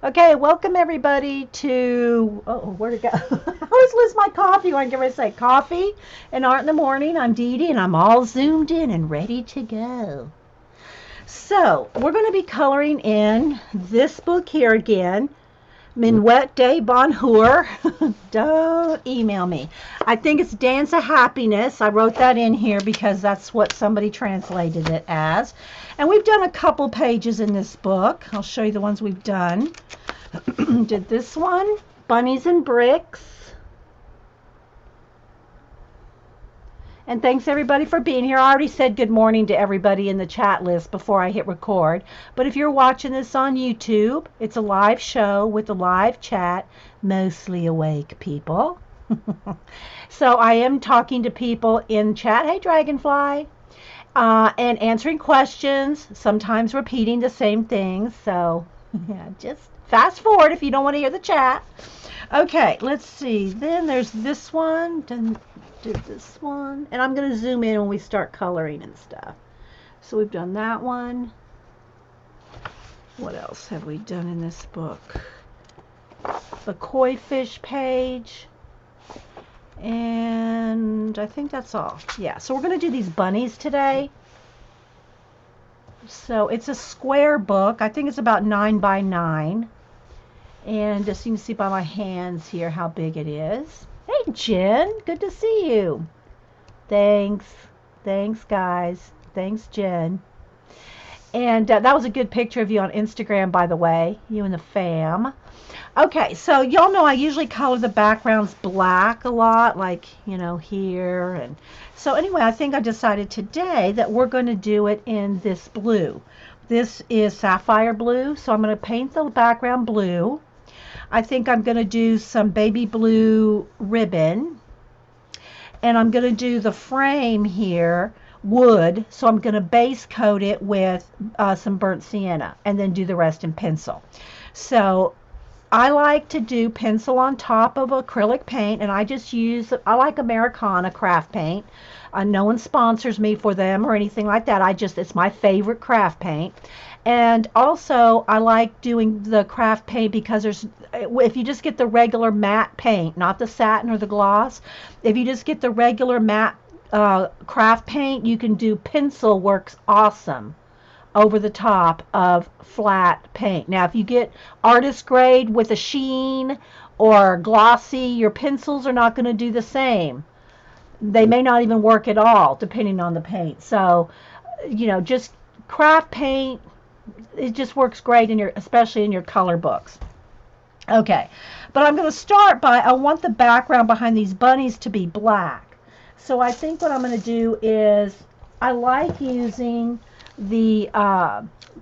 Okay, welcome everybody to, oh, where'd it go? I always lose my coffee when I get ready to say coffee and art in the morning. I'm Dede and I'm all zoomed in and ready to go. So, we're going to be coloring in this book here again, Menuet de Bonheur. Don't email me. I think it's Dance of Happiness. I wrote that in here because that's what somebody translated it as. And we've done a couple pages in this book. I'll show you the ones we've done. Did this one, Bunnies and Bricks. And thanks everybody for being here. I already said good morning to everybody in the chat list before I hit record. But if you're watching this on YouTube, it's a live show with a live chat, mostly awake people. So I am talking to people in chat. Hey, Dragonfly. And answering questions, sometimes repeating the same things. So yeah, just fast forward if you don't want to hear the chat. Okay, let's see. Then there's this one. Did this one. And I'm going to zoom in when we start coloring and stuff. So we've done that one. What else have we done in this book? The koi fish page. And I think that's all. Yeah, so we're going to do these bunnies today. So it's a square book. I think it's about 9 by 9. And just you can see by my hands here how big it is. Hey, Jen. Good to see you. Thanks. Thanks, guys. Thanks, Jen. And that was a good picture of you on Instagram, by the way. You and the fam. Okay, so y'all know I usually color the backgrounds black a lot, like, you know, here. And so anyway, I think I decided today that we're going to do it in this blue. This is sapphire blue, so I'm going to paint the background blue. I think I'm going to do some baby blue ribbon. And I'm going to do the frame here, wood, so I'm going to base coat it with some burnt sienna and then do the rest in pencil. So I like to do pencil on top of acrylic paint, and I like Americana craft paint. No one sponsors me for them or anything like that. It's my favorite craft paint. And also, I like doing the craft paint because if you just get the regular matte paint, not the satin or the gloss, if you just get the regular matte craft paint, you can do pencil works awesome over the top of flat paint. Now, if you get artist grade with a sheen or glossy, your pencils are not going to do the same. They may not even work at all, depending on the paint. So, you know, just craft paint, it just works great especially in your color books. Okay, but I'm going to start by, I want the background behind these bunnies to be black. So I think what I'm going to do is, I like using the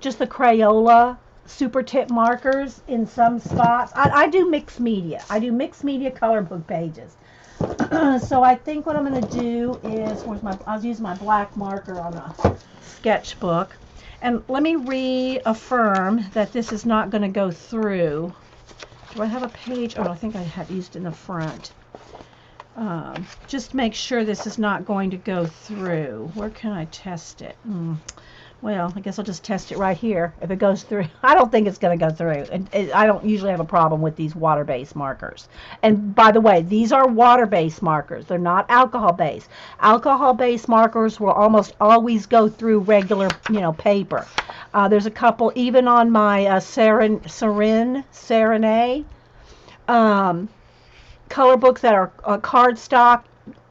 just the Crayola super tip markers in some spots. I do mixed media. I do mixed media color book pages. So I think what I'm going to do is, I'll use my black marker on a sketchbook. And let me reaffirm that this is not going to go through. Do I have a page? Oh, I think I have used in the front. Just make sure this is not going to go through. Where can I test it? Well, I guess I'll just test it right here. If it goes through, I don't think it's going to go through. I don't usually have a problem with these water-based markers. And by the way, these are water-based markers. They're not alcohol-based. Alcohol-based markers will almost always go through regular, paper. There's a couple, even on my Serenade color books that are cardstock,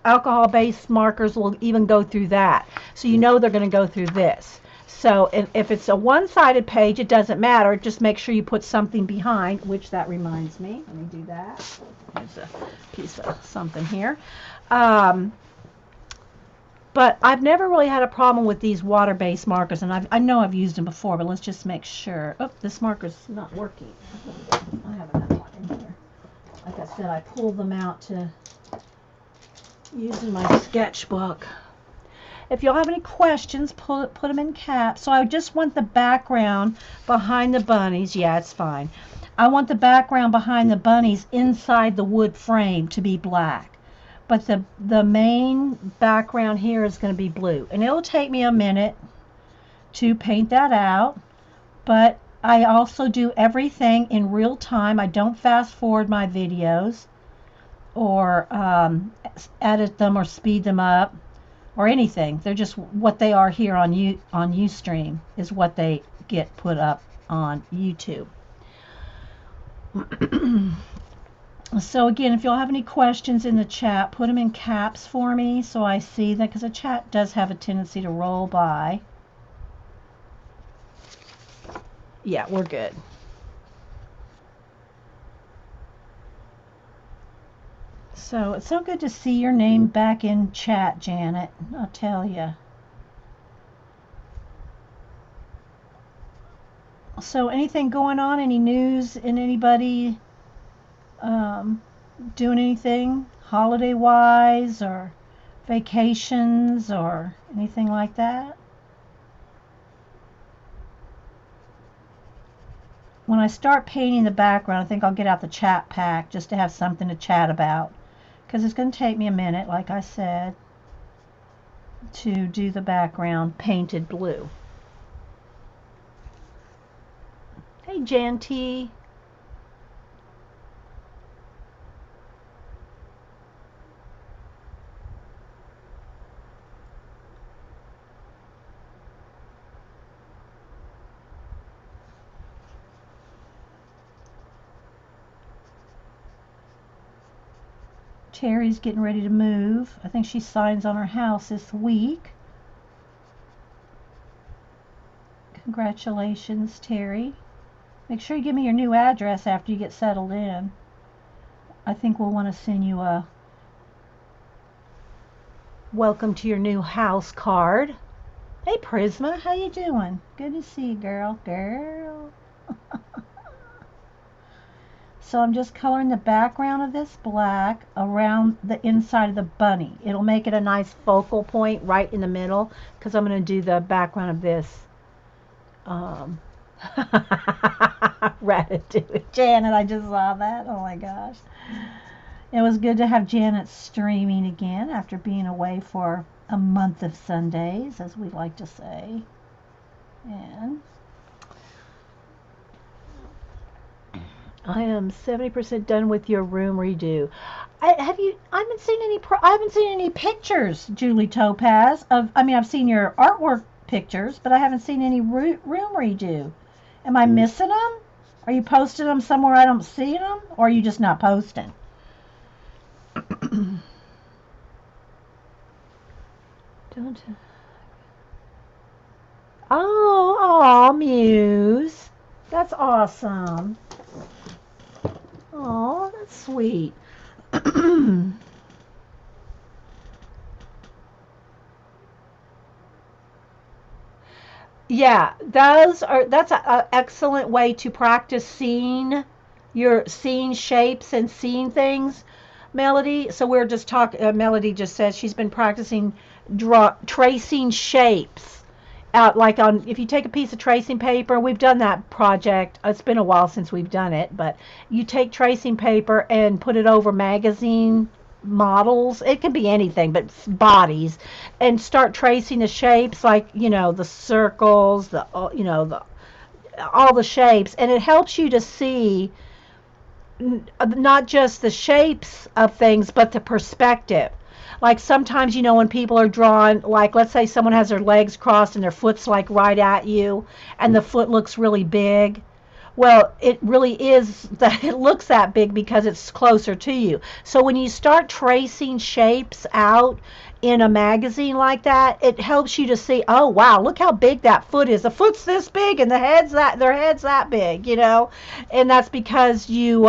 alcohol-based markers will even go through that. So you know they're going to go through this. So if it's a one-sided page, it doesn't matter. Just make sure you put something behind, which that reminds me. Let me do that. There's a piece of something here. But I've never really had a problem with these water-based markers, and I know I've used them before, but let's just make sure. Oh, this marker's not working. I have another one in here. Like I said, I pulled them out to use in my sketchbook. If y'all have any questions, put them in caps. So I just want the background behind the bunnies. Yeah, it's fine. I want the background behind the bunnies inside the wood frame to be black. But the main background here is going to be blue. And it'll take me a minute to paint that out. But I also do everything in real time. I don't fast forward my videos or edit them or speed them up or anything. They're just what they are here on Ustream is what they get put up on YouTube. So again, if you'll have any questions in the chat, put them in caps for me so I see that, because the chat does have a tendency to roll by. Yeah, we're good. So it's so good to see your name back in chat, Janet. I'll tell you. So anything going on? Any news in anybody doing anything holiday-wise or vacations or anything like that? When I start painting the background, I think I'll get out the chat pack just to have something to chat about, because it's going to take me a minute, like I said, to do the background painted blue. Hey, Jan T. Terry's getting ready to move. I think she signs on her house this week. Congratulations, Terry. Make sure you give me your new address after you get settled in. I think we'll want to send you a welcome to your new house card. Hey, Prisma, how you doing? Good to see you, girl. So I'm just coloring the background of this black around the inside of the bunny. It'll make it a nice focal point right in the middle, because I'm going to do the background of this. Ratatouille. Janet, I just saw that. Oh my gosh. It was good to have Janet streaming again after being away for a month of Sundays, as we like to say. And I am 70% done with your room redo. I haven't seen any pictures, Julie Topaz. I've seen your artwork pictures, but I haven't seen any room redo. Am I missing them? Are you posting them somewhere I don't see them, or are you just not posting? Don't. Oh, Muse. That's awesome. Oh, that's sweet. Yeah, that's an excellent way to practice seeing shapes and seeing things, Melody. So we're just talking, Melody just says she's been practicing tracing shapes out, like on, if you take a piece of tracing paper, we've done that project. It's been a while since we've done it, but you take tracing paper and put it over magazine models. It can be anything, but bodies, and start tracing the shapes, like, the circles, the all the shapes, and it helps you to see not just the shapes of things, but the perspective. Like sometimes, when people are drawn, like let's say someone has their legs crossed and their foot's like right at you, and the foot looks really big. Well, it really is that it looks that big because it's closer to you. So when you start tracing shapes out in a magazine like that, it helps you to see, oh wow, look how big that foot is. The foot's this big and their head's that big, and that's because you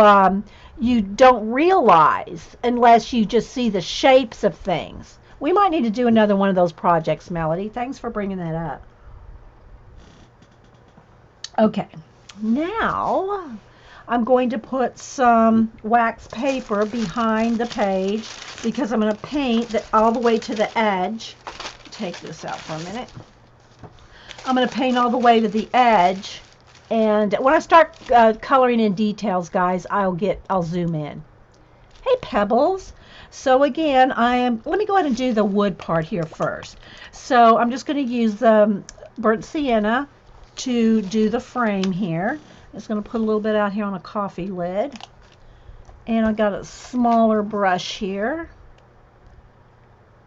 don't realize unless you just see the shapes of things. We might need to do another one of those projects, Melody. Thanks for bringing that up. Okay. Now I'm going to put some wax paper behind the page, because I'm going to paint all the way to the edge. Take this out for a minute. I'm going to paint all the way to the edge, and when I start coloring in details, guys, I'll zoom in. Hey, Pebbles. So again, let me go ahead and do the wood part here first. So I'm just going to use the burnt sienna to do the frame here. I'm just going to put a little bit out here on a coffee lid. And I got a smaller brush here.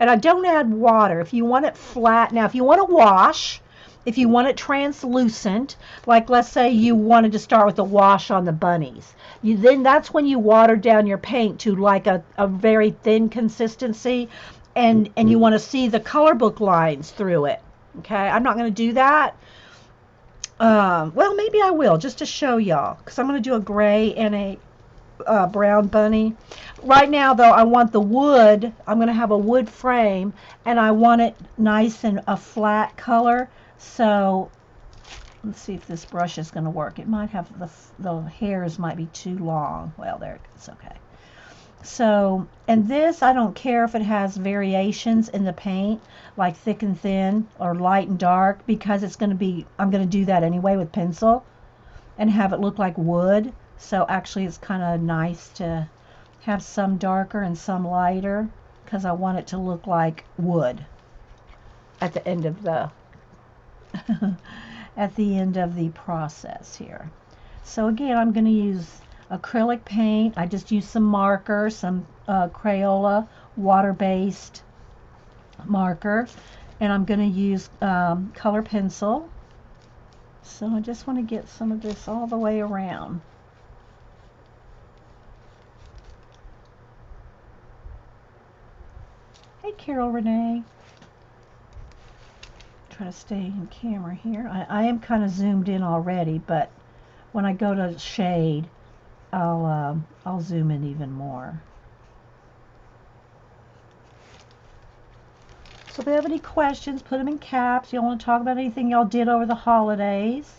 And I don't add water. If you want it flat, now if you want to wash, if you want it translucent, like let's say you wanted to start with a wash on the bunnies, then that's when you water down your paint to like a very thin consistency, and you want to see the color book lines through it. Okay, I'm not going to do that. Well, maybe I will, just to show y'all, because I'm going to do a gray and a brown bunny. Right now, though, I want the wood. I'm going to have a wood frame, and I want it nice and a flat color. So let's see if this brush is going to work. It might have the hairs might be too long. Well, there it's okay. So, and this, I don't care if it has variations in the paint, like thick and thin or light and dark, because it's going to be, I'm going to do that anyway with pencil and have it look like wood. So actually it's kind of nice to have some darker and some lighter, because I want it to look like wood at the end of the at the end of the process here. So again, I'm going to use acrylic paint. I just use some marker, some Crayola water-based marker, and I'm going to use color pencil. So I just want to get some of this all the way around. Hey, Carol Renee. Try to stay in camera here. I am kind of zoomed in already, but when I go to shade, I'll zoom in even more. So if you have any questions, put them in caps. You want to talk about anything y'all did over the holidays?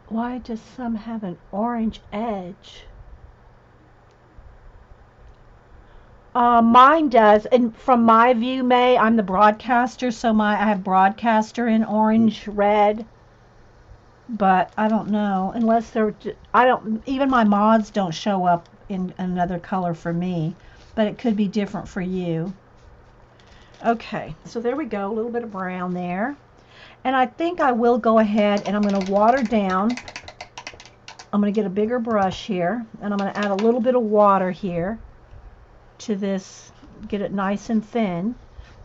Why does some have an orange edge? Mine does, and from my view, May, I'm the broadcaster, so I have broadcaster in orange, red, but I don't know, unless they're, I don't, even my mods don't show up in another color for me, but it could be different for you. Okay, so there we go, a little bit of brown there. And I think I will go ahead and I'm going to water down. I'm going to get a bigger brush here, and I'm going to add a little bit of water here to this, get it nice and thin.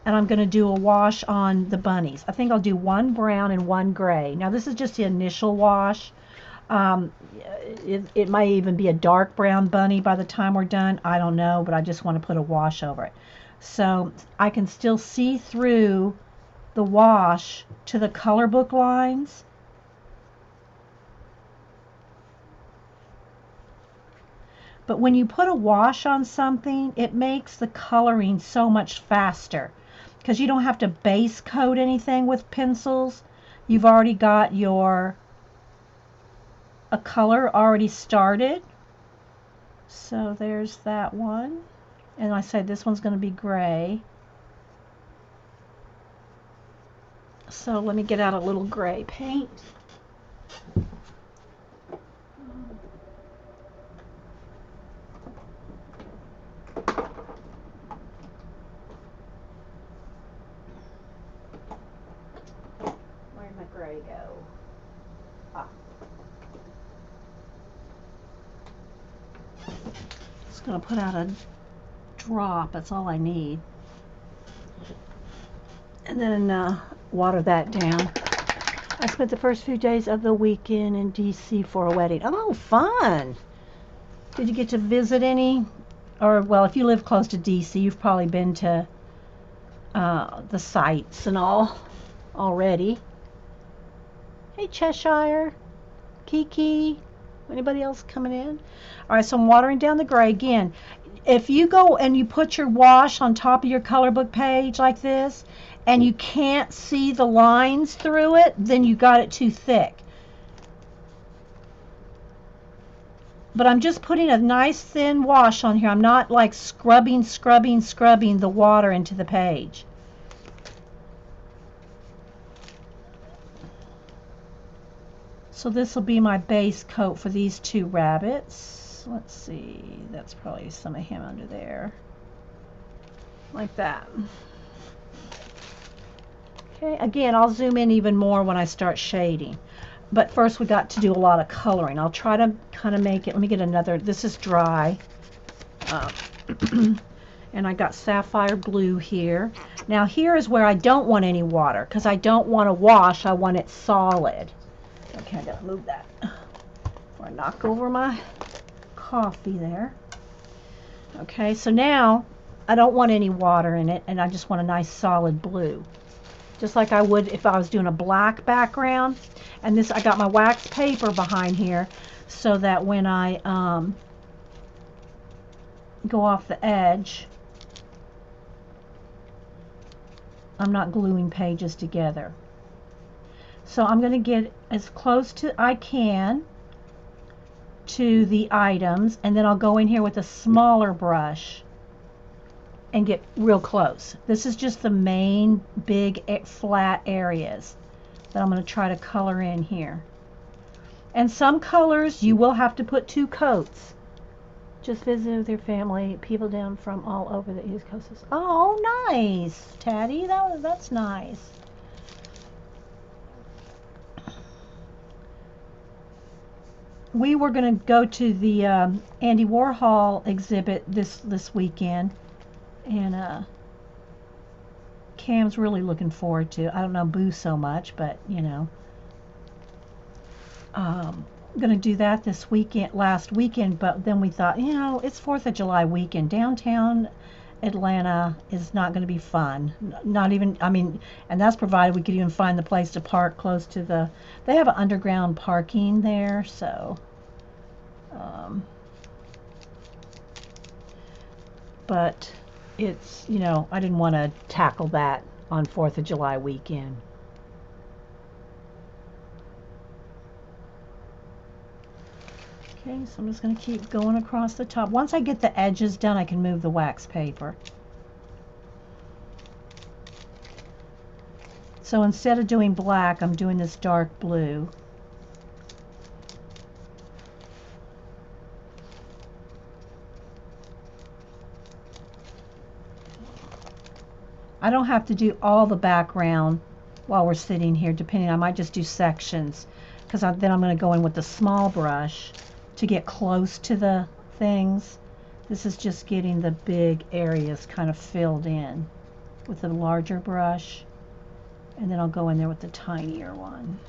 And I'm going to do a wash on the bunnies. I think I'll do one brown and one gray. Now this is just the initial wash. It might even be a dark brown bunny by the time we're done. I don't know, but I just want to put a wash over it. So I can still see through the wash to the color book lines. But when you put a wash on something, it makes the coloring so much faster, because you don't have to base coat anything with pencils. You've already got a color already started. So there's that one. And I said this one's going to be gray. So let me get out a little gray paint. Where'd my gray go? Ah. Just going to put out a drop. That's all I need. And then water that down. I spent the first few days of the weekend in DC for a wedding. Oh, fun! Did you get to visit any? Or, well, if you live close to DC, you've probably been to the sites and all already. Hey, Cheshire, Kiki, anybody else coming in? All right, so I'm watering down the gray again. If you go and you put your wash on top of your color book page like this, and you can't see the lines through it, then you got it too thick. But I'm just putting a nice thin wash on here. I'm not like scrubbing the water into the page. So this will be my base coat for these two rabbits. Let's see, that's probably some of him under there. Like that. Okay, again, I'll zoom in even more when I start shading. But first we got to do a lot of coloring. I'll try to kind of make it, let me get another, this is dry. And I got sapphire blue here. Now here is where I don't want any water, because I don't want to wash, I want it solid. Okay, I gotta move that before I knock over my coffee there. Okay, so now I don't want any water in it, and I just want a nice solid blue. Just like I would if I was doing a black background. And this, I got my wax paper behind here so that when I go off the edge, I'm not gluing pages together. So I'm going to get as close to I can to the items, and then I'll go in here with a smaller brush and get real close. This is just the main big flat areas that I'm going to try to color in here. And some colors you will have to put two coats. Just visited with your family, people down from all over the East Coast. Oh, nice, Taddy. That's nice. We were going to go to the Andy Warhol exhibit this weekend, and Cam's really looking forward to it. I don't know Boo so much, but you know, I'm gonna do that this weekend, last weekend. But then we thought, you know, it's 4th of July weekend. Downtown Atlanta is not going to be fun. Not even, I mean, and that's provided we could even find the place to park close to the. They have an underground parking there, so. But it's, you know, I didn't want to tackle that on 4th of July weekend. Okay, so I'm just going to keep going across the top. Once I get the edges done, I can move the wax paper. So instead of doing black, I'm doing this dark blue. I don't have to do all the background while we're sitting here, depending. I might just do sections, because then I'm going to go in with the small brush to get close to the things. This is just getting the big areas kind of filled in with a larger brush, and then I'll go in there with the tinier one.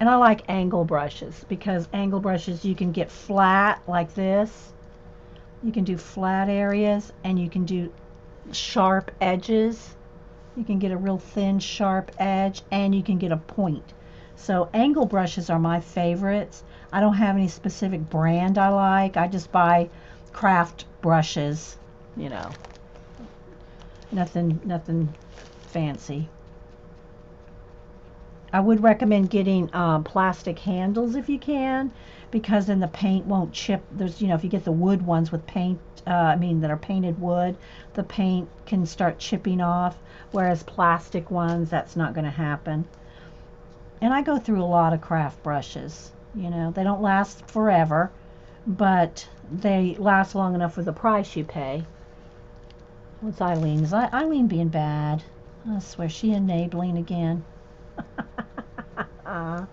And I like angle brushes, because angle brushes you can get flat like this. You can do flat areas, and you can do sharp edges. You can get a real thin, sharp edge, and you can get a point. So angle brushes are my favorites. I don't have any specific brand I like. I just buy craft brushes, you know. Nothing fancy. I would recommend getting plastic handles if you can, because then the paint won't chip. There's, you know, if you get the wood ones with paint, that are painted wood, the paint can start chipping off, whereas plastic ones, that's not going to happen. And I go through a lot of craft brushes. You know, they don't last forever, but they last long enough for the price you pay. What's Eileen? Is Eileen being bad? I swear, she enabling again. I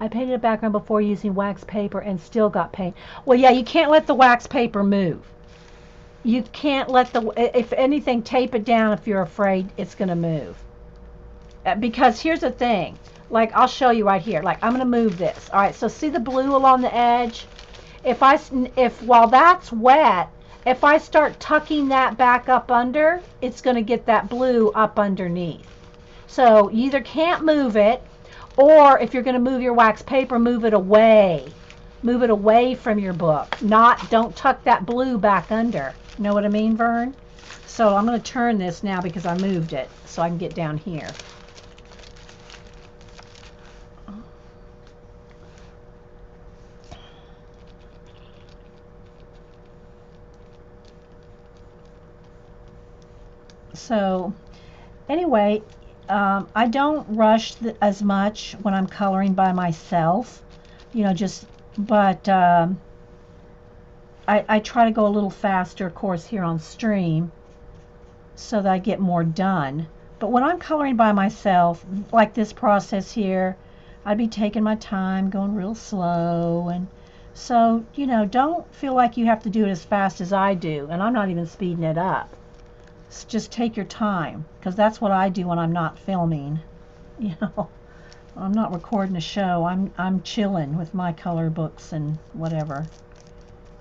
painted a background before using wax paper and still got paint. Well, yeah, you can't let the wax paper move. You can't let if anything, tape it down if you're afraid it's going to move. Because here's the thing. Like, I'll show you right here. Like, I'm going to move this. All right, so see the blue along the edge? If while that's wet, if I start tucking that back up under, it's going to get that blue up underneath. So you either can't move it, or if you're going to move your wax paper, move it away Move it away from your book. Don't tuck that blue back under. You know what I mean, Vern? So I'm going to turn this now because I moved it so I can get down here. So anyway, I don't rush as much when I'm coloring by myself, but I try to go a little faster, of course, here on stream so that I get more done. But when I'm coloring by myself, like this process here, I'd be taking my time, going real slow. And so, don't feel like you have to do it as fast as I do. And I'm not even speeding it up. Just take your time, because that's what I do when I'm not filming. I'm not recording a show. I'm chilling with my color books and whatever.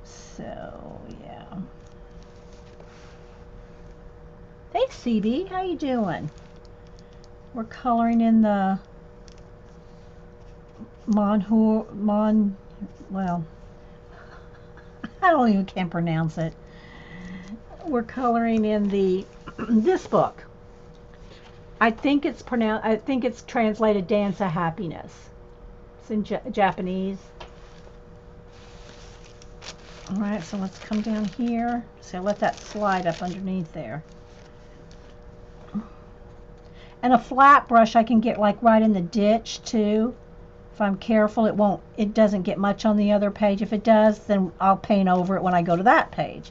So yeah. Hey CB, how you doing? We're coloring in the Bonheur. Well, I don't even can pronounce it. We're coloring in the this book. I think it's translated Dance of Happiness. It's in Japanese. All right, so let's come down here. So let that slide up underneath there. And a flat brush I can get like right in the ditch too. If I'm careful, it doesn't get much on the other page. If it does, then I'll paint over it when I go to that page.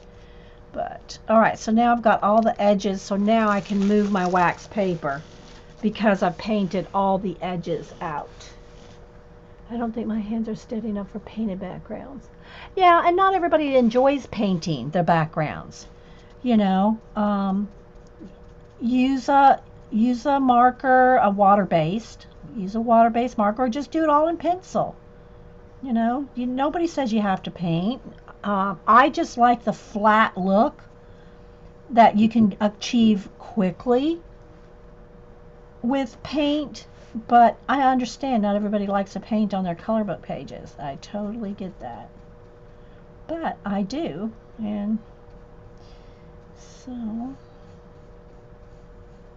But all right, so now I've got all the edges, so now I can move my wax paper because I've painted all the edges out. I don't think my hands are steady enough for painted backgrounds. Yeah, and not everybody enjoys painting their backgrounds. Use a marker, a water-based. Use a water-based marker, or just do it all in pencil. Nobody says you have to paint. I just like the flat look that you can achieve quickly with paint, but I understand not everybody likes to paint on their color book pages. I totally get that. But I do, and so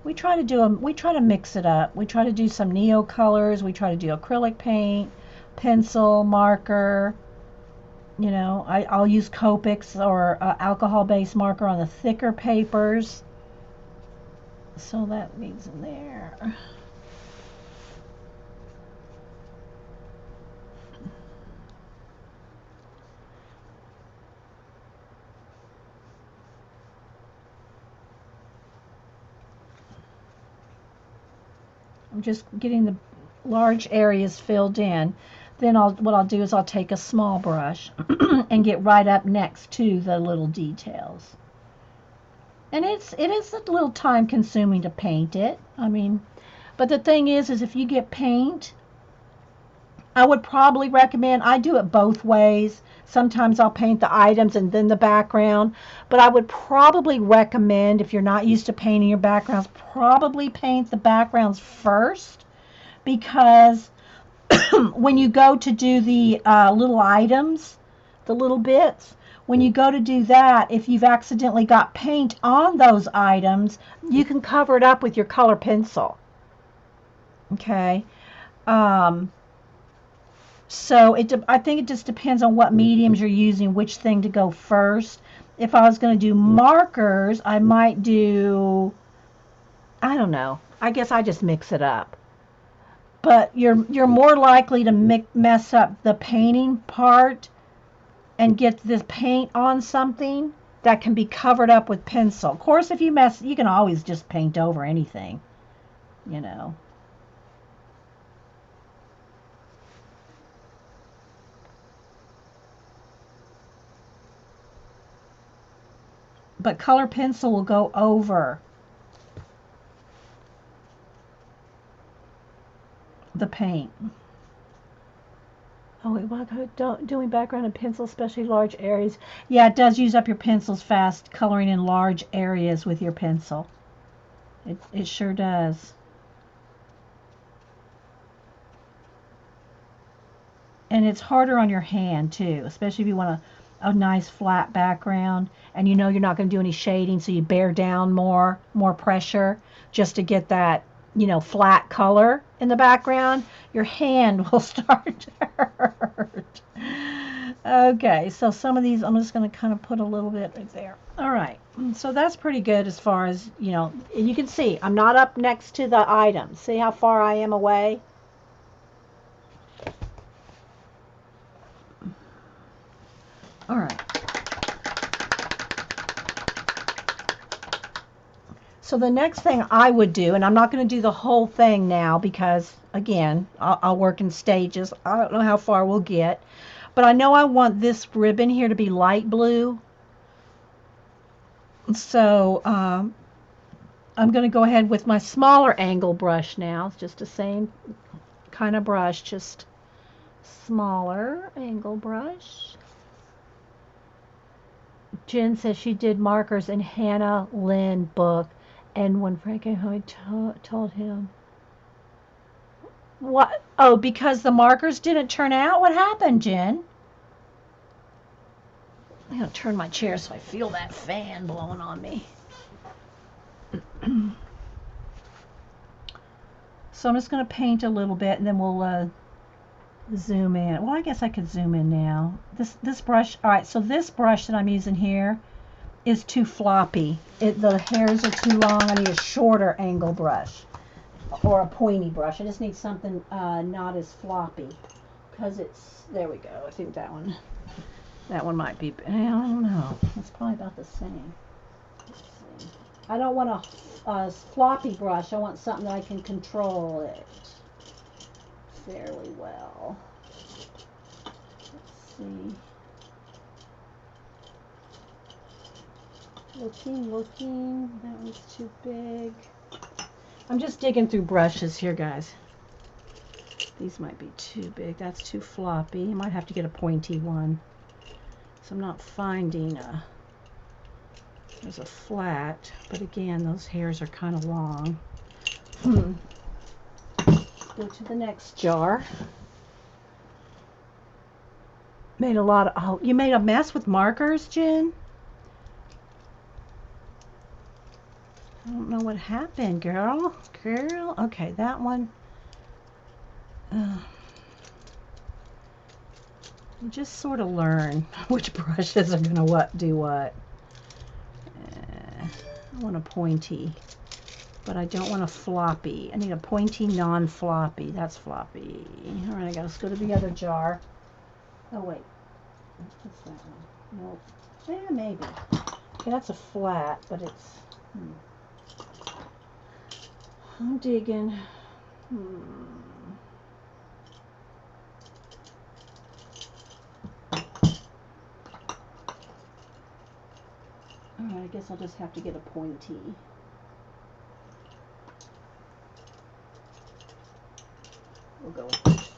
we try to mix it up. We try to do some neo colors, we try to do acrylic paint, pencil, marker. I'll use Copics or alcohol-based marker on the thicker papers. So that needs in there. I'm just getting the large areas filled in. Then what I'll do is I'll take a small brush and get right up next to the little details. And it is a little time consuming to paint it. But the thing is if you get paint, I would probably recommend, I do it both ways. Sometimes I'll paint the items and then the background, but I would probably recommend, if you're not used to painting your backgrounds, probably paint the backgrounds first, because when you go to do the little items, the little bits, when you go to do that, if you've accidentally got paint on those items, you can cover it up with your color pencil. Okay. So I think it just depends on what mediums you're using, which thing to go first. If I was going to do markers, I might do, I don't know. I guess I just mix it up. But you're more likely to mess up the painting part and get this paint on something that can be covered up with pencil. Of course, if you can always just paint over anything, But color pencil will go over the paint. Oh, wait, what about doing background in pencil, especially large areas? Yeah, it does use up your pencils fast, coloring in large areas with your pencil. It sure does. And it's harder on your hand too, especially if you want a nice flat background and you know you're not going to do any shading, so you bear down more pressure just to get that, you know, flat color in the background. Your hand will start to hurt. Okay, so some of these I'm just going to kind of put a little bit right there. All right, so that's pretty good as far as, you know, you can see I'm not up next to the item. See how far I am away? All right. So the next thing I would do, and I'm not going to do the whole thing now because, again, I'll work in stages. I don't know how far we'll get, but I know I want this ribbon here to be light blue. So I'm going to go ahead with my smaller angle brush now. It's just the same kind of brush, just smaller angle brush. Jen says she did markers in Hannah Lynn book, and when Frank came home, I told him. What? Oh, because the markers didn't turn out? What happened, Jen? I'm going to turn my chair so I feel that fan blowing on me. So I'm just going to paint a little bit, and then we'll zoom in. Well, I guess I could zoom in now. This brush, all right, so this brush that I'm using here is too floppy. The hairs are too long. I need a shorter angle brush or a pointy brush. I just need something not as floppy because it's, there we go. I think that one might be, I don't know. It's probably about the same. Let's see. I don't want a floppy brush. I want something that I can control it fairly well. Let's see. Looking. That one's too big. I'm just digging through brushes here, guys. These might be too big. That's too floppy. You might have to get a pointy one. So I'm not finding there's a flat, but again, those hairs are kind of long. Go to the next jar. Made a lot of, oh, you made a mess with markers, Jen? I don't know what happened, girl. Okay, that one. You just sort of learn which brushes are going to do what. I want a pointy, but I don't want a floppy. I need a pointy, non-floppy. That's floppy. All right, let's go to the other jar. Oh, wait. What's that one? Nope. Yeah, maybe. Okay, that's a flat, but it's... I'm digging. Alright, I guess I'll just have to get a pointy. We'll go with this.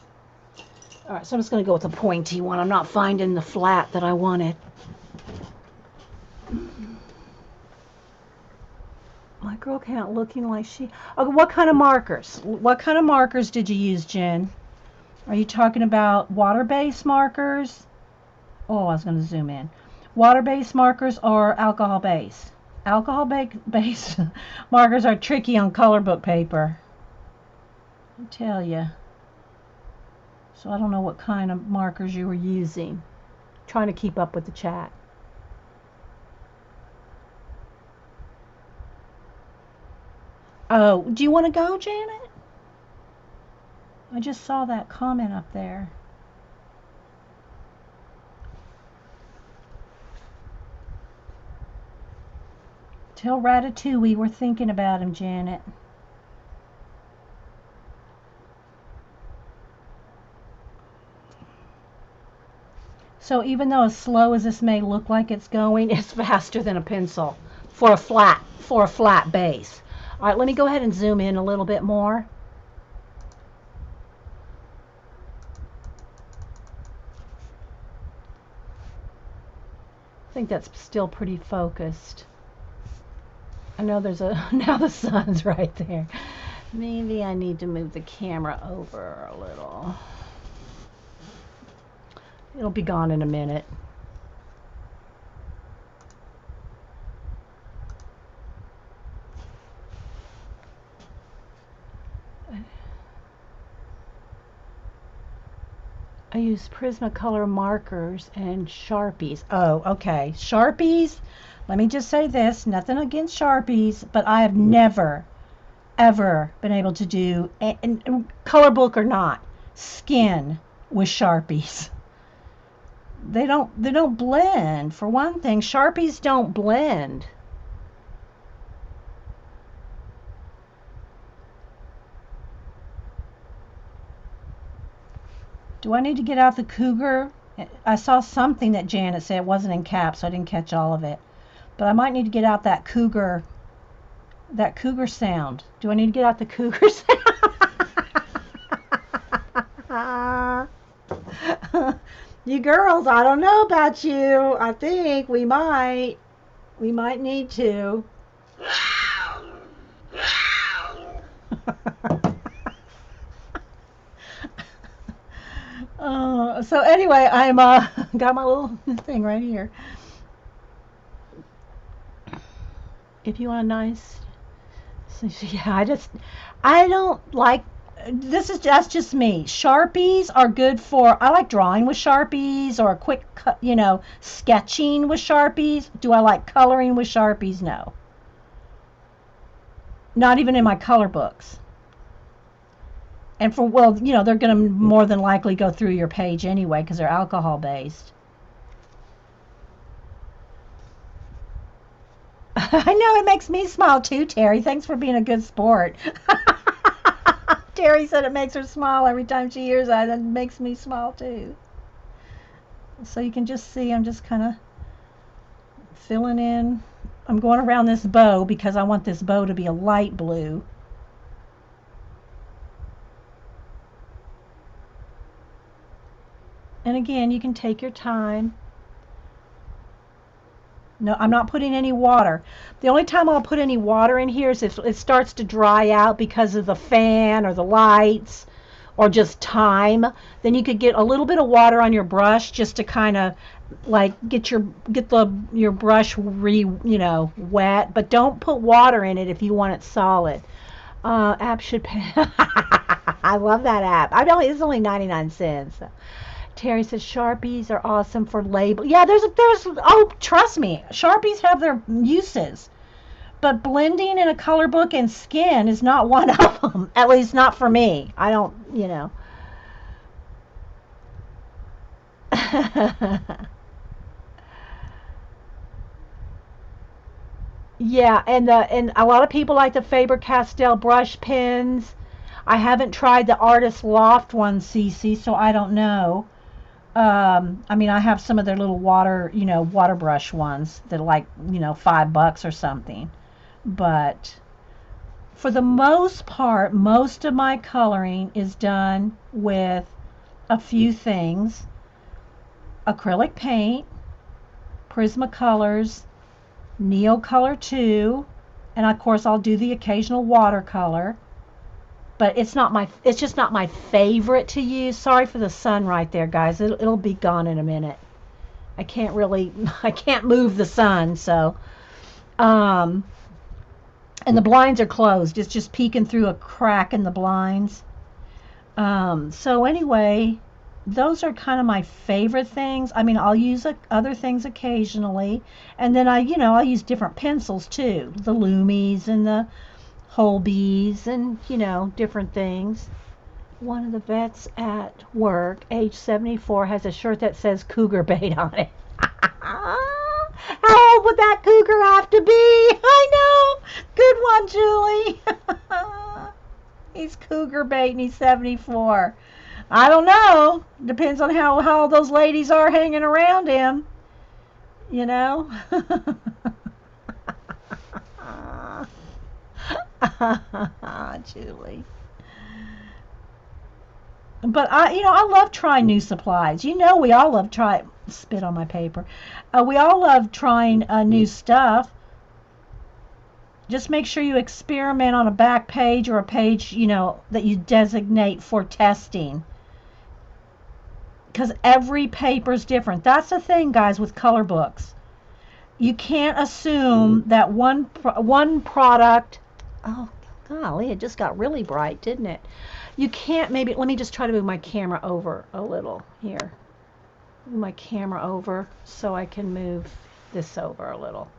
Alright, so I'm just going to go with a pointy one. I'm not finding the flat that I wanted. My girl can't looking like she... Okay, what kind of markers? What kind of markers did you use, Jen? Are you talking about water-based markers? Oh, I was going to zoom in. Water-based markers or alcohol-based? Alcohol-based markers are tricky on color book paper. I tell you. So I don't know what kind of markers you were using. Trying to keep up with the chat. Oh, do you want to go, Janet? I just saw that comment up there. Tell Ratatouille we're thinking about him, Janet. So even though as slow as this may look like it's going, it's faster than a pencil for a flat base. All right, let me go ahead and zoom in a little bit more. I think that's still pretty focused. I know there's now the sun's right there. Maybe I need to move the camera over a little. It'll be gone in a minute. I use Prismacolor markers and Sharpies. Oh, okay. Sharpies, let me just say this, nothing against Sharpies, but I have never, ever been able to do, and color book or not, skin with Sharpies. They don't blend. For one thing, Sharpies don't blend. Do I need to get out the cougar? I saw something that Janet said, it wasn't in caps, so I didn't catch all of it. But I might need to get out that cougar sound. Do I need to get out the cougar sound? You girls, I don't know about you. I think we might need to. So anyway, I'm got my little thing right here. If you want a nice, yeah, I don't like. That's just me. Sharpies are good for. I like drawing with Sharpies or a quick, sketching with Sharpies. Do I like coloring with Sharpies? No. Not even in my color books. And for, well, they're going to more than likely go through your page anyway because they're alcohol based. I know, it makes me smile too, Terry. Thanks for being a good sport. Terry said it makes her smile every time she hears that. It makes me smile too. So you can just see I'm just kind of filling in. I'm going around this bow because I want this bow to be a light blue. And again, you can take your time. No, I'm not putting any water. The only time I'll put any water in here is if it starts to dry out because of the fan or the lights or just time. Then you could get a little bit of water on your brush just to kind of like get your brush wet, but don't put water in it if you want it solid. App should pay. I love that app. It's only 99 cents. Terry says Sharpies are awesome for label. Yeah, there's oh, trust me, Sharpies have their uses. But blending in a color book and skin is not one of them. At least not for me. I don't, Yeah, and a lot of people like the Faber-Castell brush pens. I haven't tried the Artist Loft one, Cece, so I don't know. I mean, I have some of their little water brush ones that are like, $5 or something. But for the most part, most of my coloring is done with a few things: acrylic paint, Prismacolors, Neocolor 2, and of course I'll do the occasional watercolor. But it's just not my favorite to use. Sorry for the sun right there, guys. It'll be gone in a minute. I can't move the sun, so and the blinds are closed. It's just peeking through a crack in the blinds. So anyway, those are kind of my favorite things. I mean, I'll use other things occasionally, and then I'll use different pencils too, the Lumis and the Holbees and different things. One of the vets at work, age 74, has a shirt that says cougar bait on it. How old would that cougar have to be? I know. Good one, Julie. He's cougar bait and he's 74. I don't know. Depends on how those ladies are hanging around him. Julie. But I love trying new supplies. We all love spit on my paper. We all love trying new stuff. Just make sure you experiment on a back page or a page, that you designate for testing. because every paper is different. That's the thing, guys, with color books. You can't assume that one product. Oh, golly, it just got really bright, didn't it? You can't. Maybe let me just try to move my camera over a little here. Move my camera over so I can move this over a little.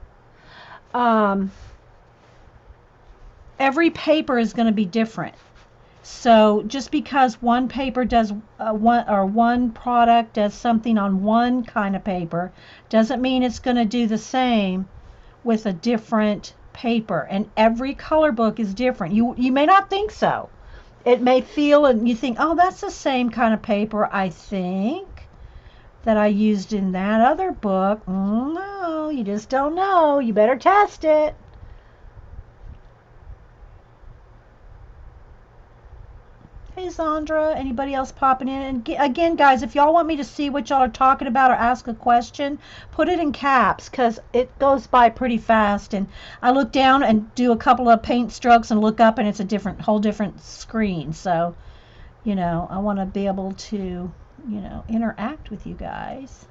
Every paper is going to be different. So just because one paper does one product does something on one kind of paper doesn't mean it's going to do the same with a different paper. And every color book is different. You may not think so. It may feel and you think, oh, that's the same kind of paper, I think, that I used in that other book. No, you just don't know. You better test it. Hey, Sandra. Anybody else popping in? And again, guys, if y'all want me to see what y'all are talking about or ask a question, put it in caps because it goes by pretty fast. And I look down and do a couple of paint strokes and look up and it's a whole different screen. So, I want to be able to, interact with you guys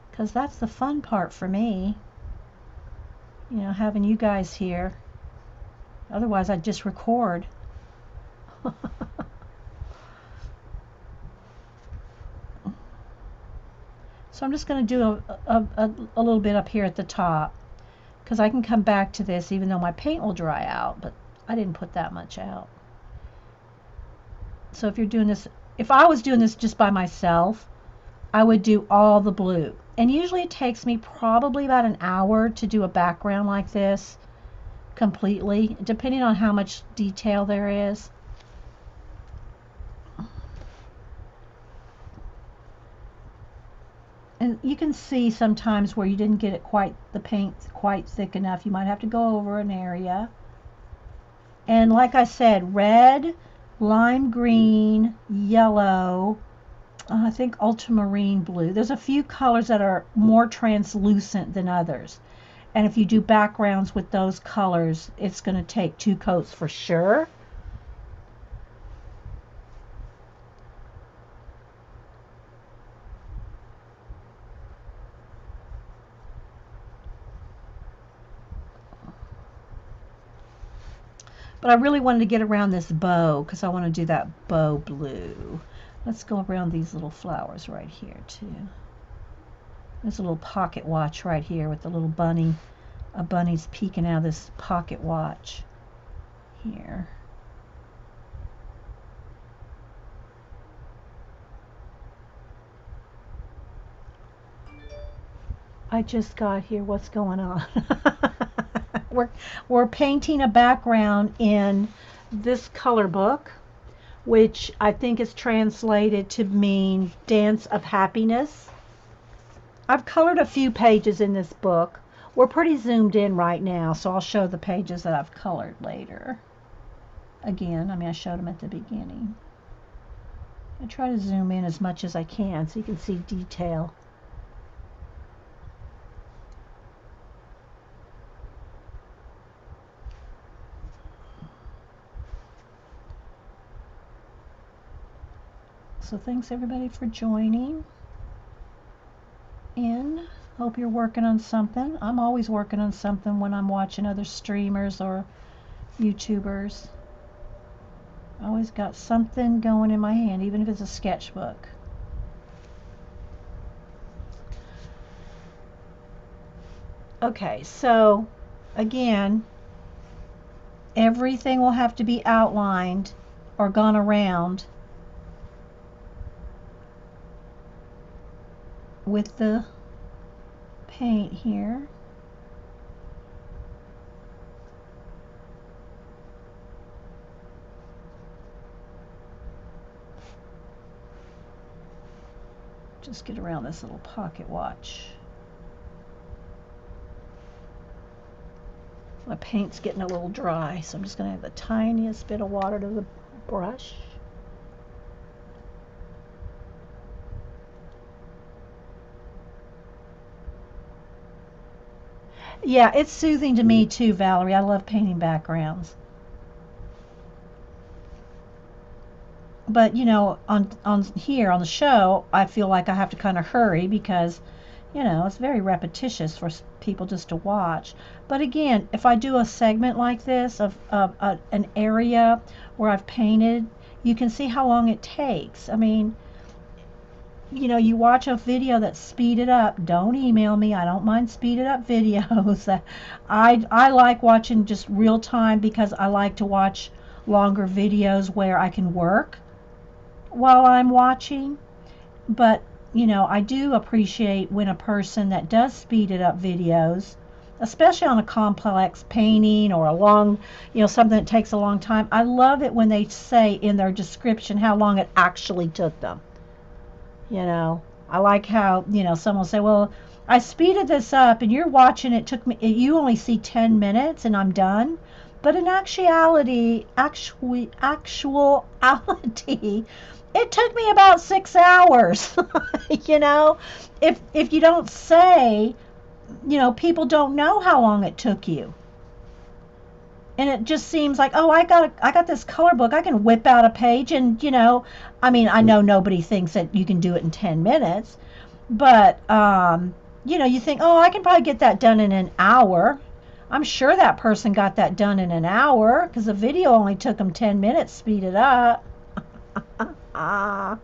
because that's the fun part for me, having you guys here. Otherwise, I'd just record. So I'm just going to do a little bit up here at the top because I can come back to this even though my paint will dry out, but I didn't put that much out. So if you're doing this, if I was doing this just by myself, I would do all the blue. And usually it takes me probably about an hour to do a background like this completely, depending on how much detail there is. And you can see sometimes where you didn't get the paint quite thick enough. You might have to go over an area. And like I said, red, lime green, yellow, I think ultramarine blue. There's a few colors that are more translucent than others. And if you do backgrounds with those colors, it's going to take 2 coats for sure. But I really wanted to get around this bow because I want to do that bow blue. Let's go around these little flowers right here too. There's a little pocket watch right here with the little bunny. A bunny's peeking out of this pocket watch here. I just got here. What's going on? We're painting a background in this color book, which I think is translated to mean Dance of Happiness. I've colored a few pages in this book. We're pretty zoomed in right now, so I'll show the pages that I've colored later. Again, I showed them at the beginning. I try to zoom in as much as I can so you can see detail. So thanks everybody for joining in. Hope you're working on something. I'm always working on something when I'm watching other streamers or YouTubers. I always got something going in my hand, even if it's a sketchbook. Okay, so again, everything will have to be outlined or gone around with the paint here. Just get around this little pocket watch. My paint's getting a little dry, so I'm just going to add the tiniest bit of water to the brush. Yeah, it's soothing to me too, Valerie. I love painting backgrounds. But you know, on here on the show, I feel like I have to kind of hurry because you know it's very repetitious for people just to watch. But again, if I do a segment like this of an area where I've painted, you can see how long it takes. I mean, you know, you watch a video that's speeded up. Don't email me. I don't mind speeded up videos. I like watching just real time because I like to watch longer videos where I can work while I'm watching. But, you know, I do appreciate when a person that does speeded up videos, especially on a complex painting or a long, you know, something that takes a long time. I love it when they say in their description how long it actually took them. You know, I like how, you know, someone will say, well, I speeded this up and you're watching it took me, you only see 10 minutes and I'm done. But in actuality, it took me about 6 hours. You know, if you don't say, you know, people don't know how long it took you. And it just seems like, oh, I got this color book, I can whip out a page. And you know, I mean, I know nobody thinks that you can do it in 10 minutes, but you know, you think, oh, I can probably get that done in an hour. I'm sure that person got that done in an hour because the video only took them 10 minutes speeded up. I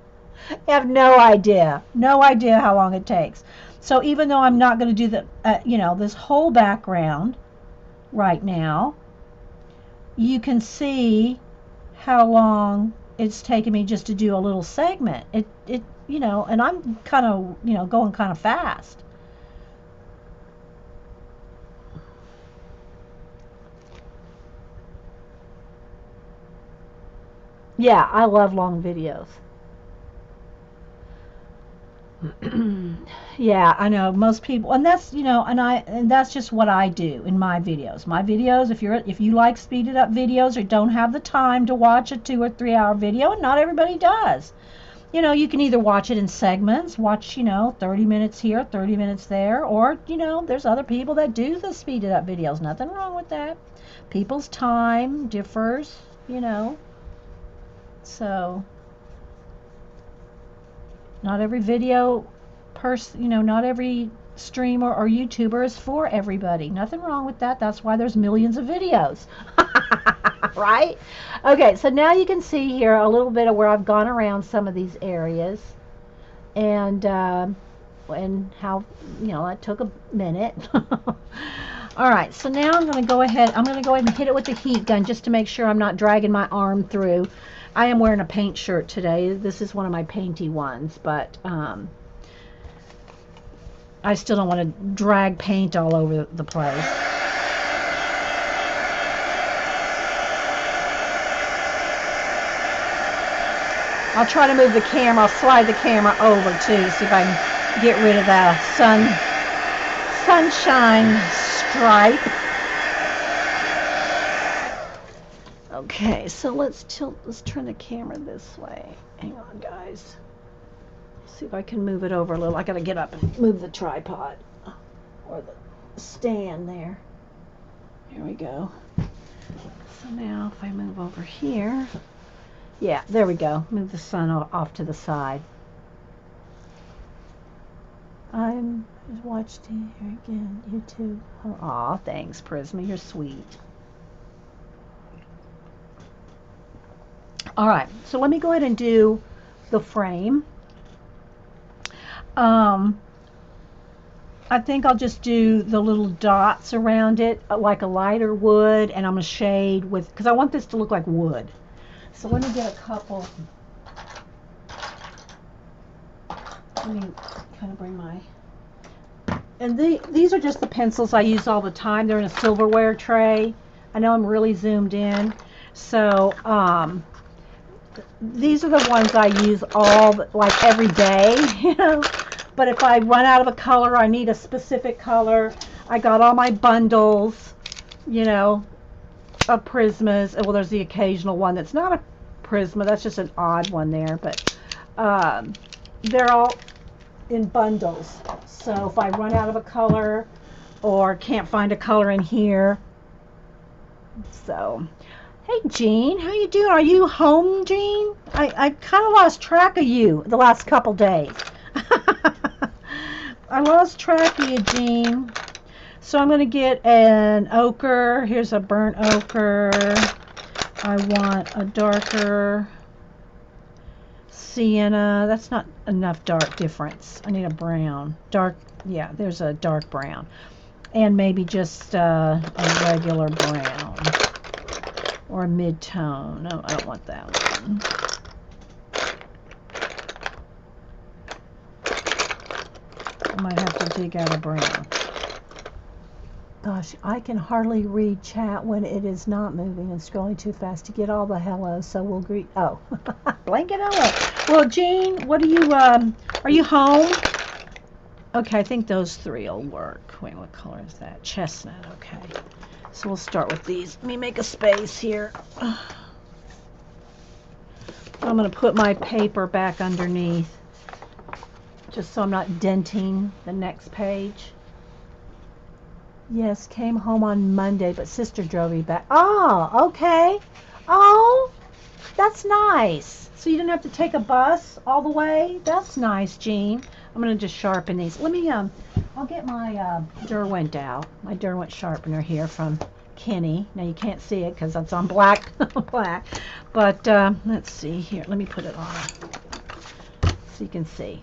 have no idea how long it takes. So even though I'm not going to do the you know, this whole background right now, you can see how long it's taken me just to do a little segment. It you know, and I'm kind of, you know, going kind of fast. Yeah, I love long videos. Yeah, I know most people, and that's, you know, and that's just what I do in my videos. My videos, if you like speeded up videos or don't have the time to watch a 2 or 3 hour video, and not everybody does. You know, you can either watch it in segments, watch, you know, 30 minutes here, 30 minutes there, or, you know, there's other people that do the speeded up videos. Nothing wrong with that. People's time differs, you know. So, not every video person, you know, not every streamer or YouTuber is for everybody. Nothing wrong with that. That's why there's millions of videos. Right? Okay, so now you can see here a little bit of where I've gone around some of these areas and how, you know, it took a minute. All right, so now I'm going to go ahead and hit it with the heat gun just to make sure I'm not dragging my arm through. I am wearing a paint shirt today. This is one of my painty ones, but I still don't want to drag paint all over the place. I'll try to move the camera. I'll slide the camera over too, see if I can get rid of that sunshine stripe. Okay, so let's turn the camera this way. Hang on, guys. See if I can move it over a little. I gotta get up and move the tripod or the stand there. Here we go. So now if I move over here, yeah, there we go. Move the sun off to the side. I'm watched here again, YouTube. Aw, thanks, Prisma. You're sweet. All right, so let me go ahead and do the frame. I think I'll just do the little dots around it like a lighter wood, and I'm going to shade with, because I want this to look like wood. So let me get a couple. Let me kind of bring my, and these are just the pencils I use all the time. They're in a silverware tray. I know I'm really zoomed in. So these are the ones I use like every day, you know. But if I run out of a color, I need a specific color. I got all my bundles, you know, of Prismas. Well, there's the occasional one that's not a Prisma. That's just an odd one there. But they're all in bundles. So if I run out of a color or can't find a color in here. So, Hey, Jean, how you doing? Are you home, Jean? I kind of lost track of you the last couple days. I lost track of you, Jean. So I'm going to get an ochre. Here's a burnt ochre. I want a darker sienna. That's not enough dark difference. I need a brown. Dark, yeah, there's a dark brown. And maybe just a regular brown. Or a mid-tone. No, I don't want that one. I might have to dig out a brown. Gosh, I can hardly read chat when it is not moving and scrolling too fast to get all the hellos, so we'll greet. Oh, blanket hello. Well, Jean, what are you home? Okay, I think those three will work. Wait, what color is that? Chestnut, okay. So we'll start with these. Let me make a space here. I'm going to put my paper back underneath just so I'm not denting the next page. Yes, came home on Monday, but sister drove me back. Oh, okay. Oh, that's nice. So you didn't have to take a bus all the way? That's nice, Jean. I'm going to just sharpen these. Let me, I'll get my Derwent out. My Derwent sharpener here from Kenny. Now you can't see it because it's on black. Black. But let's see here. Let me put it on so you can see.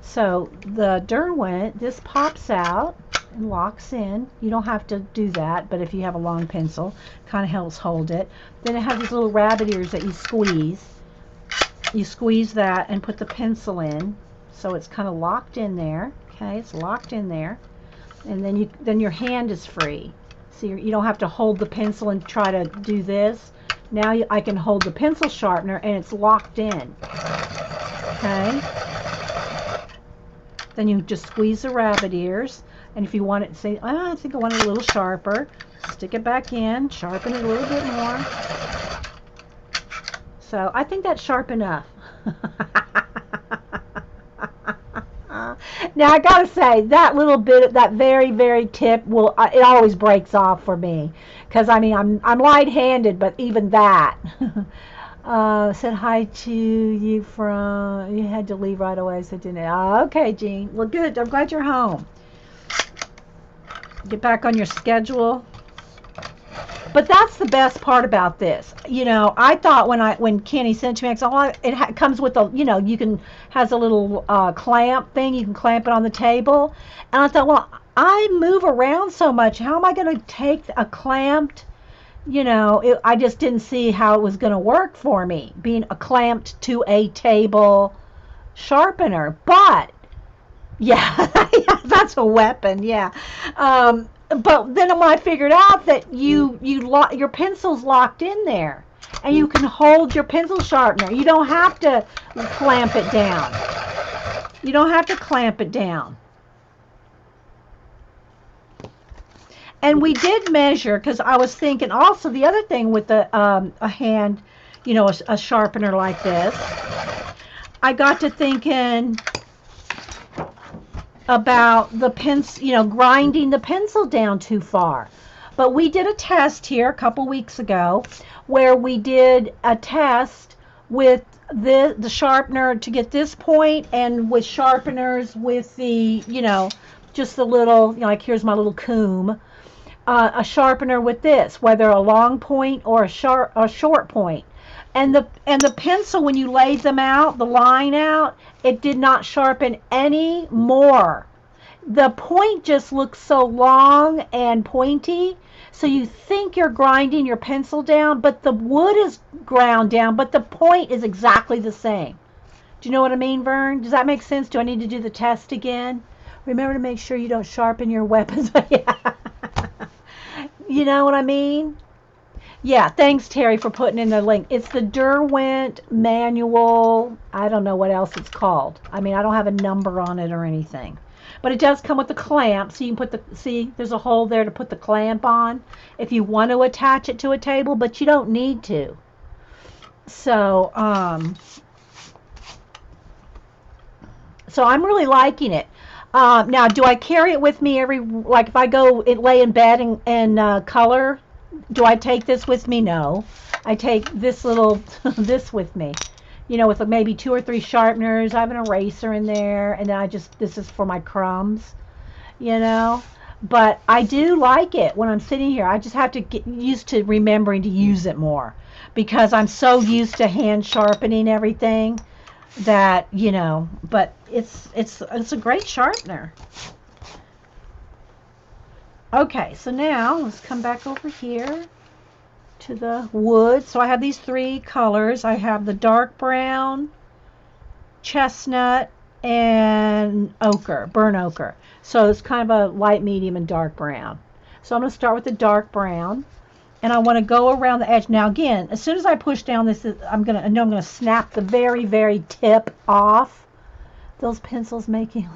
So the Derwent, this pops out and locks in. You don't have to do that, but if you have a long pencil, kind of helps hold it. Then it has these little rabbit ears that you squeeze. You squeeze that and put the pencil in, so it's kind of locked in there. Okay, it's locked in there, and then your hand is free. So you don't have to hold the pencil and try to do this. Now I can hold the pencil sharpener and it's locked in. Okay. Then you just squeeze the rabbit ears, and if you want it to say, oh, I think I want it a little sharper, stick it back in, sharpen it a little bit more. So I think that's sharp enough. Now I gotta say that little bit, that very, very tip will, it always breaks off for me, because I mean I'm light-handed, but even that. Said hi to you from, you had to leave right away, so didn't. Oh, okay, Jean. Well, good. I'm glad you're home. Get back on your schedule. But that's the best part about this. You know, I thought when Kenny sent it to me, I said, oh, it comes with a, you know, has a little clamp thing. You can clamp it on the table. And I thought, well, I move around so much. How am I going to take a clamped, you know, I just didn't see how it was going to work for me, being clamped to a table sharpener. But, yeah, that's a weapon, yeah. But then when I figured out that your pencil's locked in there, and you can hold your pencil sharpener. You don't have to clamp it down. You don't have to clamp it down. And we did measure, because I was thinking also the other thing with a hand, you know, a sharpener like this, I got to thinking about the pencil, you know, grinding the pencil down too far. But we did a test here a couple weeks ago where we did a test with the sharpener to get this point, and with sharpeners with the, you know, just the little, you know, like here's my little comb, a sharpener with this, whether a long point or a short point. And the pencil, when you laid them out, the line out, it did not sharpen any more. The point just looks so long and pointy, so you think you're grinding your pencil down, but the wood is ground down, but the point is exactly the same. Do you know what I mean, Vern? Does that make sense? Do I need to do the test again? Remember to make sure you don't sharpen your weapons. Yeah. You know what I mean? Yeah, thanks, Terry, for putting in the link. It's the Derwent manual. I don't know what else it's called. I mean, I don't have a number on it or anything. But it does come with the clamp, so you can put see, there's a hole there to put the clamp on if you want to attach it to a table, but you don't need to. So, so I'm really liking it. Now, do I carry it with me like if I go lay in bed and color Do I take this with me? No. I take this little, this with me. You know, with maybe 2 or 3 sharpeners. I have an eraser in there, and then this is for my crumbs, you know. But I do like it when I'm sitting here. I just have to get used to remembering to use it more because I'm so used to hand sharpening everything that, you know, but it's a great sharpener. Okay, so now let's come back over here to the wood. So I have these 3 colors. I have the dark brown, chestnut, and ochre, burnt ochre. So it's kind of a light, medium, and dark brown. So I'm going to start with the dark brown, and I want to go around the edge. Now again, as soon as I push down this, I know I'm going to snap the very, very tip off. Those pencils making...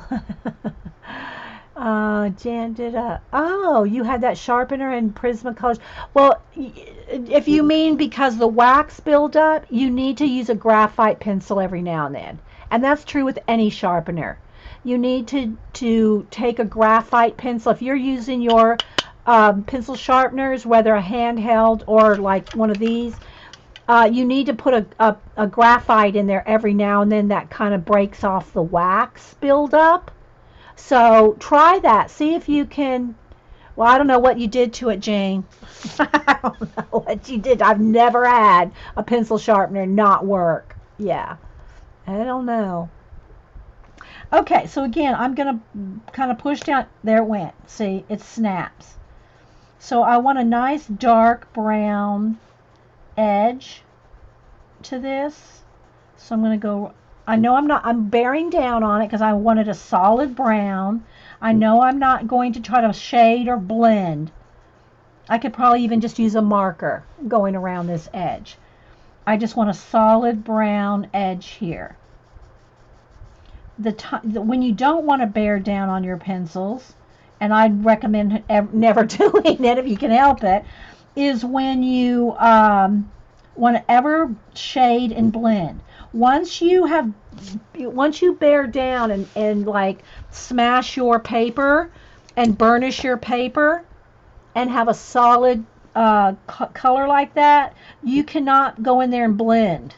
Jan did oh, you had that sharpener in Prismacolors. Well, if you mean because the wax buildup, you need to use a graphite pencil every now and then. And that's true with any sharpener. You need to take a graphite pencil. If you're using your pencil sharpeners, whether a handheld or like one of these, you need to put a graphite in there every now and then. That kind of breaks off the wax buildup. So try that. See if you can. Well, I don't know what you did to it, Jane. I don't know what you did. I've never had a pencil sharpener not work. Yeah. I don't know. Okay, so again, I'm going to kind of push down. There it went. See, it snaps. So I want a nice dark brown edge to this. So I'm going to go... I know I'm bearing down on it because I wanted a solid brown. I know I'm not going to try to shade or blend. I could probably even just use a marker going around this edge. I just want a solid brown edge here. When you don't want to bear down on your pencils, and I'd recommend never doing it if you can help it, is when you want to ever shade and blend. Once you bear down and like smash your paper and burnish your paper and have a solid color like that, you cannot go in there and blend.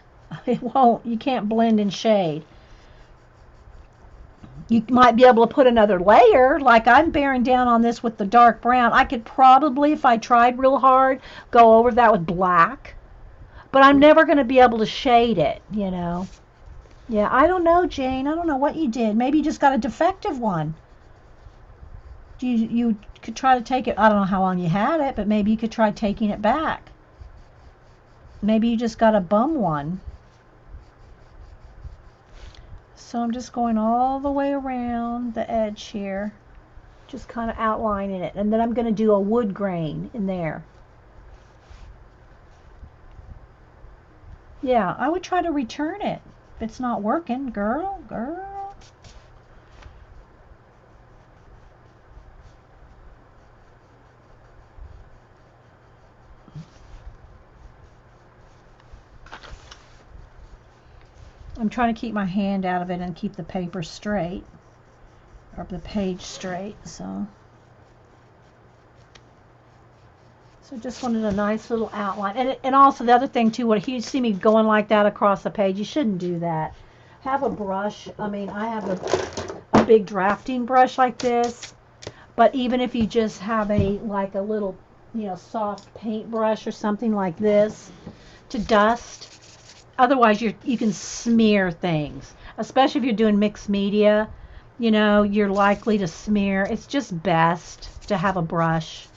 You can't blend and shade. You might be able to put another layer, like I'm bearing down on this with the dark brown. I could probably, if I tried real hard, go over that with black. But I'm never going to be able to shade it, you know. Yeah, I don't know, Jane. I don't know what you did. Maybe you just got a defective one. You could try to take it. I don't know how long you had it, but maybe you could try taking it back. Maybe you just got a bum one. So I'm just going all the way around the edge here. Just kind of outlining it. And then I'm going to do a wood grain in there. Yeah, I would try to return it if it's not working. Girl. I'm trying to keep my hand out of it and keep the paper straight. Or the page straight, so just wanted a nice little outline. And also the other thing too, what you see me going like that across the page, you shouldn't do that. Have a brush. I mean, I have a big drafting brush like this, but even if you just have a little, you know, soft paintbrush or something like this to dust. Otherwise, you can smear things, especially if you're doing mixed media. You know, you're likely to smear. It's just best to have a brush.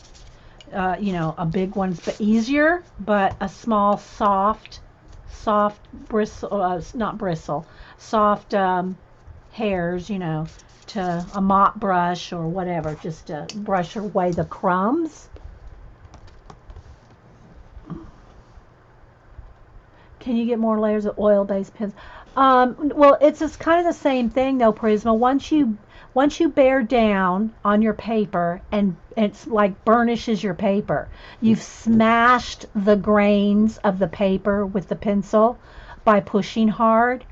You know, a big one's easier, but a small, soft bristle, not bristle, soft hairs, you know, to a mop brush or whatever, just to brush away the crumbs. Can you get more layers of oil-based pens? Well, it's just kind of the same thing though, Prisma. Once you bear down on your paper and it's like burnishes your paper, you've smashed the grains of the paper with the pencil by pushing hard.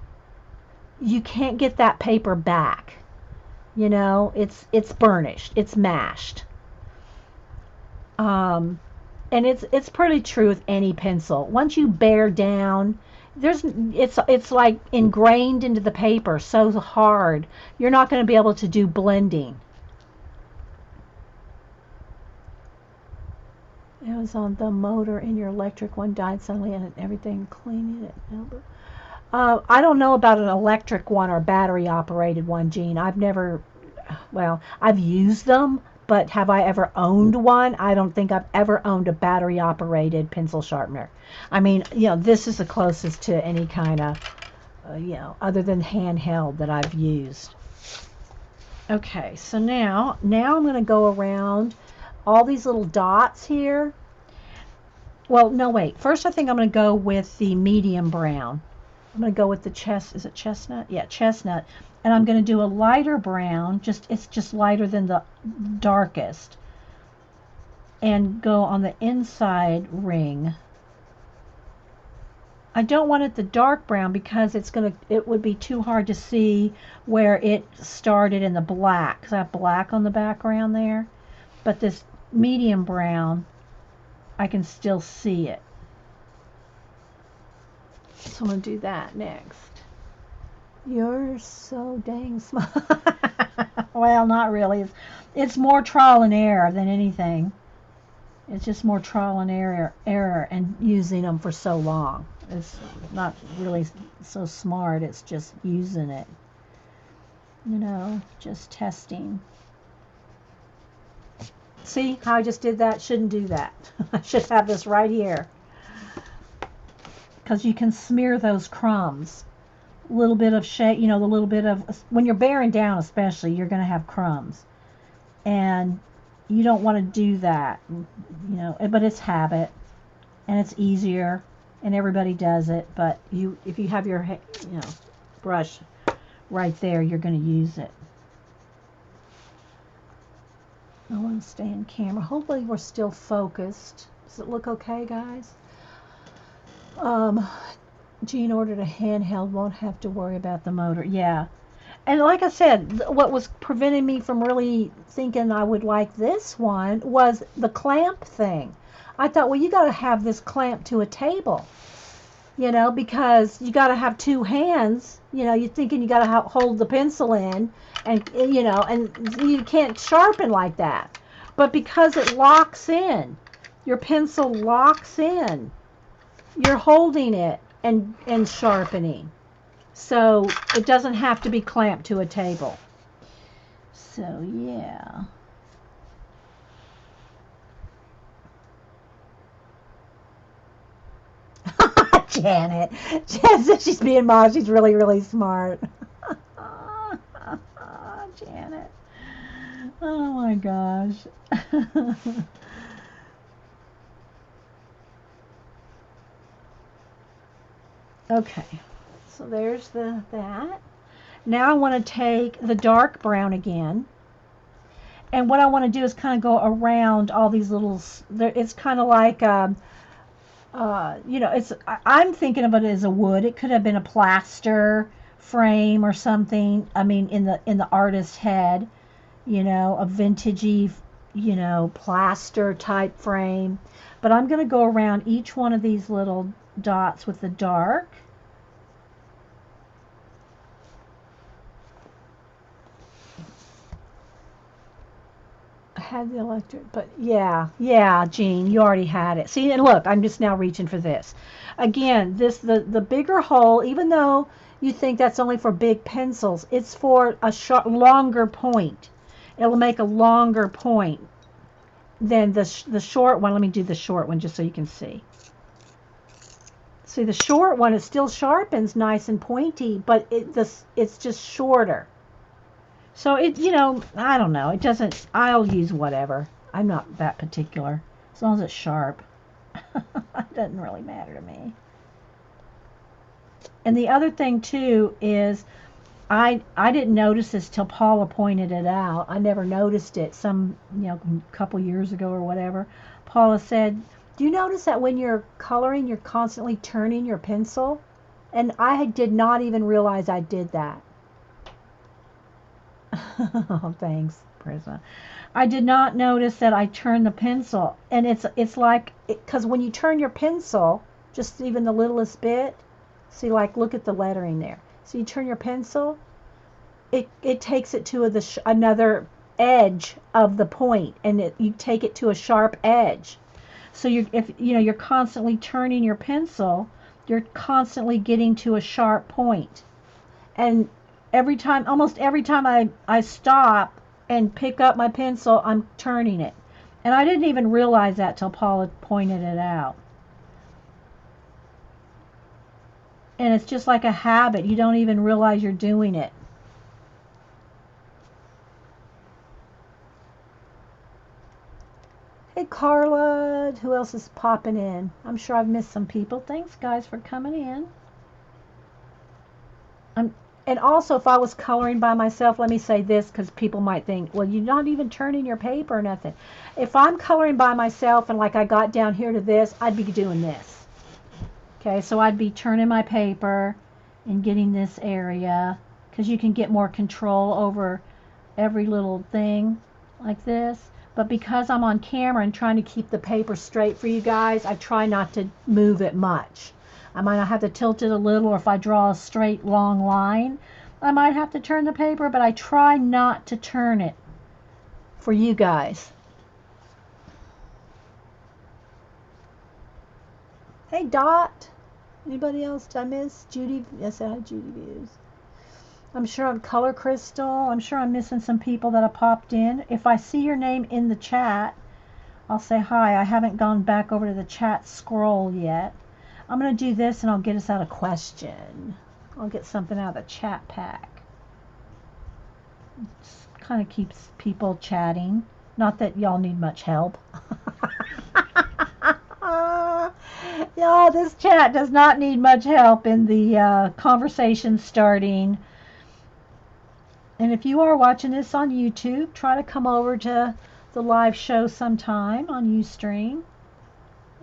You can't get that paper back. You know, it's burnished, it's mashed. And it's pretty true with any pencil. Once you bear down, it's like ingrained into the paper so hard. You're not going to be able to do blending. It was on the motor in your electric one died suddenly and everything cleaning it. I don't know about an electric one or battery operated one, Jean. I've never, well, I've used them, but have I ever owned one? I don't think I've ever owned a battery operated pencil sharpener. I mean, this is the closest to any kind of, other than handheld that I've used. Okay, so now I'm going to go around all these little dots here. Well, no, wait. First, I think I'm going to go with the medium brown. I'm going to go with the is it chestnut? Yeah, chestnut. And I'm going to do a lighter brown, it's just lighter than the darkest. And go on the inside ring. I don't want it the dark brown because it would be too hard to see where it started in the black, because I have black on the background there. But this medium brown, I can still see it. So I'm going to do that next. You're so dang smart. Well, not really. It's more trial and error than anything. It's just more trial and error and using them for so long. It's not really so smart. It's just using it. Just testing. See how I just did that? Shouldn't do that. I should have this right here. Because you can smear those crumbs. A little bit of shade, the little bit of, when you're bearing down especially, you're going to have crumbs. And you don't want to do that, but it's habit. And it's easier. And everybody does it. But if you have your, brush right there, you're going to use it. I want to stay in camera. Hopefully we're still focused. Does it look okay, guys? Jean ordered a handheld, won't have to worry about the motor. Yeah. And like I said, what was preventing me from really thinking I would like this one was the clamp thing. I thought, well, you got to have this clamp to a table, because you got to have two hands. You're thinking you got to hold the pencil in, and you can't sharpen like that. But because it locks in, your pencil locks in. You're holding it and sharpening. So it doesn't have to be clamped to a table. So yeah. Janet says she's being modest. She's really, really smart. Janet. Oh my gosh. Okay, so there's that. Now I want to take the dark brown again, and what I want to do is kind of go around all these little. It's kind of like, I'm thinking of it as a wood. It could have been a plaster frame or something. I mean, in the artist's head, a vintagey, plaster type frame. But I'm going to go around each one of these little dots with the dark. I had the electric, but yeah, Jean, you already had it. See, and look, I'm just now reaching for this. Again, the bigger hole, even though you think that's only for big pencils, it's for a longer point. It'll make a longer point than the short one. Let me do the short one just so you can see. See, the short one, it still sharpens nice and pointy, but it's just shorter. So I don't know. It doesn't, I'll use whatever. I'm not that particular. As long as it's sharp. It doesn't really matter to me. And the other thing too is I didn't notice this till Paula pointed it out. I never noticed it couple years ago or whatever. Paula said, do you notice that when you're coloring, you're constantly turning your pencil? And I did not even realize I did that. Oh, thanks. Prisma. I did not notice that I turned the pencil, and it's like, because when you turn your pencil, just even the littlest bit, see, like, look at the lettering there. So you turn your pencil, it takes it to another edge of the point, and you take it to a sharp edge. So you're constantly turning your pencil, you're constantly getting to a sharp point. And almost every time I stop and pick up my pencil, I'm turning it. And I didn't even realize that till Paula pointed it out. And it's just like a habit. You don't even realize you're doing it. Hey, Carla. Who else is popping in? I'm sure I've missed some people. Thanks, guys, for coming in. And also, if I was coloring by myself, let me say this, because people might think, well, you're not even turning your paper or nothing. If I'm coloring by myself and like I got down here to this, I'd be doing this. Okay, so I'd be turning my paper and getting this area, because you can get more control over every little thing like this. But because I'm on camera and trying to keep the paper straight for you guys, I try not to move it much. I might have to tilt it a little, or if I draw a straight long line, I might have to turn the paper, but I try not to turn it for you guys. Hey, Dot. Anybody else did I miss? Judy. Yes, I had Judy Views. I'm sure I'm Color Crystal. I'm sure I'm missing some people that have popped in. If I see your name in the chat, I'll say hi. I haven't gone back over to the chat scroll yet. I'm going to do this, and I'll get us out a question. I'll get something out of the chat pack. Just kind of keeps people chatting. Not that y'all need much help. Yeah, this chat does not need much help in the conversation starting. And if you are watching this on YouTube, try to come over to the live show sometime on Ustream.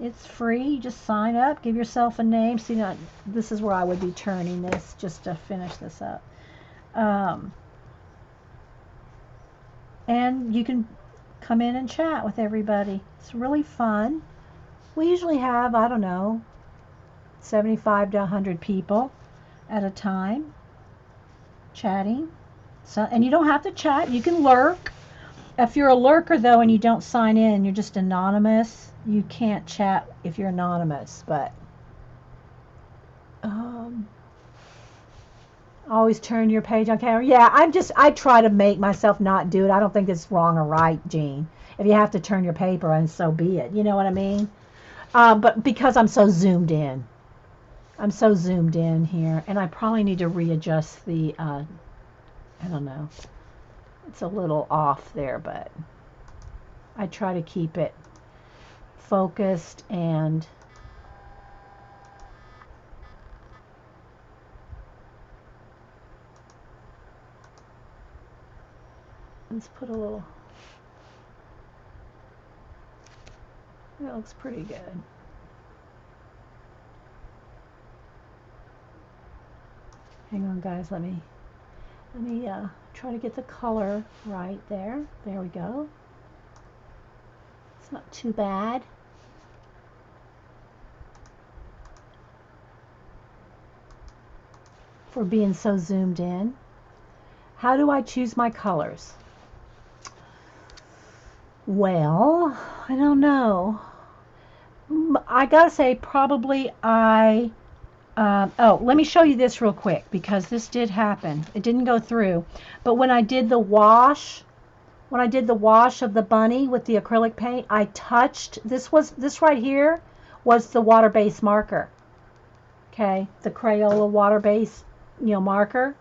It's free. You just sign up, give yourself a name. See, now, this is where I would be turning this just to finish this up. And you can come in and chat with everybody. It's really fun. We usually have, I don't know, 75 to 100 people at a time chatting. So, and you don't have to chat. You can lurk. If you're a lurker, though, and you don't sign in, you're just anonymous, you can't chat if you're anonymous. But always turn your page on camera. Yeah, I try to make myself not do it. I don't think it's wrong or right, Jean. If you have to turn your paper, and so be it. You know what I mean? But because I'm so zoomed in. I'm so zoomed in here. And I probably need to readjust the, I don't know. It's a little off there, but I try to keep it focused and let's put a little, that looks pretty good. Hang on, guys, let me try to get the color right there. There we go. It's not too bad. For being so zoomed in. How do I choose my colors? Well, I don't know. I gotta say, probably oh, let me show you this real quick, because this did happen. It didn't go through. But when I did the wash of the bunny with the acrylic paint, I touched, this right here was the water-based marker. Okay, the Crayola water-based, marker.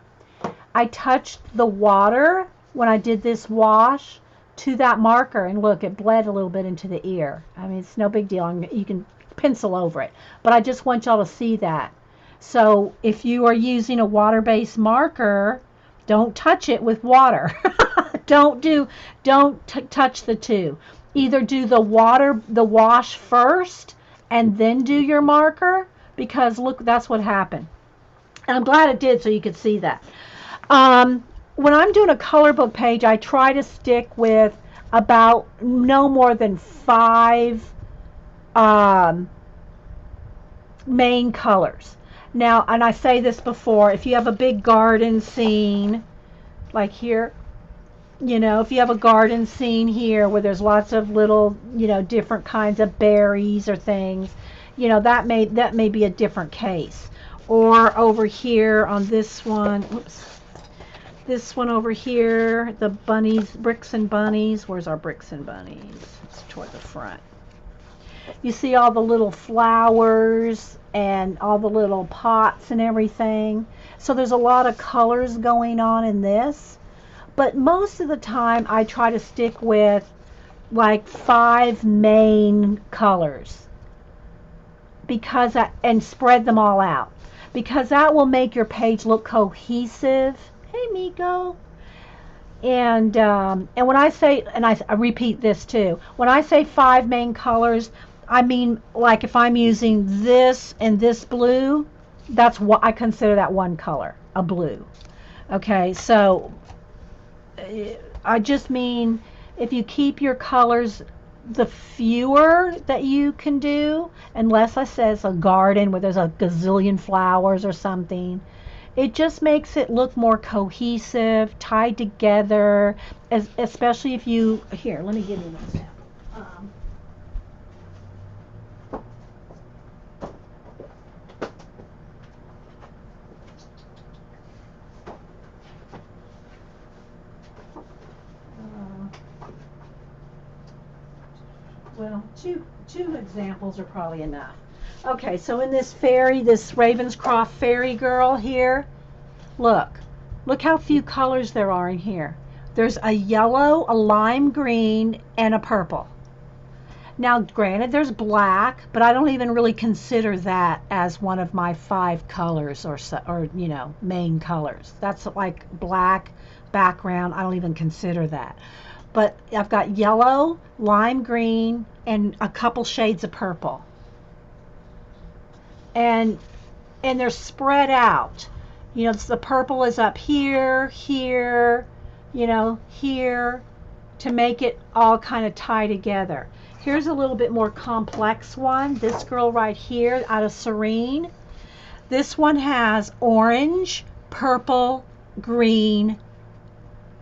I touched the water when I did this wash to that marker, and look, it bled a little bit into the ear. I mean, it's no big deal. You can pencil over it. But I just want y'all to see that. So if you are using a water-based marker, don't touch it with water. Don't touch the two. Either do the wash first and then do your marker, because look, that's what happened. And I'm glad it did, so you could see that. when I'm doing a color book page, I try to stick with about no more than 5 um, main colors. Now, and I say this before, if you have a big garden scene, like here, you know, if you have a garden scene here where there's lots of little, you know, different kinds of berries or things, you know, that may be a different case. Or over here on this one, oops, this one over here, the bunnies, bricks and bunnies. Where's our bricks and bunnies? It's toward the front. You see all the little flowers and all the little pots and everything. So there's a lot of colors going on in this. But most of the time I try to stick with like 5 main colors and spread them all out, because that will make your page look cohesive. Hey, Miko. And when I say, and I repeat this too, when I say 5 main colors, I mean, like if I'm using this and this blue, that's what I consider that one color, a blue. Okay, so I just mean if you keep your colors, the fewer that you can do, unless I say it's a garden where there's a gazillion flowers or something, it just makes it look more cohesive, tied together, especially if you, here, let me give you this now. Well, two examples are probably enough. Okay, so in this fairy, this Ravenscroft fairy girl here, look how few colors there are in here. There's a yellow, a lime green, and a purple. Now, granted, there's black, but I don't even really consider that as one of my 5 colors or you know, main colors. That's like black background. I don't even consider that. But I've got yellow, lime green, and a couple shades of purple. And they're spread out. You know, the purple is up here, here, you know, here, to make it all kind of tie together. Here's a little bit more complex one. This girl right here out of Serene. This one has orange, purple, green,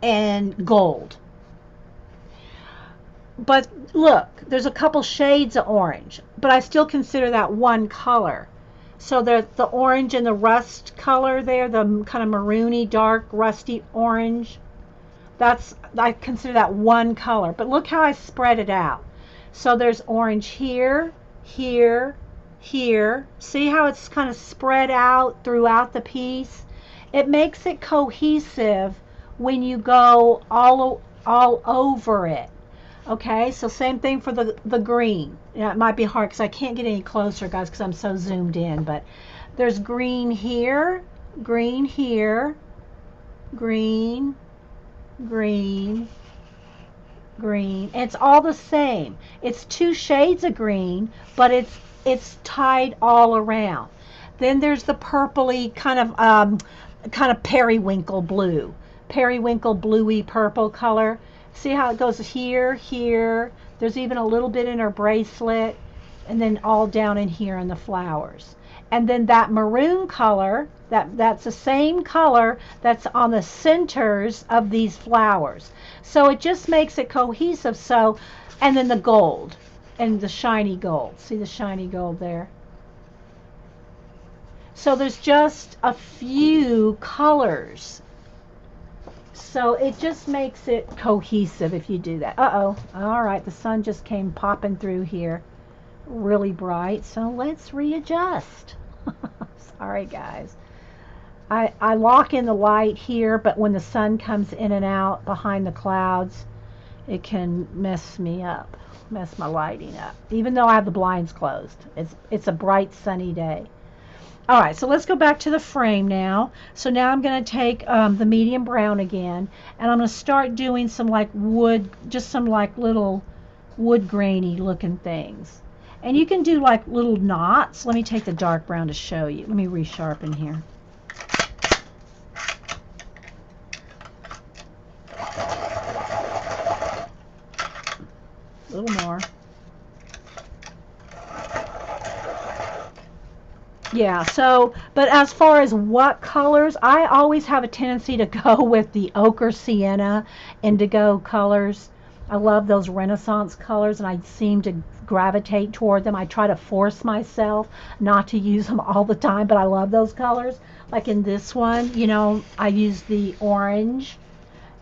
and gold. But look, there's a couple shades of orange, but I still consider that one color. So there's the orange and the rust color there, the kind of maroony, dark, rusty orange. I consider that one color. But look how I spread it out. So there's orange here, here, here. See how it's kind of spread out throughout the piece? It makes it cohesive when you go all over it. Okay, so same thing for the green. Yeah, it might be hard because I can't get any closer, guys, because I'm so zoomed in. But there's green here, green here, green, green, green. And it's all the same. It's 2 shades of green, but it's tied all around. Then there's the purpley kind of periwinkle blue, periwinkle bluey purple color. See how it goes here, here. There's even a little bit in her bracelet, and then all down in here in the flowers. And then that maroon color, that's the same color that's on the centers of these flowers. So it just makes it cohesive. So, and then the gold and the shiny gold. See the shiny gold there? So there's just a few colors. So it just makes it cohesive if you do that. Uh-oh. All right, the sun just came popping through here. Really bright. So let's readjust. Sorry, guys. I lock in the light here, but when the sun comes in and out behind the clouds, it can mess me up, mess my lighting up, even though I have the blinds closed. It's a bright, sunny day. All right, so let's go back to the frame now. So now I'm going to take the medium brown again, and I'm going to start doing some like wood, just some like little wood grainy looking things. And you can do like little knots. Let me take the dark brown to show you. Let me resharpen here. Yeah, so, but as far as what colors, I always have a tendency to go with the ochre, sienna, indigo colors. I love those Renaissance colors, and I seem to gravitate toward them. I try to force myself not to use them all the time, but I love those colors. Like in this one, I use the orange,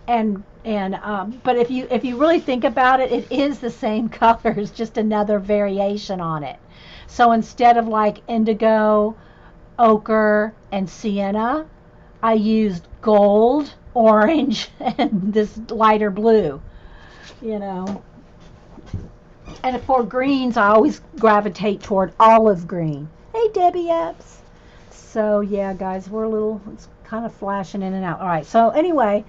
and but if you really think about it, it is the same colors, just another variation on it. So instead of like indigo, ochre, and sienna, I used gold, orange, and this lighter blue, you know. And for greens, I always gravitate toward olive green. Hey, Debbie Epps. So, yeah, guys, it's kind of flashing in and out. All right, so anyway,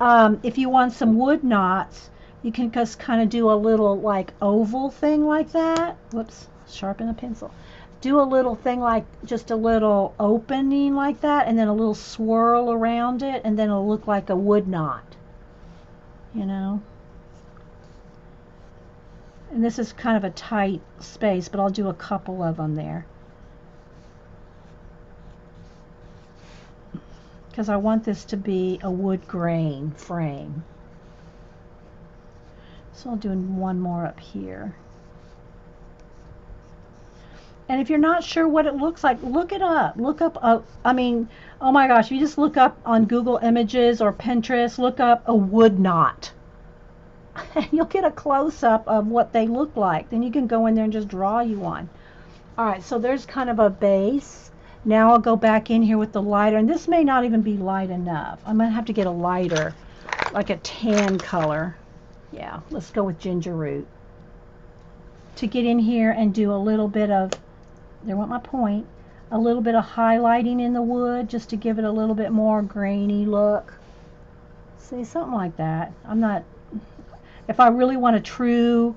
if you want some wood knots, you can just kind of do a little like oval thing like that. Whoops, sharpen the pencil. Do a little thing like just a little opening like that, and then a little swirl around it, and then it'll look like a wood knot, you know. And this is kind of a tight space, but I'll do a couple of them there, because I want this to be a wood grain frame. So I'll do one more up here. And if you're not sure what it looks like, look it up. Look up, I mean, oh my gosh, if you just look up on Google Images or Pinterest, look up a wood knot. And you'll get a close-up of what they look like. Then you can go in there and just draw you one. All right, so there's kind of a base. Now I'll go back in here with the lighter. And this may not even be light enough. I'm going to have to get a lighter, like a tan color. Yeah, let's go with ginger root. To get in here and do a little bit of, there went my point, a little bit of highlighting in the wood just to give it a little bit more grainy look. See, something like that. If I really want a true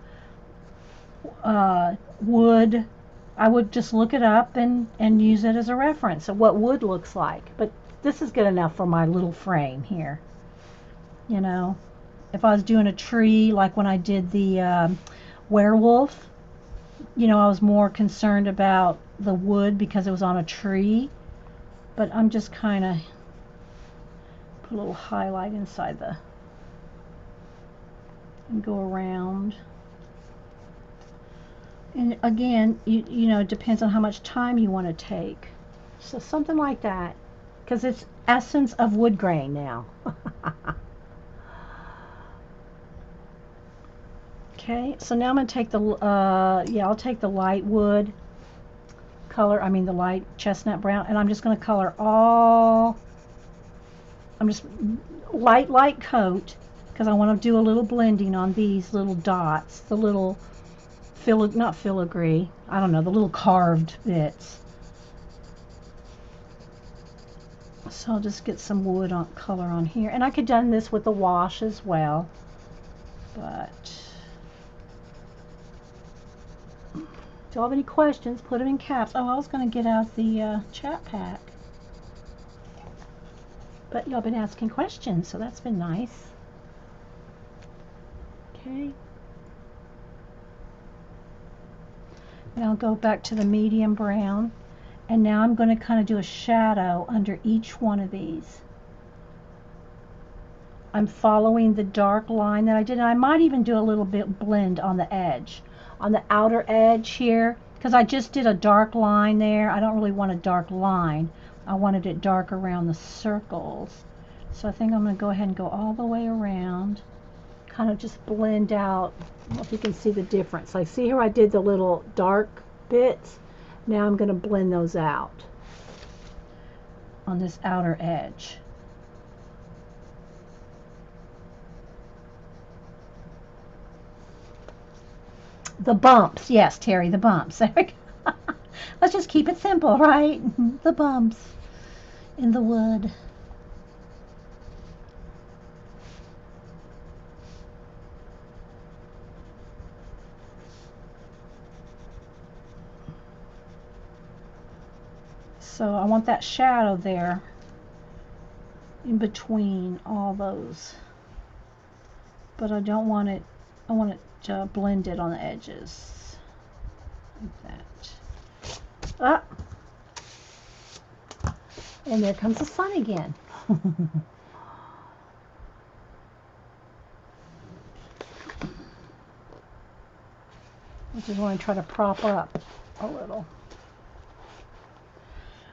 wood, I would just look it up and use it as a reference of what wood looks like. But this is good enough for my little frame here. You know, if I was doing a tree, like when I did the werewolf, I was more concerned about the wood because it was on a tree. But I'm just kind of put a little highlight inside and go around. And again, it depends on how much time you want to take. So something like that, because it's essence of wood grain now. Okay, so now I'm going to take I'll take the light wood color, the light chestnut brown, and I'm just going to color I'm just light coat, because I want to do a little blending on these little dots, the little, not filigree, I don't know, the little carved bits. So I'll just get some wood color on here, and I could have done this with the wash as well, but do you have any questions? Put them in caps. Oh, I was going to get out the chat pack, but y'all been asking questions, so that's been nice. Okay. Now I'll go back to the medium brown, and now I'm going to kind of do a shadow under each one of these. I'm following the dark line that I did, and I might even do a little bit blend on the edge, on the outer edge here, because I just did a dark line there. I don't really want a dark line. I wanted it dark around the circles. So I think I'm going to go ahead and go all the way around, kind of just blend out. I don't know if you can see the difference. Like, see here I did the little dark bits. Now I'm going to blend those out on this outer edge. The bumps, yes, Terry, the bumps. There we go. Let's just keep it simple, right? The bumps in the wood. So I want that shadow there in between all those, but I don't want it, I want it blended on the edges like that. And there comes the sun again. I just want to try to prop up a little.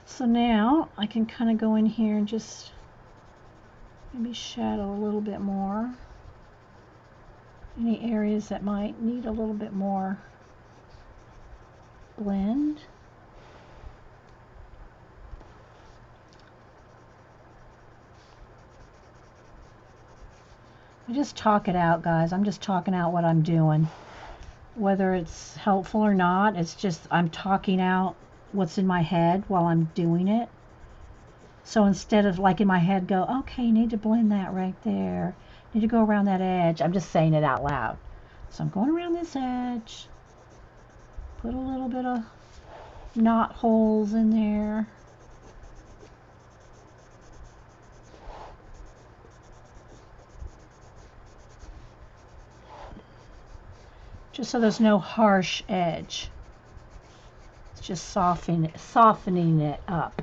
So now I can kind of go in here and just maybe shadow a little bit more. Any areas that might need a little bit more blend. I just talk it out, guys. I'm just talking out what I'm doing. Whether it's helpful or not, it's just I'm talking out what's in my head while I'm doing it. So instead of like in my head go, okay, you need to blend that right there. You need to go around that edge. I'm just saying it out loud. So I'm going around this edge. Put a little bit of knot holes in there. Just so there's no harsh edge. It's just softening it up.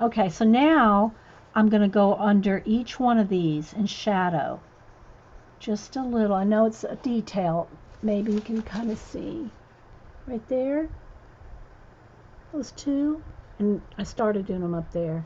Okay, so now I'm going to go under each one of these and shadow. Just a little. I know it's a detail. Maybe you can kind of see. Right there. Those two. And I started doing them up there.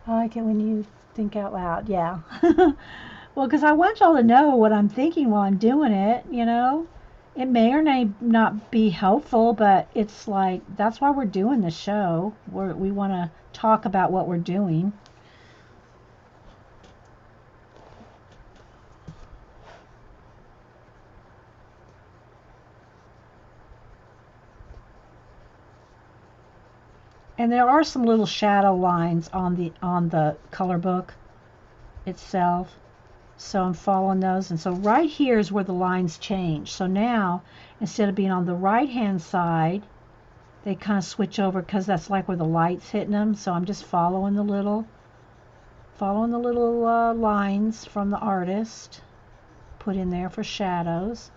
I like it when you think out loud. Yeah. Well, because I want y'all to know what I'm thinking while I'm doing it, you know. It may or may not be helpful, but it's like, that's why we're doing this show. We want to talk about what we're doing. And there are some little shadow lines on the color book itself. So I'm following those. And so right here is where the lines change. So now, instead of being on the right hand side, they kind of switch over because that's like where the light's hitting them. So I'm just following the little lines from the artist put in there for shadows.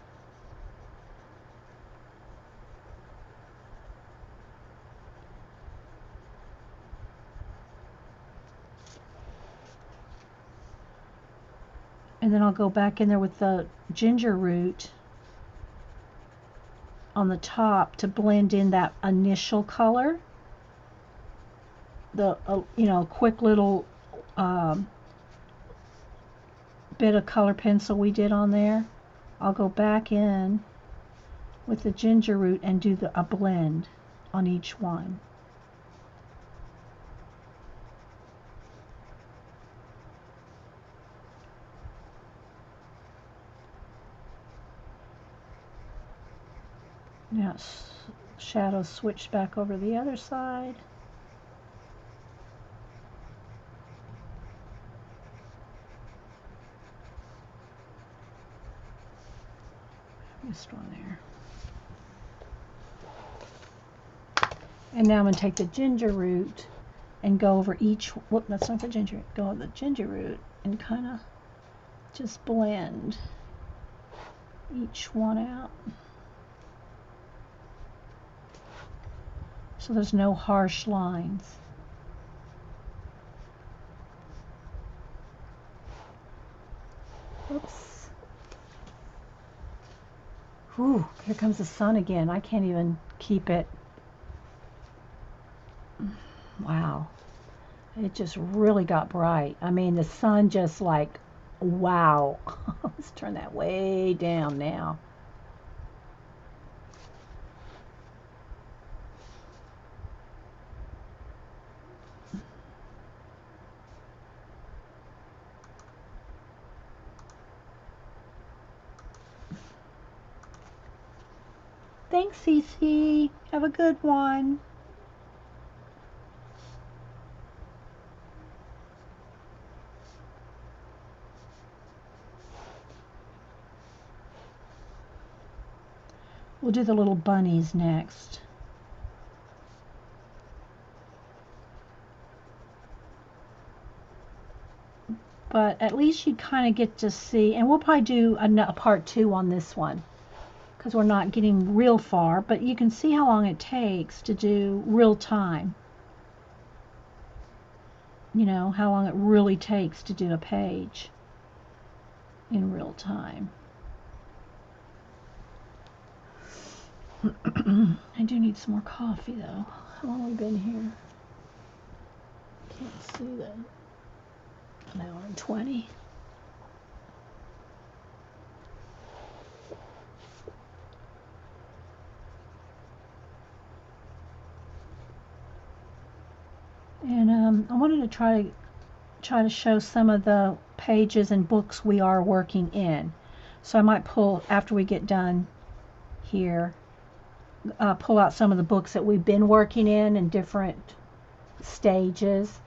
And then I'll go back in there with the ginger root on the top to blend in that initial color. The quick little bit of color pencil we did on there. I'll go back in with the ginger root and do a blend on each one. Now shadow switch back over to the other side. Missed one there. And now I'm going to take the ginger root and go over each, whoop, that's not the ginger root, go over the ginger root and kind of just blend each one out. So there's no harsh lines. Oops. Whew, here comes the sun again. I can't even keep it. Wow. It just really got bright. I mean, the sun just like, wow. Let's turn that way down now. Thanks, Cece. Have a good one. We'll do the little bunnies next. But at least you kind of get to see, and we'll probably do a part 2 on this one because we're not getting real far, but you can see how long it takes to do real time. You know, how long it really takes to do a page in real time. I do need some more coffee though. How long have we been here? Can't see that. An hour and 20. And I wanted to try to show some of the pages and books we are working in. So I might pull, after we get done here, pull out some of the books that we've been working in different stages.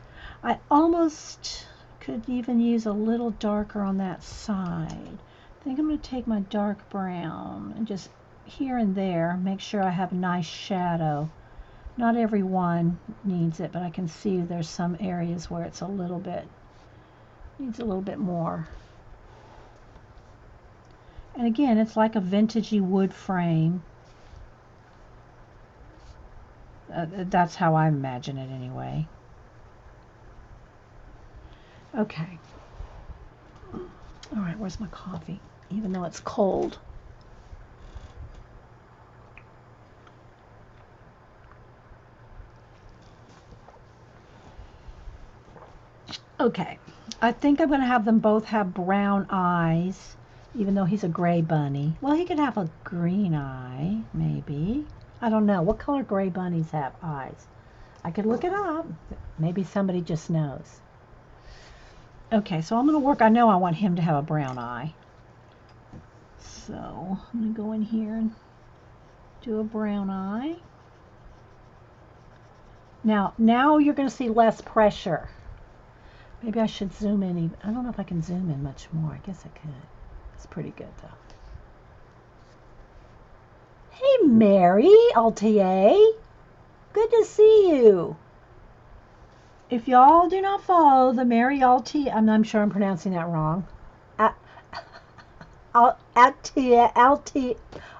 I almost could even use a little darker on that side. I think I'm going to take my dark brown and just here and there make sure I have a nice shadow. Not every one needs it, but I can see there's some areas where it's a little bit, needs a little bit more. And again, it's like a vintagey wood frame. That's how I imagine it anyway. Okay. All right, where's my coffee? Even though it's cold. Okay, I think I'm going to have them both have brown eyes, even though he's a gray bunny. Well, he could have a green eye, maybe. I don't know. What color gray bunnies have eyes? I could look it up. Maybe somebody just knows. Okay, so I'm going to work. I know I want him to have a brown eye. So I'm going to go in here and do a brown eye. Now you're going to see less pressure. Maybe I should zoom in. I don't know if I can zoom in much more. I guess I could. It's pretty good, though. Hey, Mary Altier. Good to see you. If y'all do not follow the Mary Altier, I'm sure I'm pronouncing that wrong. Altier.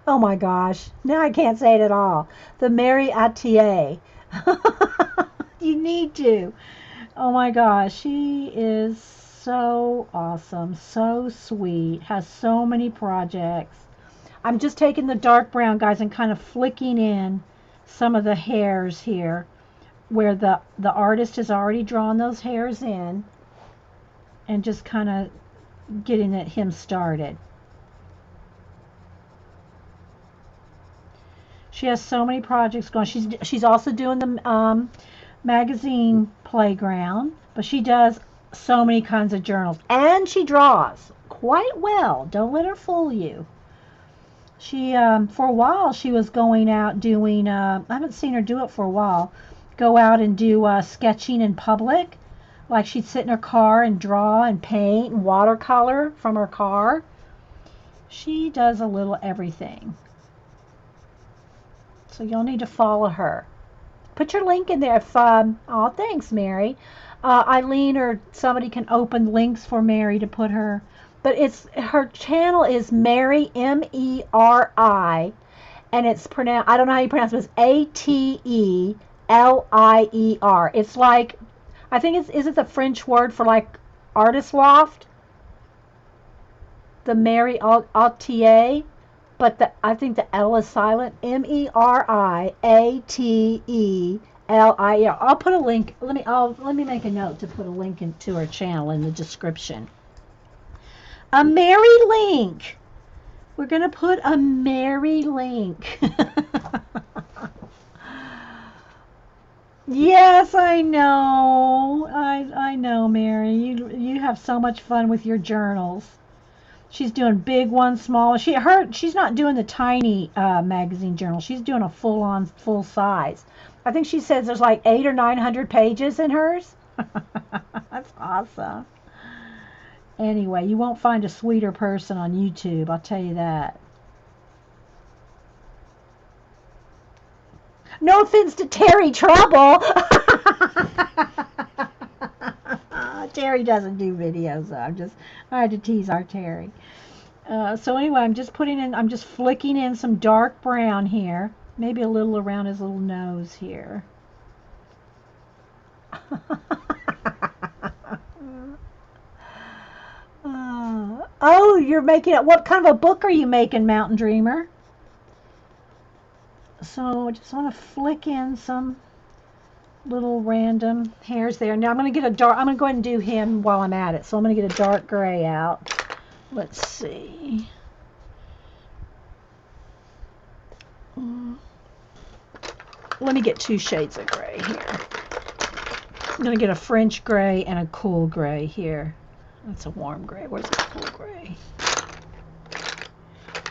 Oh my gosh. Now I can't say it at all. The Mary Altier. You need to. Oh my gosh, she is so awesome, so sweet, has so many projects. I'm just taking the dark brown, guys, and kind of flicking in some of the hairs here where the artist has already drawn those hairs in and just kind of getting him started. She has so many projects going. She's also doing the magazine playground, but she does so many kinds of journals, and she draws quite well. Don't let her fool you. She for a while she was going out doing I haven't seen her do it for a while, go out and do sketching in public, like she'd sit in her car and draw and paint and watercolor from her car. She does a little everything, so you'll need to follow her. Put your link in there if, oh, thanks, Mary. Eileen or somebody can open links for Mary to put her, but her channel is Mary, M-E-R-I, and it's pronounced, I don't know how you pronounce it, it's A-T-E-L-I-E-R. It's like, I think is it the French word for like artist loft? The Mary Altier. But I think the L is silent. M-E-R-I-A-T-E-L-I-E-R. I'll put a link. Let me make a note to put a link into her channel in the description. A Mary link. We're gonna put a Mary link. Yes, I know. I know, Mary. You have so much fun with your journals. She's doing big ones, small. She's not doing the tiny magazine journal. She's doing a full-on, full size. I think she says there's like 800 or 900 pages in hers. That's awesome. Anyway, you won't find a sweeter person on YouTube, I'll tell you that. No offense to Terry Trouble. Terry doesn't do videos, so I had to tease our Terry. So anyway, I'm just flicking in some dark brown here, maybe a little around his little nose here. Oh, you're making it. What kind of a book are you making, Mountain Dreamer? So I just want to flick in some little random hairs there. Now I'm going to get a dark. I'm going to go ahead and do him while I'm at it. So I'm going to get a dark gray out. Let's see. Let me get 2 shades of gray here. I'm going to get a French gray and a cool gray here. That's a warm gray. Where's the cool gray?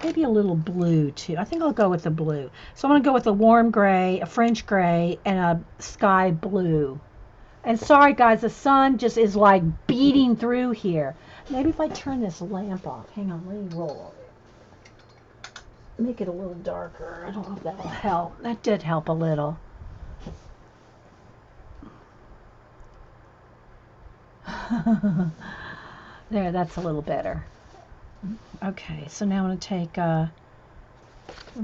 Maybe a little blue too. I think I'll go with the blue. So I'm going to go with a warm gray, a French gray, and a sky blue. And sorry guys, the sun just is like beating through here. Maybe if I turn this lamp off. Hang on, let me roll it. Make it a little darker. I don't know if that'll help. That did help a little. There, that's a little better. Okay, so now I'm going to take, where'd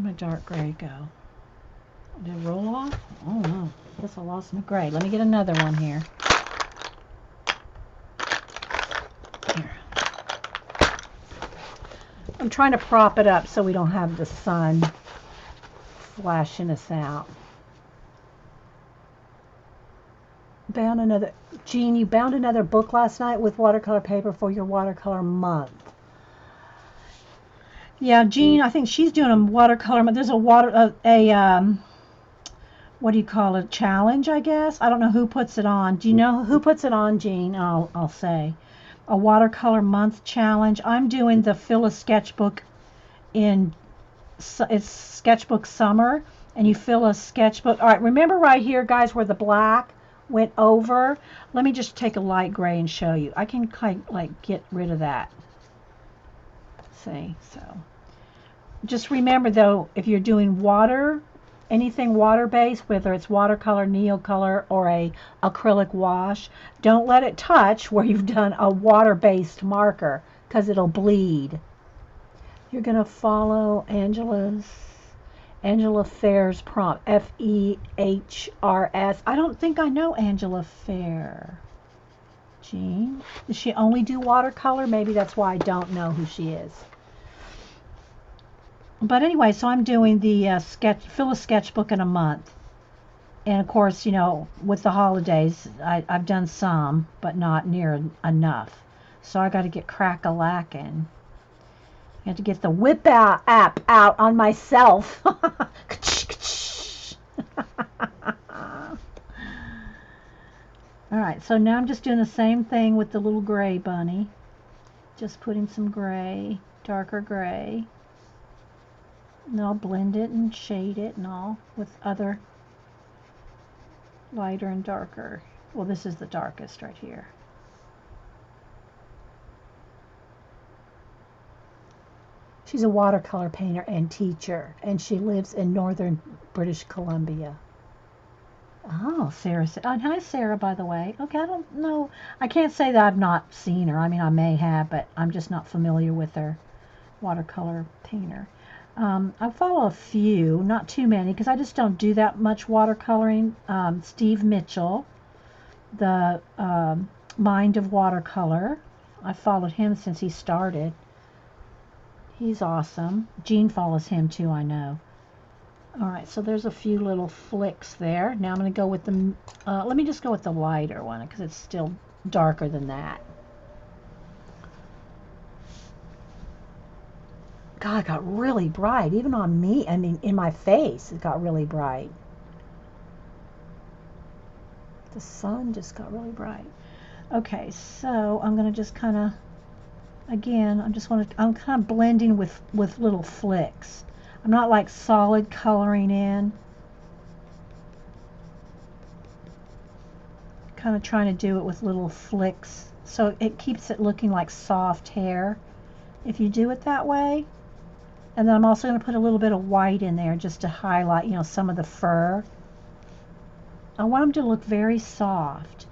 my dark gray go? Did it roll off? Oh no, I guess I lost my gray. Let me get another one here. Here. I'm trying to prop it up so we don't have the sun flashing us out. Jean, you bound another book last night with watercolor paper for your watercolor month. Yeah, Jean, I think she's doing a watercolor month. There's a what do you call it? Challenge, I guess. I don't know who puts it on. Do you know who puts it on, Jean? I'll say a watercolor month challenge. I'm doing the fill a sketchbook it's sketchbook summer, and you fill a sketchbook. All right, remember right here, guys, where the black went over? Let me just take a light gray and show you. I can kind of like get rid of that. See, so just remember though, if you're doing anything water based, whether it's watercolor, Neocolor, or a acrylic wash, don't let it touch where you've done a water based marker, because it'll bleed. You're going to follow Angela Fair's prompt, Fehrs. I don't think I know Angela Fair. Jean, does she only do watercolor? Maybe that's why I don't know who she is. But anyway, so I'm doing the fill a sketchbook in a month. And of course, you know, with the holidays, I've done some, but not near enough. So I got to get crack-a-lackin'. I have to get the whip out app out on myself. Alright, so now I'm just doing the same thing with the little gray bunny. Just putting some gray, darker gray. And I'll blend it and shade it and all with other lighter and darker. Well, this is the darkest right here. She's a watercolor painter and teacher, and she lives in northern British Columbia. Oh, Sarah. Oh, hi, Sarah, by the way. Okay, I don't know. I can't say that I've not seen her. I mean, I may have, but I'm just not familiar with her. Watercolor painter. I follow a few, not too many, because I just don't do that much watercoloring. Steve Mitchell, the Mind of Watercolor. I've followed him since he started. He's awesome. Jean follows him too, I know. Alright, so there's a few little flicks there. Now I'm going to go with the, let me just go with the lighter one, because it's still darker than that. God, it got really bright. Even on me, I mean, in my face, it got really bright. The sun just got really bright. Okay, so I'm going to just kind of, again, I'm kind of blending with little flicks. I'm not like solid coloring in. Kind of trying to do it with little flicks, so it keeps it looking like soft hair if you do it that way. And then I'm also going to put a little bit of white in there just to highlight, you know, some of the fur. I want them to look very soft.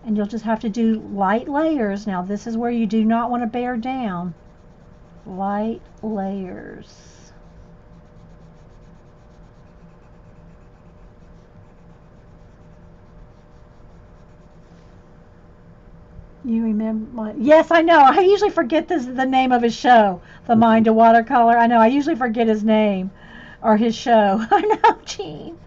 And you'll just have to do light layers. Now this is where you do not want to bear down. Light layers. You remember yes, I know. I usually forget the name of his show, The Mind to Watercolor. I know. I usually forget his name or his show. I know, Gene.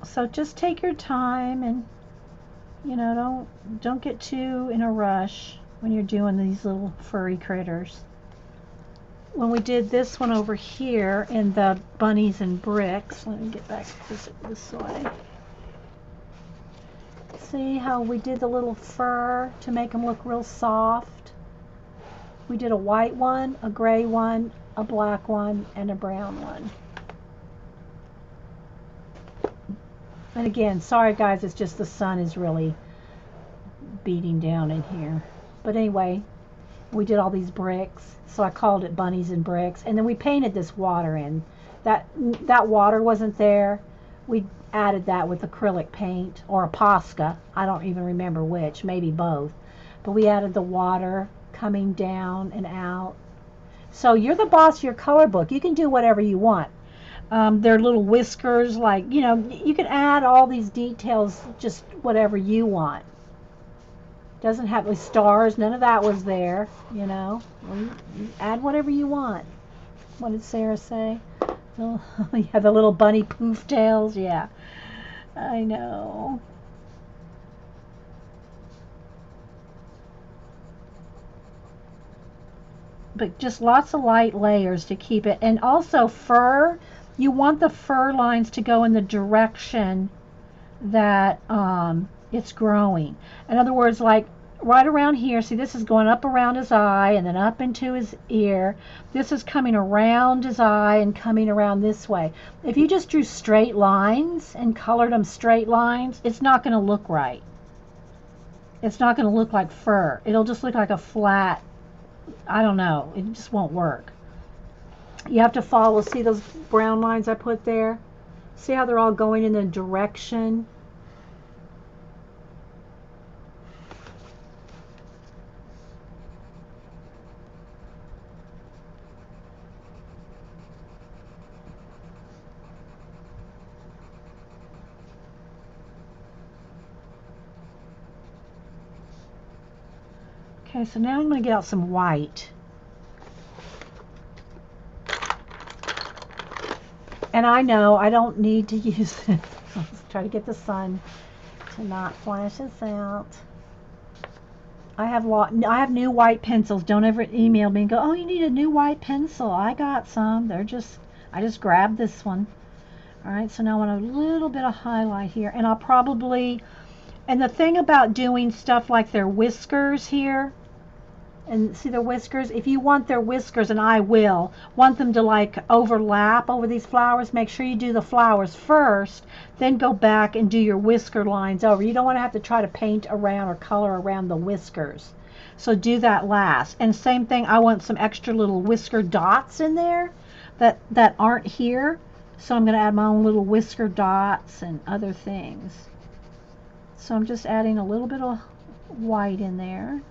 So just take your time and don't get too in a rush when you're doing these little furry critters. When we did this one over here in the Bunnies and Bricks, let me get back this way. See how we did the little fur to make them look real soft? We did a white one, a gray one, a black one, and a brown one. And again, sorry guys, it's just the sun is really beating down in here. But anyway, we did all these bricks, so I called it Bunnies and Bricks. And then we painted this water in. That water wasn't there. We added that with acrylic paint or a Posca. I don't even remember which, maybe both. But we added the water coming down and out. So you're the boss of your color book. You can do whatever you want. Their little whiskers, like, you can add all these details, just whatever you want. Doesn't have with stars, none of that was there, You add whatever you want. What did Sarah say? Oh, yeah, the little bunny poof tails, yeah. I know. But just lots of light layers to keep it. And also fur, you want the fur lines to go in the direction that it's growing. In other words, like right around here, see, this is going up around his eye and then up into his ear. This is coming around his eye and coming around this way. If you just drew straight lines and colored them straight lines, it's not going to look right. It's not going to look like fur. It'll just look like a flat, I don't know, it just won't work. You have to follow, see those brown lines I put there? See how they're all going in the direction? Okay, so now I'm going to get out some white. And I know I don't need to use this. Let's try to get the sun to not flash this out. I have new white pencils. Don't ever email me and go, oh, you need a new white pencil. I got some. I just grabbed this one. All right, so now I want a little bit of highlight here. And I'll probably, and the thing about doing stuff like their whiskers here, and see their whiskers, if you want their whiskers, and I will want them to like overlap over these flowers, make sure you do the flowers first, then go back and do your whisker lines over. You don't want to have to try to paint around or color around the whiskers, so do that last. And same thing, I want some extra little whisker dots in there that aren't here, so I'm going to add my own little whisker dots and other things. So I'm just adding a little bit of white in there.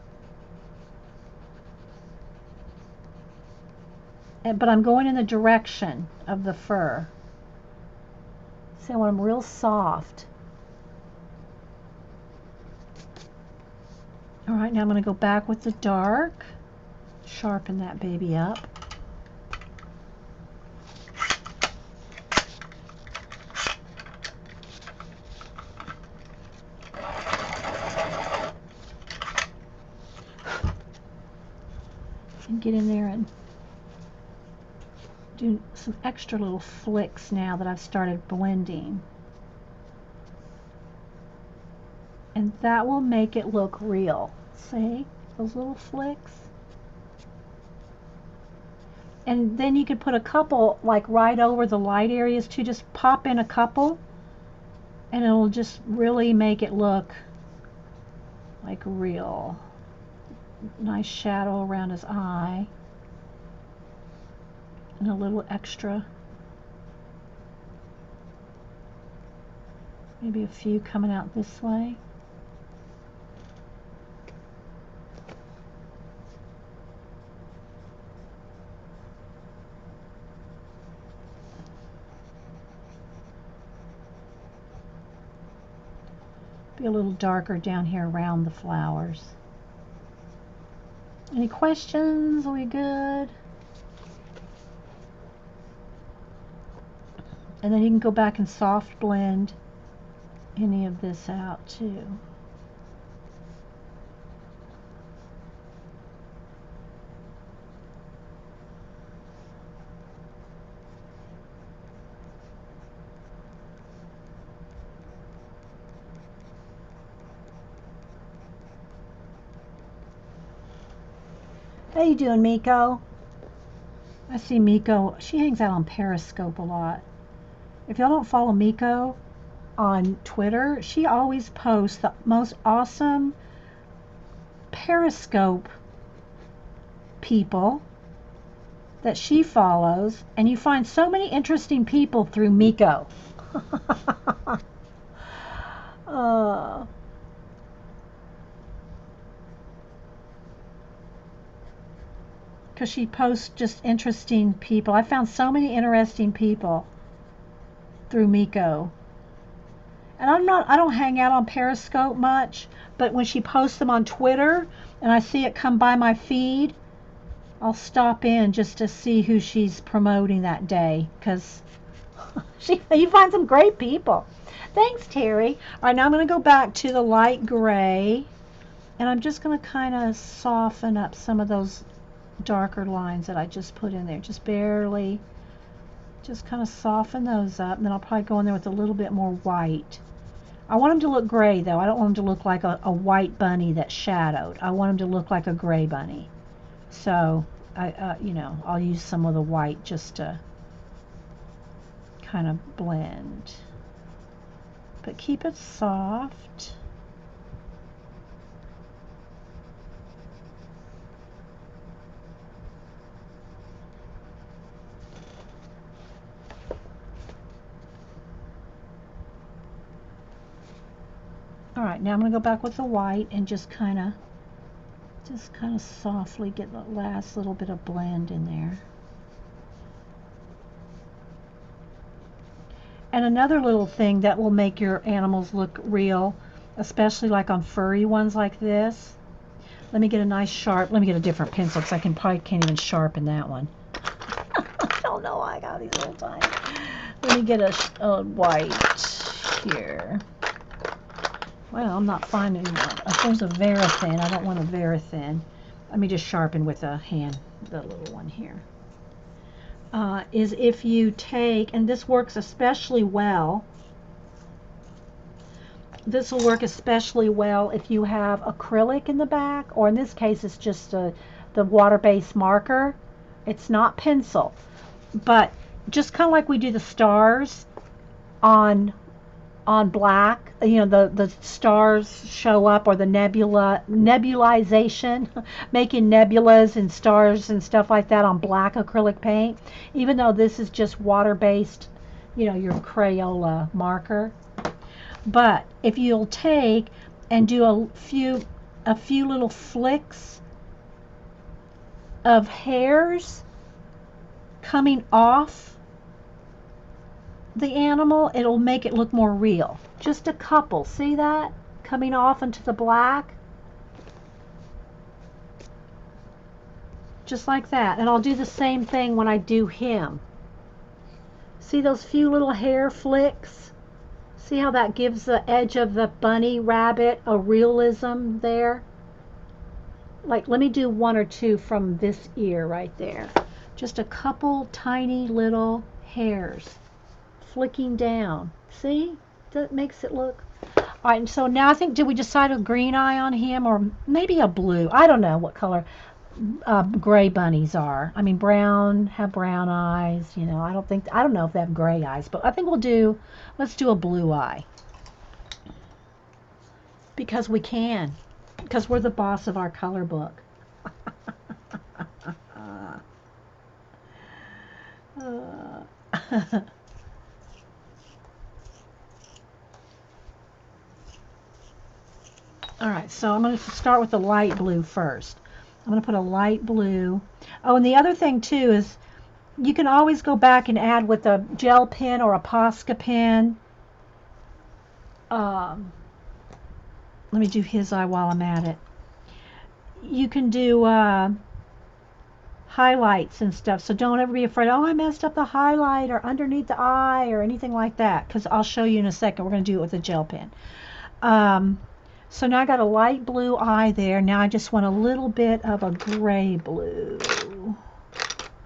But I'm going in the direction of the fur. See, I want them real soft. All right, now I'm going to go back with the dark, sharpen that baby up. And get in there and do some extra little flicks now that I've started blending. And that will make it look real. See those little flicks? And then you could put a couple like right over the light areas too. Just pop in a couple and it'll just really make it look like real. Nice shadow around his eye. And a little extra Maybe a few coming out this way. Be a little darker down here around the flowers. Any questions? Are we good? And then you can go back and soft blend any of this out too. How you doing, Miko? I see Miko. She hangs out on Periscope a lot. If y'all don't follow Miko on Twitter, she always posts the most awesome Periscope people that she follows, and you find so many interesting people through Miko. Because she posts just interesting people. I found so many interesting people through Miko. And I don't hang out on Periscope much, but when she posts them on Twitter and I see it come by my feed, I'll stop in just to see who she's promoting that day, because you find some great people. Thanks, Terry. All right, now I'm going to go back to the light gray, and I'm just going to kind of soften up some of those darker lines that I just put in there, just barely, just kind of soften those up, and then I'll probably go in there with a little bit more white. I want them to look gray, though. I don't want them to look like a white bunny that's shadowed. I want them to look like a gray bunny. So I'll use some of the white just to kind of blend, but keep it soft. All right, now I'm going to go back with the white and just kind of softly get the last little bit of blend in there. And another little thing that will make your animals look real, especially like on furry ones like this. Let me get a different pencil, because I probably can't even sharpen that one. I don't know why I got these little tiny. Let me get a white here. Well, I'm not finding one. If there's a Verithin, I don't want a Verithin. Let me just sharpen with a hand, the little one here. Is if you take, and this works especially well, this will work especially well if you have acrylic in the back, or in this case it's just the water-based marker. It's not pencil, but just kind of like we do the stars on black, the stars show up, or the nebulization, making nebulas and stars and stuff like that on black acrylic paint, even though this is just water-based, your Crayola marker. But if you'll take and do a few little flicks of hairs coming off the animal, it'll make it look more real. Just a couple. See that? Coming off into the black. Just like that. And I'll do the same thing when I do him. See those few little hair flicks? See how that gives the edge of the bunny rabbit a realism there? Like, let me do one or two from this ear right there. Just a couple tiny little hairs flicking down. See? That makes it look. All right, so now I think, did we decide a green eye on him, or maybe a blue? I don't know what color gray bunnies are. I mean, have brown eyes. I don't know if they have gray eyes, but I think let's do a blue eye. Because we can. Because we're the boss of our color book. right, so I'm going to start with the light blue first. I'm going to put a light blue. Oh, and the other thing too is you can always go back and add with a gel pen or a Posca pen. Let me do his eye while I'm at it. You can do highlights and stuff, so don't ever be afraid, oh, I messed up the highlight or underneath the eye or anything like that, because I'll show you in a second. We're going to do it with a gel pen. So now I got a light blue eye there. Now I just want a little bit of a gray blue.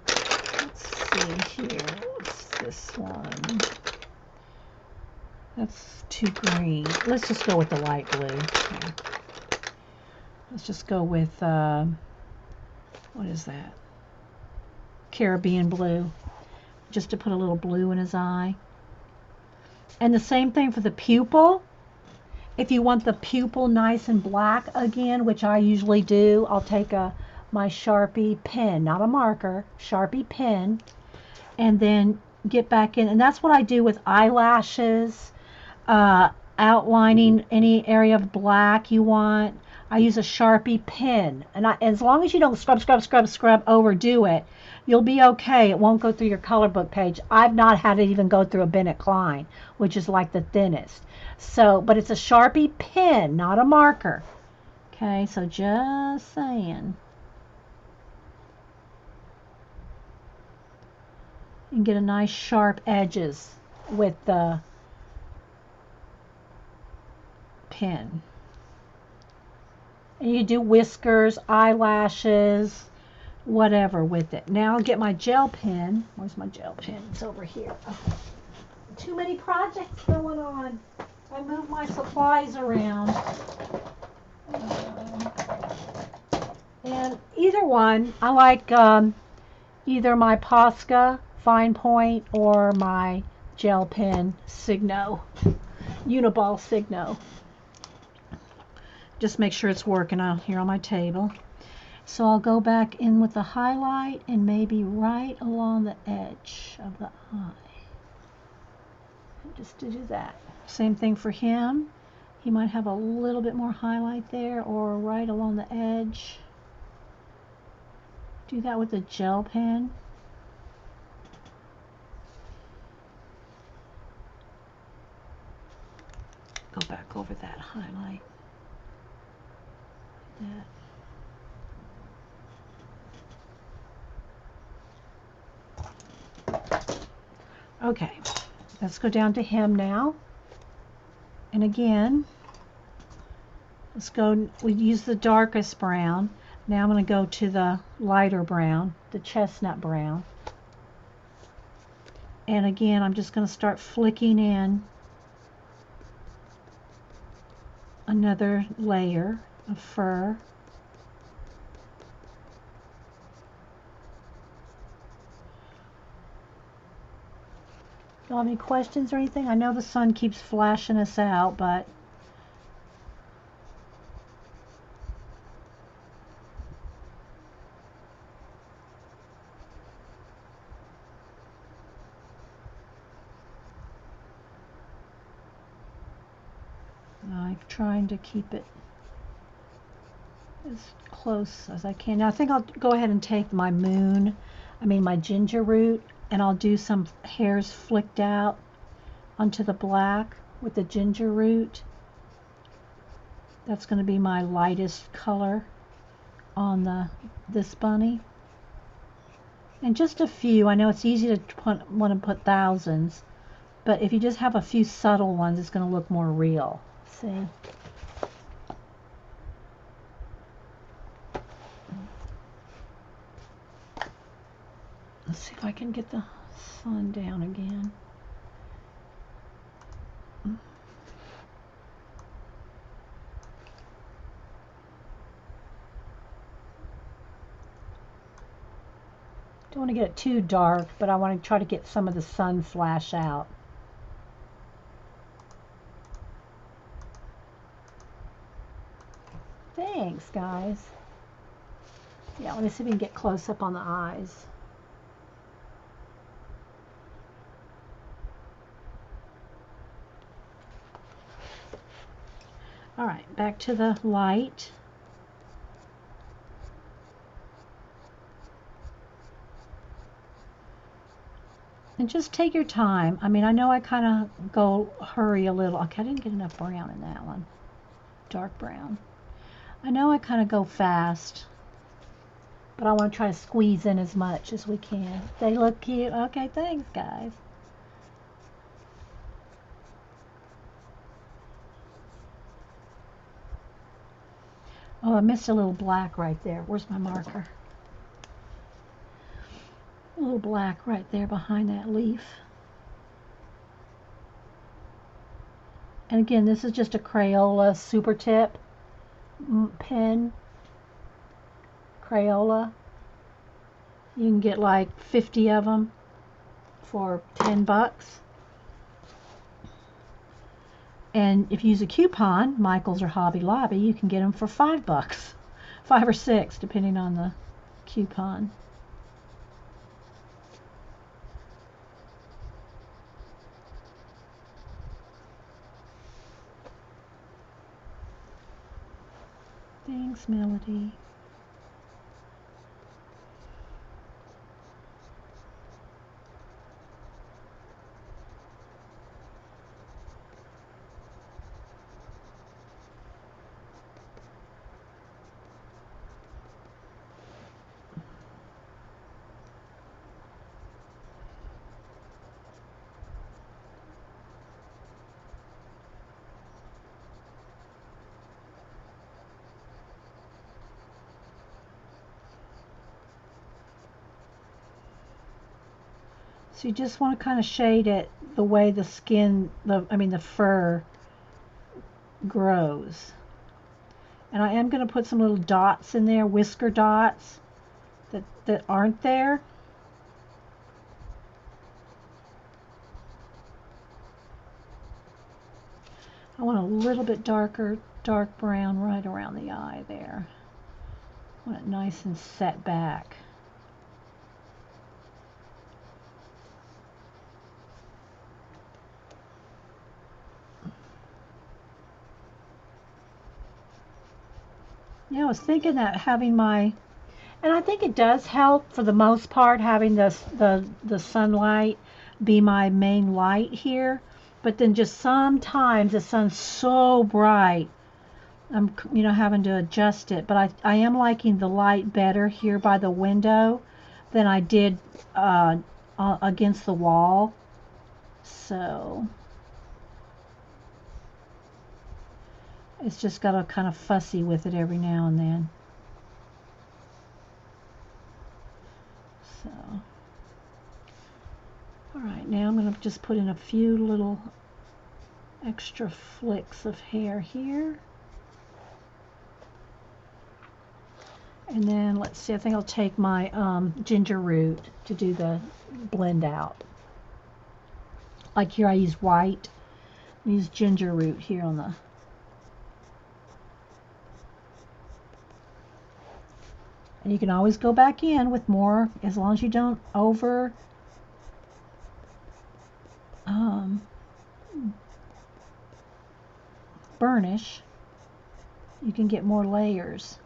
Let's see here. What's this one? That's too green. Let's just go with the light blue. Okay. Let's just go with, what is that? Caribbean blue. Just to put a little blue in his eye. And the same thing for the pupil. If you want the pupil nice and black again, which I usually do, I'll take my Sharpie pen, not a marker, Sharpie pen, and then get back in. And that's what I do with eyelashes, outlining any area of black you want. I use a Sharpie pen. And as long as you don't scrub, overdo it, you'll be okay. It won't go through your color book page. I've not had it even go through a Bennett Klein, which is like the thinnest. So, but it's a Sharpie pen, not a marker. Okay, so just saying. You can get a nice sharp edges with the pen. And you do whiskers, eyelashes, whatever with it. Now I'll get my gel pen. Where's my gel pen? It's over here. Oh, too many projects going on. I move my supplies around. And either one, I like either my Posca fine point or my gel pen Signo, Uniball Signo. Just make sure it's working out here on my table. So I'll go back in with the highlight and maybe right along the edge of the eye. Just to do that. Same thing for him. He might have a little bit more highlight there or right along the edge. Do that with the gel pen. Go back over that highlight. That. Okay, let's go down to him now. And again, let's go, we use the darkest brown. Now I'm going to go to the lighter brown, the chestnut brown. And again, I'm just going to start flicking in another layer of fur. Do you have any questions or anything? I know the sun keeps flashing us out, but I'm trying to keep it as close as I can. Now I think I'll go ahead and take my my ginger root, and I'll do some hairs flicked out onto the black with the ginger root. That's going to be my lightest color on this bunny. And just a few. I know it's easy to want to put thousands, but if you just have a few subtle ones, it's going to look more real. See? Let's see if I can get the sun down again. Don't want to get it too dark, but I want to try to get some of the sun flash out. Thanks, guys. Yeah, let me see if we can get close up on the eyes. All right, back to the light. And just take your time. I mean, I know I kind of go hurry a little. Okay, I didn't get enough brown in that one. Dark brown. I know I kind of go fast, but I want to try to squeeze in as much as we can. They look cute. Okay, thanks, guys. Oh, I missed a little black right there. Where's my marker? A little black right there behind that leaf. And again, this is just a Crayola super tip pen. Crayola. You can get like 50 of them for 10 bucks. And if you use a coupon, Michael's or Hobby Lobby, you can get them for 5 bucks. 5 or 6, depending on the coupon. Thanks, Melody. So you just want to kind of shade it the way the skin, the fur grows. And I am going to put some little dots in there, whisker dots that aren't there. I want a little bit darker, dark brown right around the eye there. I want it nice and set back. Yeah, I was thinking that having my, and I think it does help for the most part having the sunlight be my main light here. But then just sometimes the sun's so bright, I'm having to adjust it. But I am liking the light better here by the window than I did against the wall. So it's just got to kind of fussy with it every now and then. So, all right, now I'm going to just put in a few little extra flicks of hair here. And then let's see, I think I'll take my ginger root to do the blend out. Like here I use white. I use ginger root here on the. And you can always go back in with more as long as you don't over burnish. You can get more layers.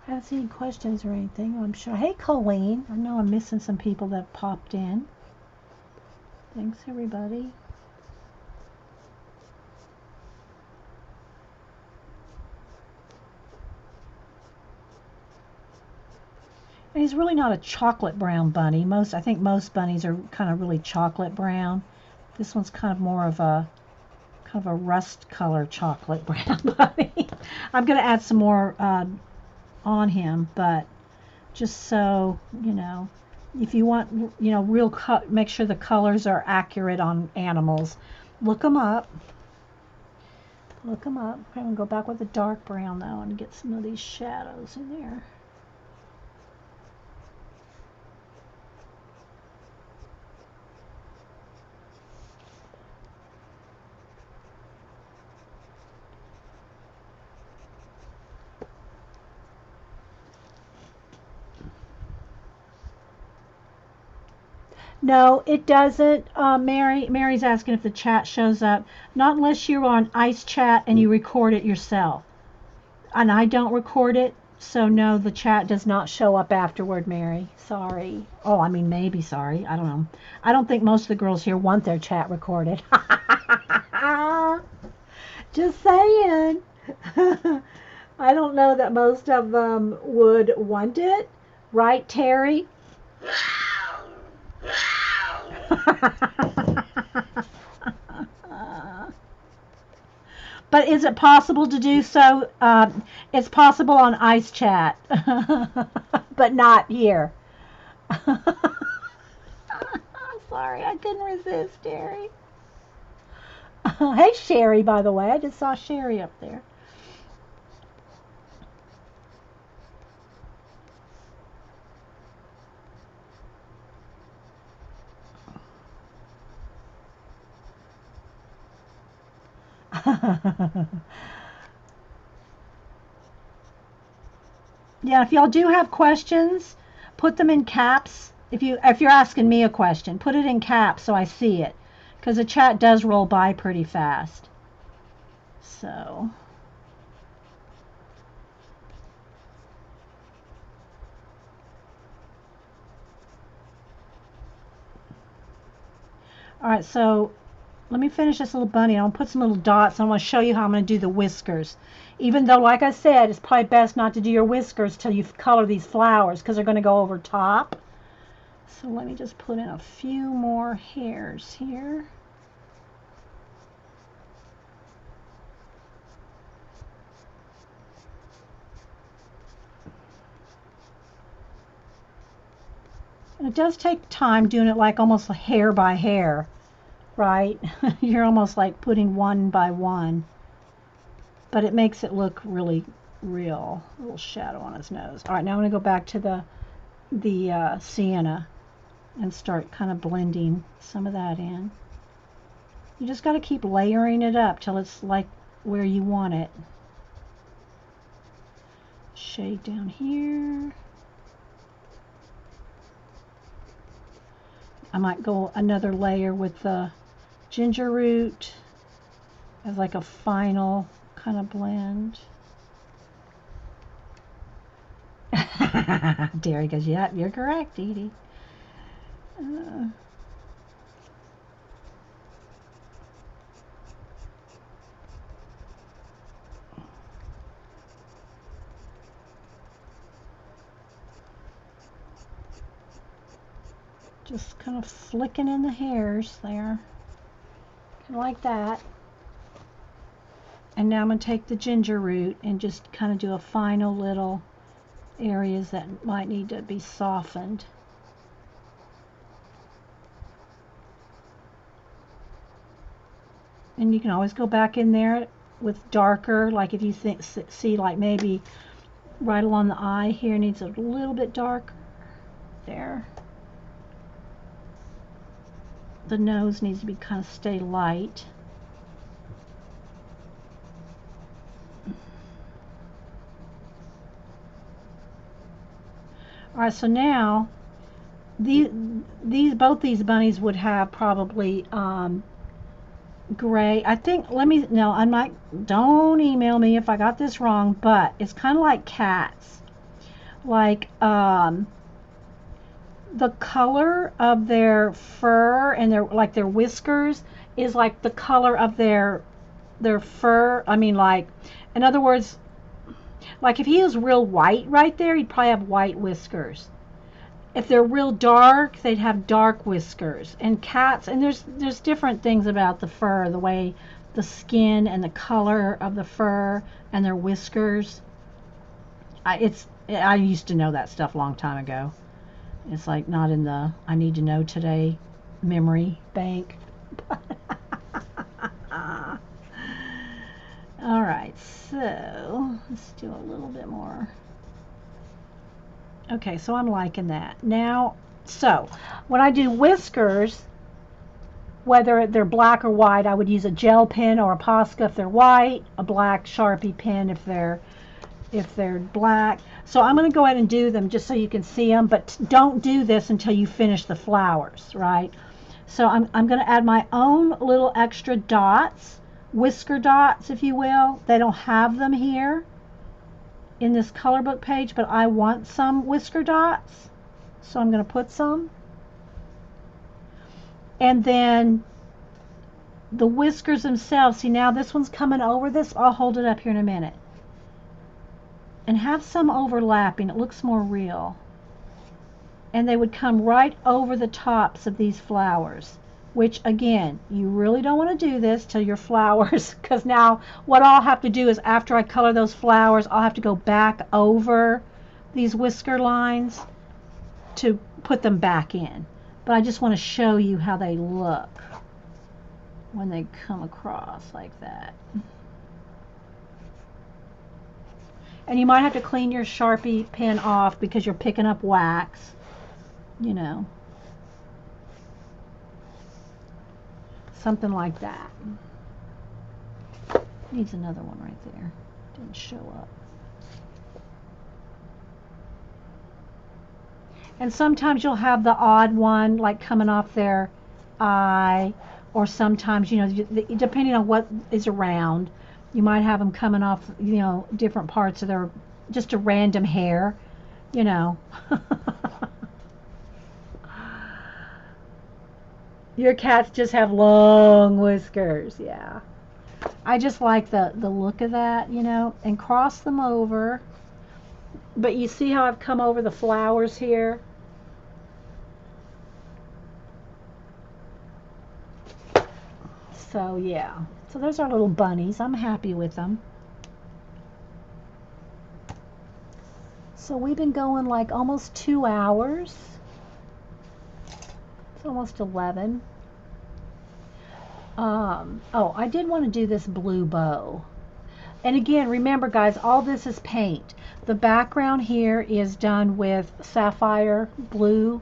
I haven't seen any questions or anything, I'm sure. Hey, Colleen. I know I'm missing some people that popped in. Thanks, everybody. And he's really not a chocolate brown bunny. I think most bunnies are kind of really chocolate brown. This one's kind of more of a rust color chocolate brown bunny. I'm going to add some more on him, but just so if you want real make sure the colors are accurate on animals, look them up. I'm going to go back with the dark brown though and get some of these shadows in there. No, it doesn't. Mary's asking if the chat shows up. Not unless you're on Ice Chat and you record it yourself. And I don't record it, so no, the chat does not show up afterward, Mary. Sorry. Oh, I mean, maybe sorry. I don't know. I don't think most of the girls here want their chat recorded. Just saying. I don't know that most of them would want it. Right, Terry? But is it possible to do so? It's possible on Ice Chat, but not here. Sorry, I couldn't resist, Terry. Hey, Sherry, by the way. I just saw Sherry up there. Yeah, if y'all do have questions, put them in caps. If you're asking me a question, put it in caps so I see it, because the chat does roll by pretty fast. So. All right, so let me finish this little bunny. I'll put some little dots. I want to show you how I'm going to do the whiskers. Even though, like I said, it's probably best not to do your whiskers till you color these flowers because they're going to go over top. So let me just put in a few more hairs here. And it does take time doing it like almost hair by hair, right? You're almost like putting one by one. But it makes it look really real. A little shadow on his nose. All right, now I'm going to go back to the sienna and start kind of blending some of that in. You just got to keep layering it up till it's like where you want it. Shade down here. I might go another layer with the ginger root as like a final kind of blend. Derry goes, yeah, you're correct, Dede. Just kind of flicking in the hairs there, kind of like that. And now I'm going to take the ginger root and just kind of do a final little areas that might need to be softened. And you can always go back in there with darker, like if you see like maybe right along the eye here needs a little bit darker there. The nose needs to be kind of stay light. All right, so now both these bunnies would have probably gray. I think, don't email me if I got this wrong, but it's kind of like cats. Like the color of their fur and their whiskers is like the color of their fur. I mean, like, in other words, like if he was real white right there, he'd probably have white whiskers. If they're real dark, they'd have dark whiskers. And cats, and there's different things about the fur, the way the skin and the color of the fur and their whiskers. I used to know that stuff a long time ago. It's like not in the I need to know today memory bank. All right, so let's do a little bit more. Okay, so I'm liking that. Now, so when I do whiskers, whether they're black or white, I would use a gel pen or a Posca if they're white, a black Sharpie pen if they're black. So I'm going to go ahead and do them just so you can see them, but don't do this until you finish the flowers, right? So I'm going to add my own little extra dots, whisker dots, if you will. They don't have them here in this color book page, but I want some whisker dots. So I'm going to put some. And then the whiskers themselves, see now this one's coming over this. I'll hold it up here in a minute. And have some overlapping. It looks more real. And they would come right over the tops of these flowers, which again, you really don't want to do this till your flowers, because now what I'll have to do is after I color those flowers, I'll have to go back over these whisker lines to put them back in. But I just want to show you how they look when they come across like that. And you might have to clean your Sharpie pen off because you're picking up wax, you know. Something like that. Needs another one right there. Didn't show up. And sometimes you'll have the odd one like coming off their eye, or sometimes, you know, depending on what is around, you might have them coming off, you know, different parts of their, just a random hair, you know. Your cats just have long whiskers, yeah. I just like the look of that, you know, and cross them over. But you see how I've come over the flowers here? So yeah, so there's our little bunnies. I'm happy with them. So we've been going like almost 2 hours. It's almost 11. Oh, I did want to do this blue bow. And again, remember guys, all this is paint. The background here is done with sapphire blue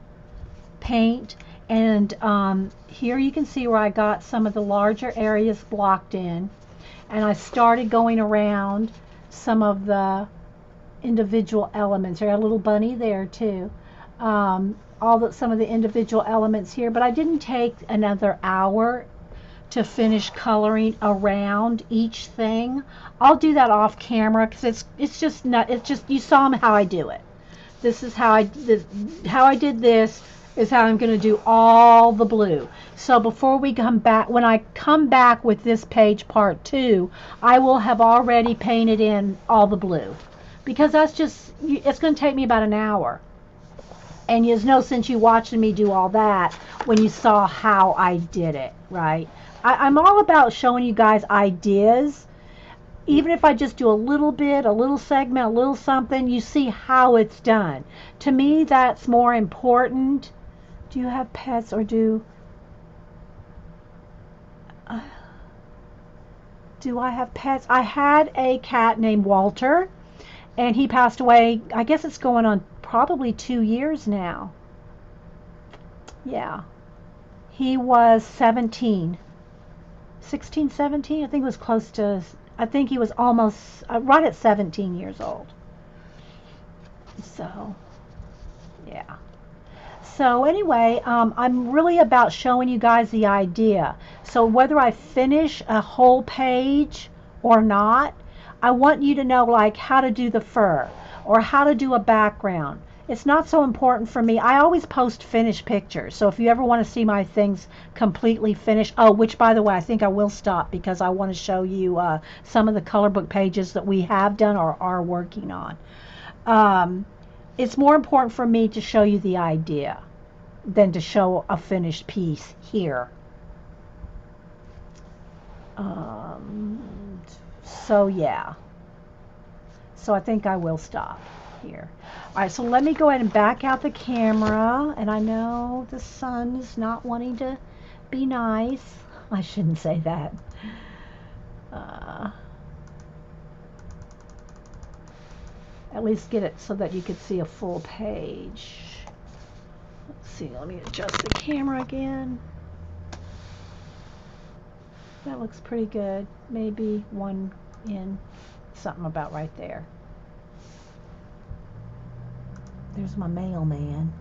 paint. And here you can see where I got some of the larger areas blocked in. And I started going around some of the individual elements. I got a little bunny there too. Some of the individual elements here. But I didn't take another hour to finish coloring around each thing. I'll do that off camera because it's just not, it's just, you saw how I do it. This is how I did this is how I'm going to do all the blue. So before we come back, when I come back with this page part 2, I will have already painted in all the blue, because that's just, it's going to take me about an hour. And there's no sense you watching me do all that when you saw how I did it, right? I'm all about showing you guys ideas. Even if I just do a little bit, a little segment, a little something, you see how it's done. To me, that's more important. Do you have pets, or do I have pets? I had a cat named Walter, and he passed away. I guess it's going on probably 2 years now. Yeah. He was 17. 16, 17? I think it was close to, I think he was almost right at 17 years old. So, yeah. So anyway, I'm really about showing you guys the idea. So whether I finish a whole page or not, I want you to know like how to do the fur or how to do a background. It's not so important for me. I always post finished pictures. So if you ever want to see my things completely finished, oh, which by the way, I think I will stop because I want to show you some of the color book pages that we have done or are working on. It's more important for me to show you the idea than to show a finished piece here. So yeah. So I think I will stop here. All right, so let me go ahead and back out the camera. And I know the sun is not wanting to be nice. I shouldn't say that. At least get it so that you could see a full page. Let's see, let me adjust the camera again. That looks pretty good. Maybe one in, something about right there. There's my mailman.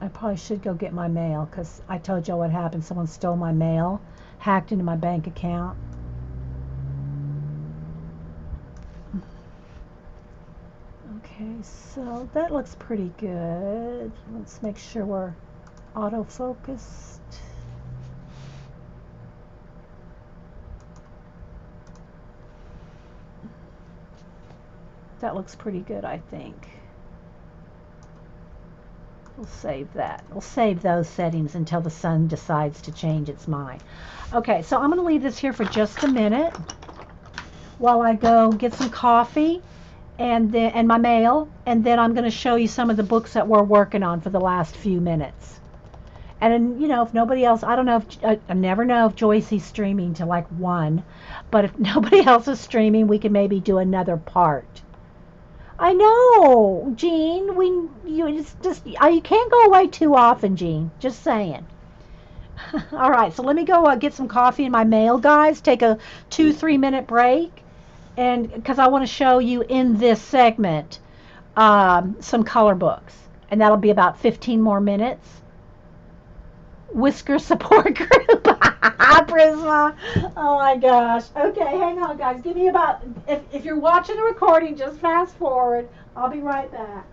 I probably should go get my mail because I told y'all what happened. Someone stole my mail, hacked into my bank account. Okay, so that looks pretty good. Let's make sure we're autofocused. That looks pretty good, I think. We'll save that. We'll save those settings until the sun decides to change its mind. Okay, so I'm going to leave this here for just a minute while I go get some coffee and my mail, and then I'm going to show you some of the books that we're working on for the last few minutes. And then, you know, if nobody else, I don't know if I never know if Joycey's streaming to like 1, but if nobody else is streaming, we can maybe do another part. I know, Jean. You can't go away too often, Jean. Just saying. All right, so let me go get some coffee in my mail, guys. Take a 2-3 minute break, and because I want to show you in this segment some color books, and that'll be about 15 more minutes. Whisker support group. Prisma. Oh my gosh. Okay, hang on, guys. Give me about, if you're watching the recording, just fast forward. I'll be right back.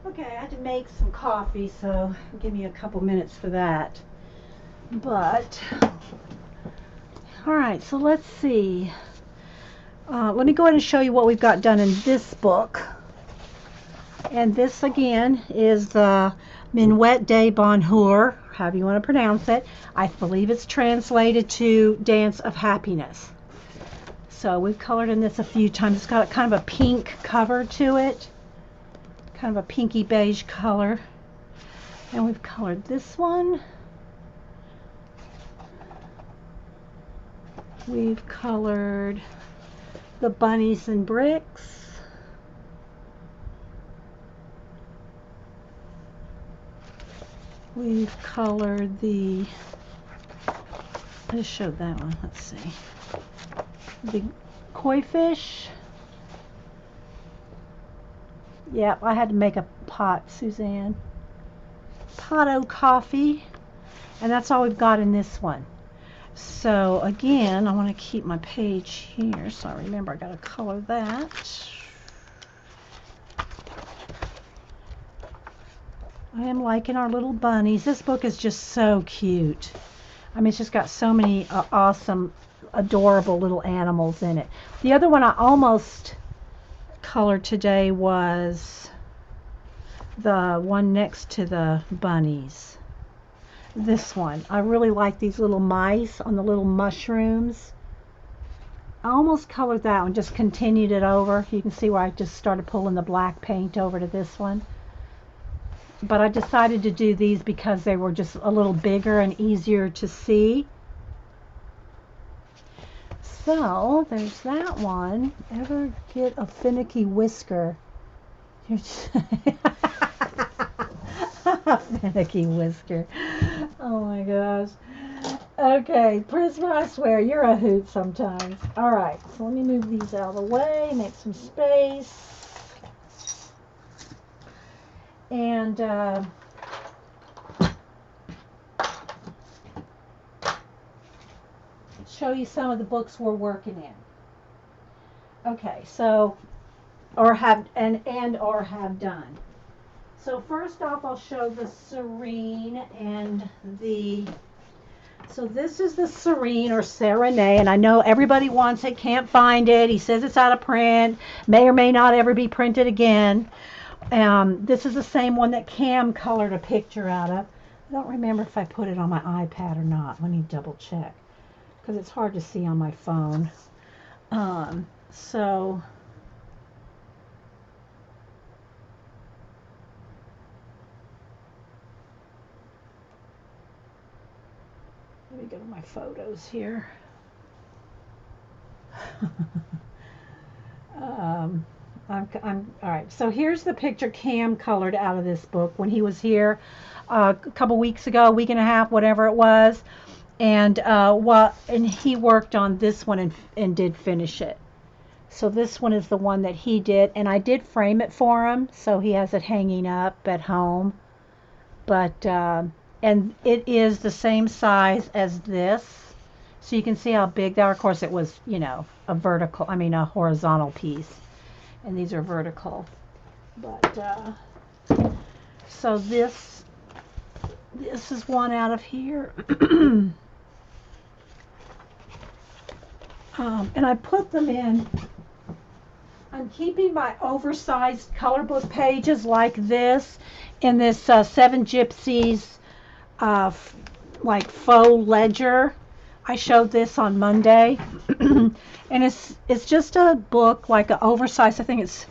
Okay, I had to make some coffee, so give me a couple minutes for that. But, all right, so let's see. Let me go ahead and show you what we've got done in this book. And this, again, is the Menuet de Bonheur, however you want to pronounce it. I believe it's translated to Dance of Happiness. So we've colored in this a few times. It's got kind of a pink cover to it. Kind of a pinky beige color. And we've colored this one. We've colored the bunnies and bricks. We've colored the, I just showed that one, let's see. The koi fish. Yep, I had to make a pot, Suzanne. Pot o' coffee. And that's all we've got in this one. So again, I want to keep my page here, so I remember I got to color that. I am liking our little bunnies. This book is just so cute. I mean, it's just got so many awesome, adorable little animals in it. The other one I almost colored today was the one next to the bunnies. This one. I really like these little mice on the little mushrooms. I almost colored that one, just continued it over. You can see where I just started pulling the black paint over to this one. But I decided to do these because they were just a little bigger and easier to see. So there's that one. Ever get a finicky whisker? Finicky whisker. Oh my gosh. Okay, Prisma, I swear, you're a hoot sometimes. Alright, so let me move these out of the way, make some space. And show you some of the books we're working in. Okay, so or have done. So first off, I'll show the Serene and the. So this is the Serene or Serenade, and I know everybody wants it, can't find it. He says it's out of print, may or may not ever be printed again. This is the same one that Cam colored a picture out of. I don't remember if I put it on my iPad or not. Let me double check, because it's hard to see on my phone. So let me go to my photos here. I'm all right. So here's the picture Cam colored out of this book when he was here a couple weeks ago, a week and a half, whatever it was, and he worked on this one and did finish it. So this one is the one that he did, and I did frame it for him, so he has it hanging up at home. But and it is the same size as this, so you can see how big they are. Of course, it was, you know, a horizontal piece, and these are vertical. But so this is one out of here. And I put them in. I'm keeping my oversized color book pages like this in this Seven Gypsies like faux ledger. I showed this on Monday. And it's just a book, like an oversized, I think it's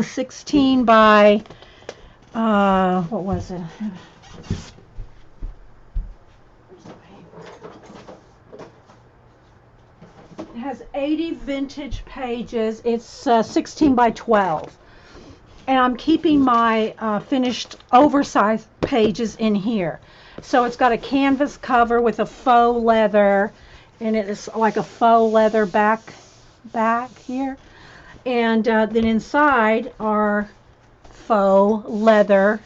16 by what was it? It has 80 vintage pages. It's 16 by 12. And I'm keeping my finished oversized pages in here. So it's got a canvas cover with a faux leather, and it is like a faux leather back here. And then inside are faux leather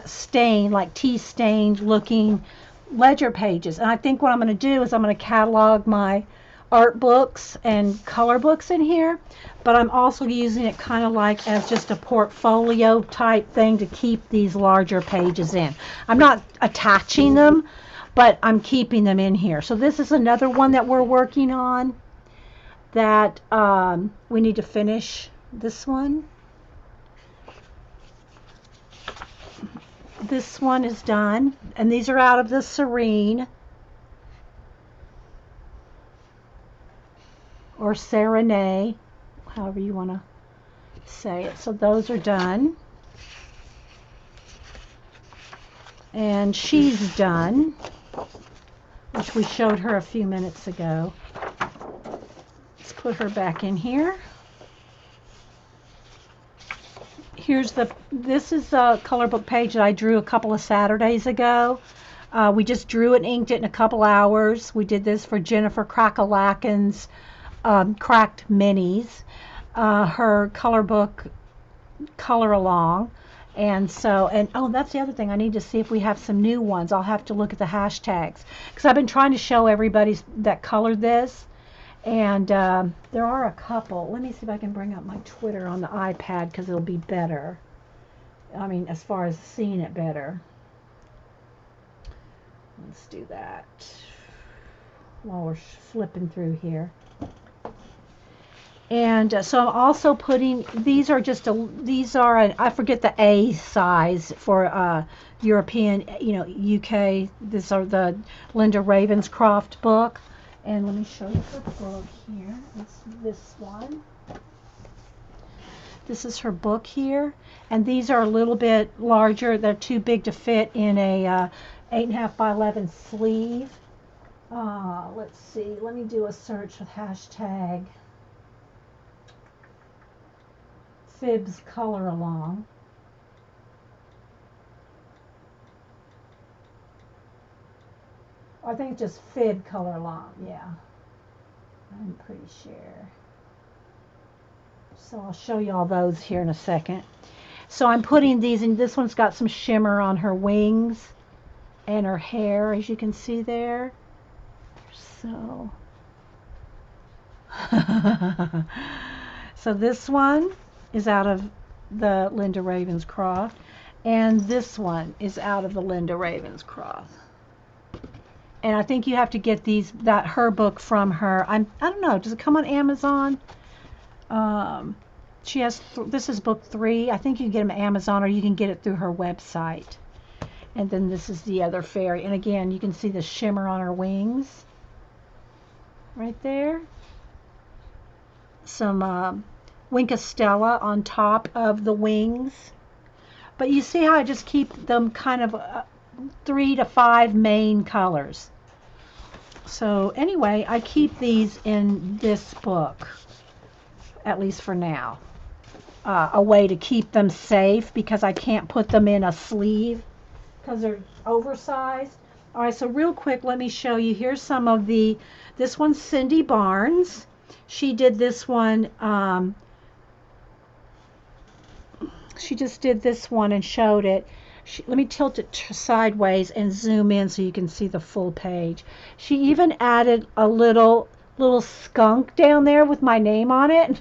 stained, like tea stained looking ledger pages. And I think what I'm going to do is I'm going to catalog my art books and color books in here, but I'm also using it kind of like as just a portfolio type thing to keep these larger pages in. I'm not attaching them, but I'm keeping them in here. So this is another one that we're working on that we need to finish. This one is done, and these are out of the Serene or Serenade, however you want to say it. So those are done. And she's done, which we showed her a few minutes ago. Let's put her back in here. This is a color book page that I drew a couple of Saturdays ago. We just drew it and inked it in a couple hours. We did this for Jennifer Crackalakin's Cracked Minis, her color book color along, And so, and oh, that's the other thing. I need to see if we have some new ones. I'll have to look at the hashtags because I've been trying to show everybody that colored this. And there are a couple. Let me see if I can bring up my Twitter on the iPad because it'll be better. I mean, as far as seeing it better. Let's do that while we're flipping through here. And so I'm also putting, these are I forget the A size for European, UK. These are the Linda Ravenscroft book. And let me show you her book here. It's this one. This is her book here. And these are a little bit larger. They're too big to fit in a 8.5 by 11 sleeve. Let's see. Let me do a search with hashtag Fibs Color Along. I think just Fib Color Along, yeah. I'm pretty sure. So I'll show you all those here in a second. So I'm putting these in. This one's got some shimmer on her wings and her hair, as you can see there. So, so this one is out of the Linda Ravenscroft, and this one is out of the Linda Ravenscroft. And I think you have to get her book from her. I don't know. Does it come on Amazon? She has. This is book 3. I think you can get them on Amazon, or you can get it through her website. And then this is the other fairy. And again, you can see the shimmer on her wings, right there. Some Winkostella on top of the wings. But you see how I just keep them kind of 3 to 5 main colors. So anyway, I keep these in this book, at least for now. A way to keep them safe because I can't put them in a sleeve because they're oversized. All right, so real quick, let me show you. Here's some of this one's Cindy Barnes. She did this one. She just did this one and showed it. Let me tilt it sideways and zoom in so you can see the full page. She even added a little skunk down there with my name on it.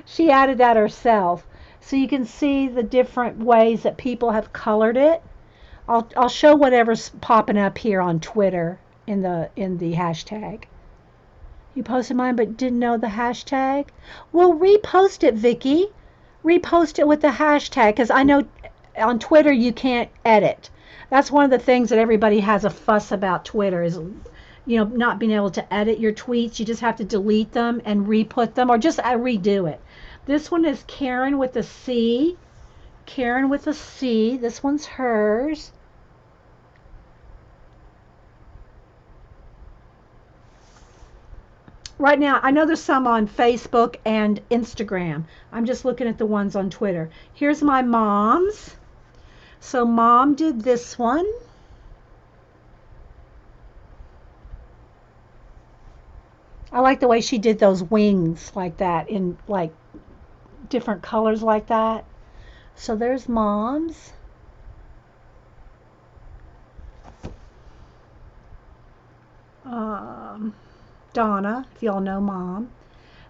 She added that herself. So you can see the different ways that people have colored it. I'll show whatever's popping up here on Twitter in the hashtag. You posted mine but didn't know the hashtag? Well, repost it, Vicky. Repost it with the hashtag, because I know on Twitter you can't edit. That's one of the things that everybody has a fuss about Twitter is, not being able to edit your tweets. You just have to delete them and re-put them or just redo it. This one is Karen with a C. Karen with a C. This one's hers. Right now, I know there's some on Facebook and Instagram. I'm just looking at the ones on Twitter. Here's my mom's. So mom did this one. I like the way she did those wings like that in like different colors like that. So there's mom's. Donna, if y'all know mom.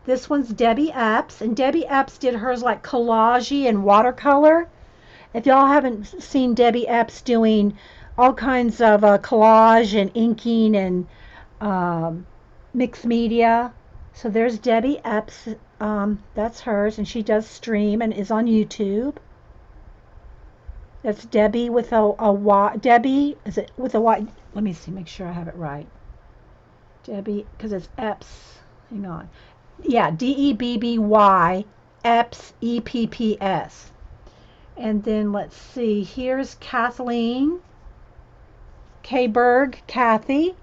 This one's Debbie Epps, and Debbie Epps did hers like collage and watercolor. If y'all haven't seen Debbie Epps doing all kinds of collage and inking and mixed media. So there's Debbie Epps. That's hers, and she does stream and is on YouTube. That's Debbie with a Y. Debbie, is it with a Y? Let me see, make sure I have it right. Debbie, because it's Epps. Hang on. Yeah, Debby, Epps, Epps. And then let's see, here's Kathleen Kberg, Kathy.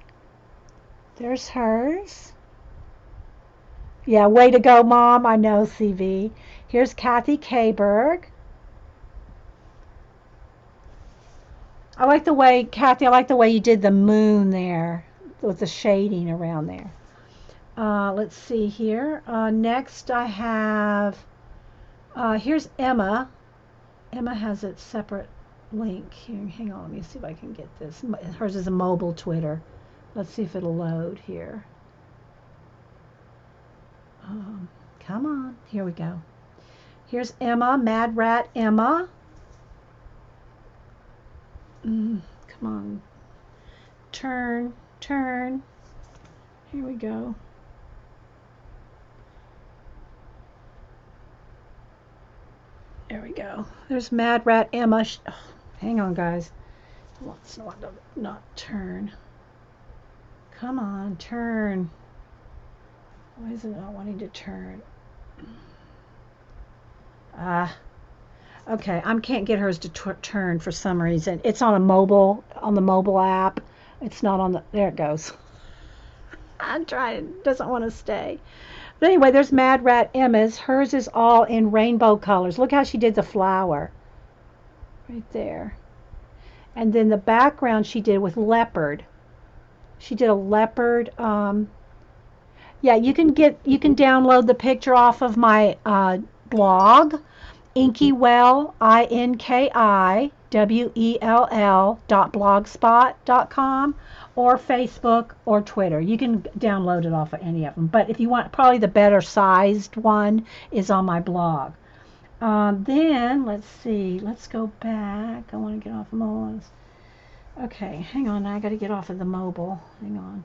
There's hers. Yeah, way to go, Mom. I know, CV. Here's Kathy Kberg. Kathy, I like the way you did the moon there with the shading around there. Let's see here. Next I have, here's Emma. Emma has its separate link here. Hang on, let me see if I can get this. Hers is a mobile Twitter. Let's see if it'll load here. Come on, here we go. Here's Emma, Mad Rat Emma. Come on. Turn, turn. Here we go. There we go. There's Mad Rat Emma. Oh, hang on, guys. Let's not turn. Come on, turn. Why is it not wanting to turn? Okay, I can't get hers to turn for some reason. It's on the mobile app. It's not on the, there it goes. I'm trying, it doesn't want to stay. But anyway, there's Mad Rat Emma's. Hers is all in rainbow colors. Look how she did the flower. Right there. And then the background she did with leopard. She did a leopard. Yeah, you can download the picture off of my blog, inkiwell, inkiwell.blogspot.com, or Facebook or Twitter. You can download it off of any of them. But if you want, probably the better sized one is on my blog. Then, let's see. Let's go back. I want to get off of mobile. Okay, hang on. I got to get off of the mobile. Hang on.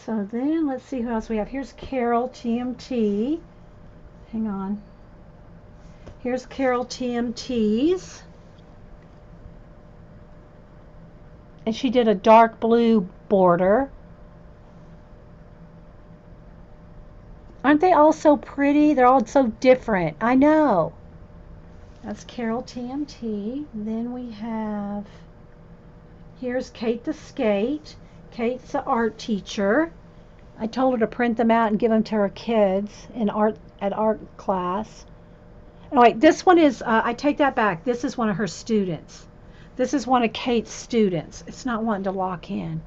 So then, let's see who else we have. Here's Carol TMT. Hang on. Here's Carol TMT's. And she did a dark blue border. Aren't they all so pretty? They're all so different. I know. That's Carol TMT. Then we have, here's Kate the Skate. Kate's an art teacher. I told her to print them out and give them to her kids in art class. Oh wait, this one is, I take that back. This is one of her students. This is one of Kate's students. It's not wanting to lock in.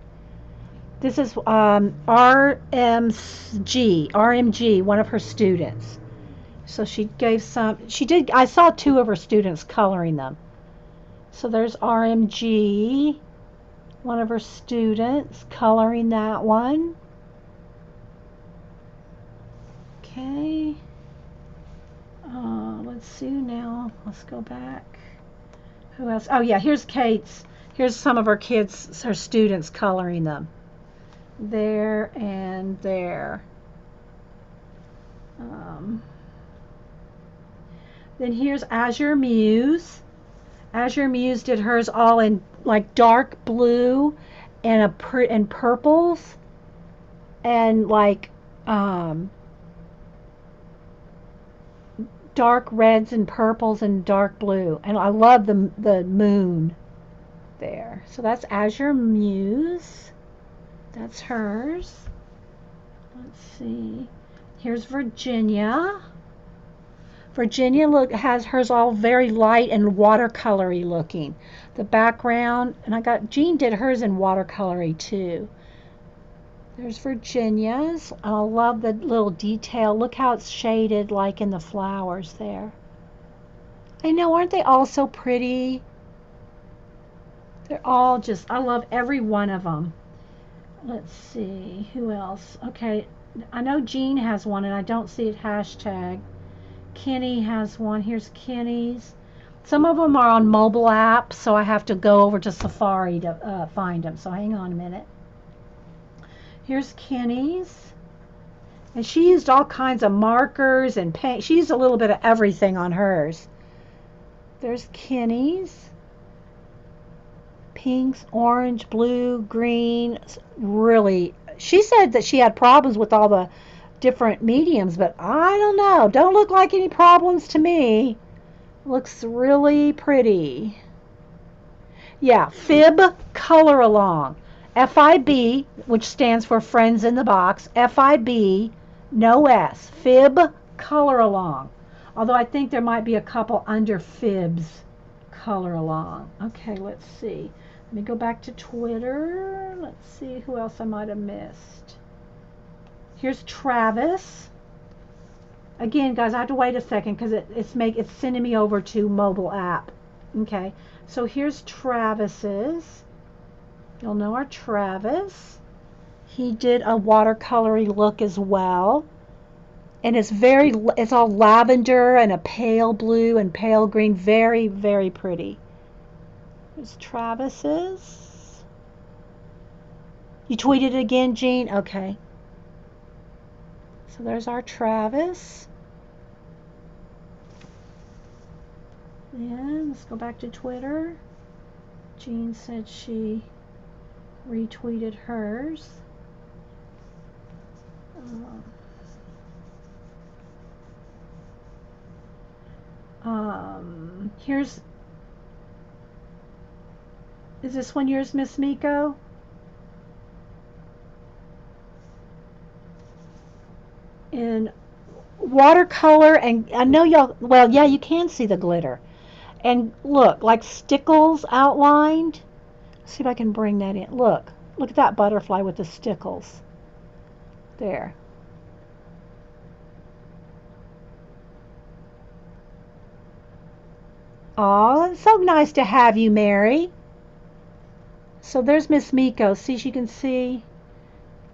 This is RMG, one of her students. So she gave I saw two of her students coloring them. So there's RMG, one of her students coloring that one. Okay. Let's see now. Let's go back. Who else? Oh yeah, here's Kate's. Here's some of her kids, her students coloring them. There and there. Then here's Azure Muse. Azure Muse did hers all in like dark blue and purples and like dark reds and purples and dark blue. And I love the moon there. So that's Azure Muse. That's hers. Let's see. Here's Virginia. Virginia has hers all very light and watercolory looking. The background, and Jean did hers in watercolory too. There's Virginia's. I love the little detail. Look how it's shaded like in the flowers there. I know, aren't they all so pretty? They're all just, I love every one of them. Let's see, who else? Okay, I know Jean has one and I don't see it hashtag. Kenny has one. Here's Kenny's. Some of them are on mobile apps, so I have to go over to Safari to find them. So hang on a minute. Here's Kenny's. And she used all kinds of markers and paint. She used a little bit of everything on hers. There's Kenny's. Pinks, orange, blue, green. Really, she said that she had problems with all the different mediums, but I don't know. Don't look like any problems to me. Looks really pretty. Yeah, Fib Color Along. FIB, which stands for Friends in the Box. FIB, no S. Fib Color Along. Although I think there might be a couple under Fibs Color Along. Okay, let's see. Let me go back to Twitter. Let's see who else I might have missed. Here's Travis. Again, guys, I have to wait a second because it's sending me over to mobile app. Okay, so here's Travis's. You'll know our Travis. He did a watercolory look as well. And it's all lavender and a pale blue and pale green. Very, very pretty. There's Travis's. You tweeted it again, Jean? Okay. So there's our Travis. And let's go back to Twitter. Jean said she retweeted hers. Here's, is this one yours, Miss Miko? In watercolor, and I know y'all, well, yeah, you can see the glitter. And look, like stickles outlined. Let's see if I can bring that in. Look at that butterfly with the stickles. There. Oh, it's so nice to have you, Mary. So there's Miss Miko. See, you can see,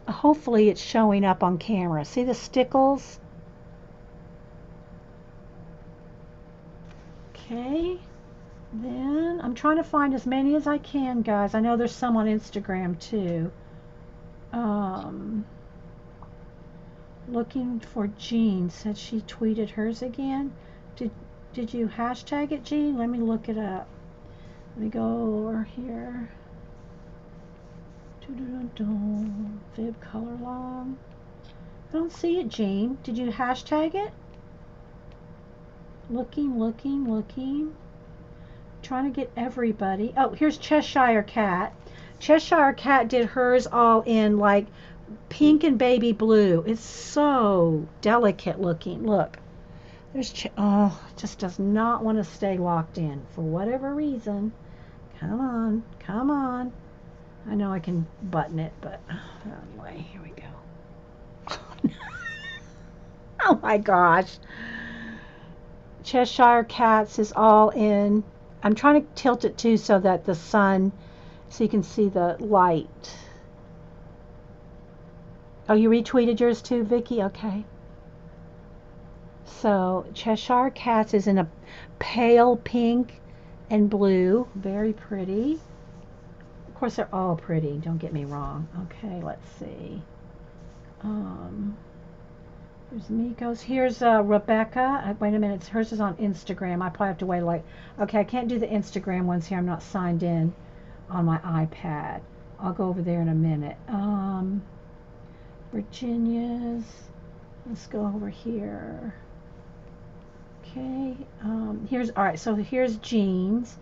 hopefully it's showing up on camera. See the stickles? Okay. Then I'm trying to find as many as I can, guys. I know there's some on Instagram too. Looking for Jean. Said she tweeted hers again. Did you hashtag it, Jean? Let me look it up. Let me go over here. Fib color long. I don't see it, Jean. Did you hashtag it? Looking. Trying to get everybody. Oh, here's Cheshire Cat. Cheshire Cat did hers all in like pink and baby blue. It's so delicate looking. Look. There's oh, it just does not want to stay locked in for whatever reason. Come on. I know I can button it, but anyway, here we go. Oh my gosh. Cheshire Cats is all in. I'm trying to tilt it too so that the sun, so you can see the light. Oh, you retweeted yours too, Vicky? Okay. So Cheshire Cats is in a pale pink and blue. Very pretty. Of course, they're all pretty. Don't get me wrong. Okay, let's see. Here's Miko's. Here's Rebecca. Wait a minute. Hers is on Instagram. I probably have to wait like... Okay, I can't do the Instagram ones here. I'm not signed in on my iPad. I'll go over there in a minute. Virginia's. Let's go over here. Okay. Here's... All right, so here's Jean's.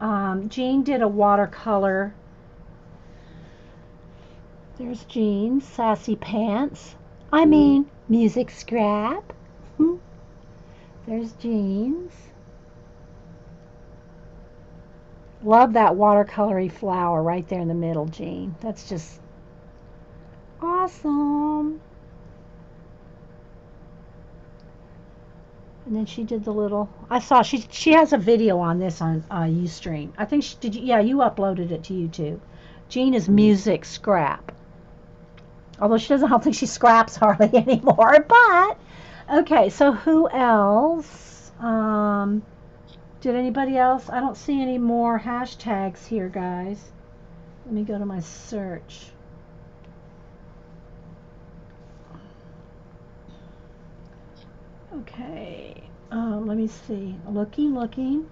Jean did a watercolor. There's Jean's. Sassy Pants. I mean... Music Scrap. There's Jean's. Love that watercolory flower right there in the middle, Jean. That's just awesome. And then she did the little. I saw she has a video on this on Ustream. I think you uploaded it to YouTube. Jean is Music Scrap. Although I don't think she scraps hardly anymore, but okay, so who else? Did anybody else? I don't see any more hashtags here, guys. Let me go to my search. Okay, let me see. Looking.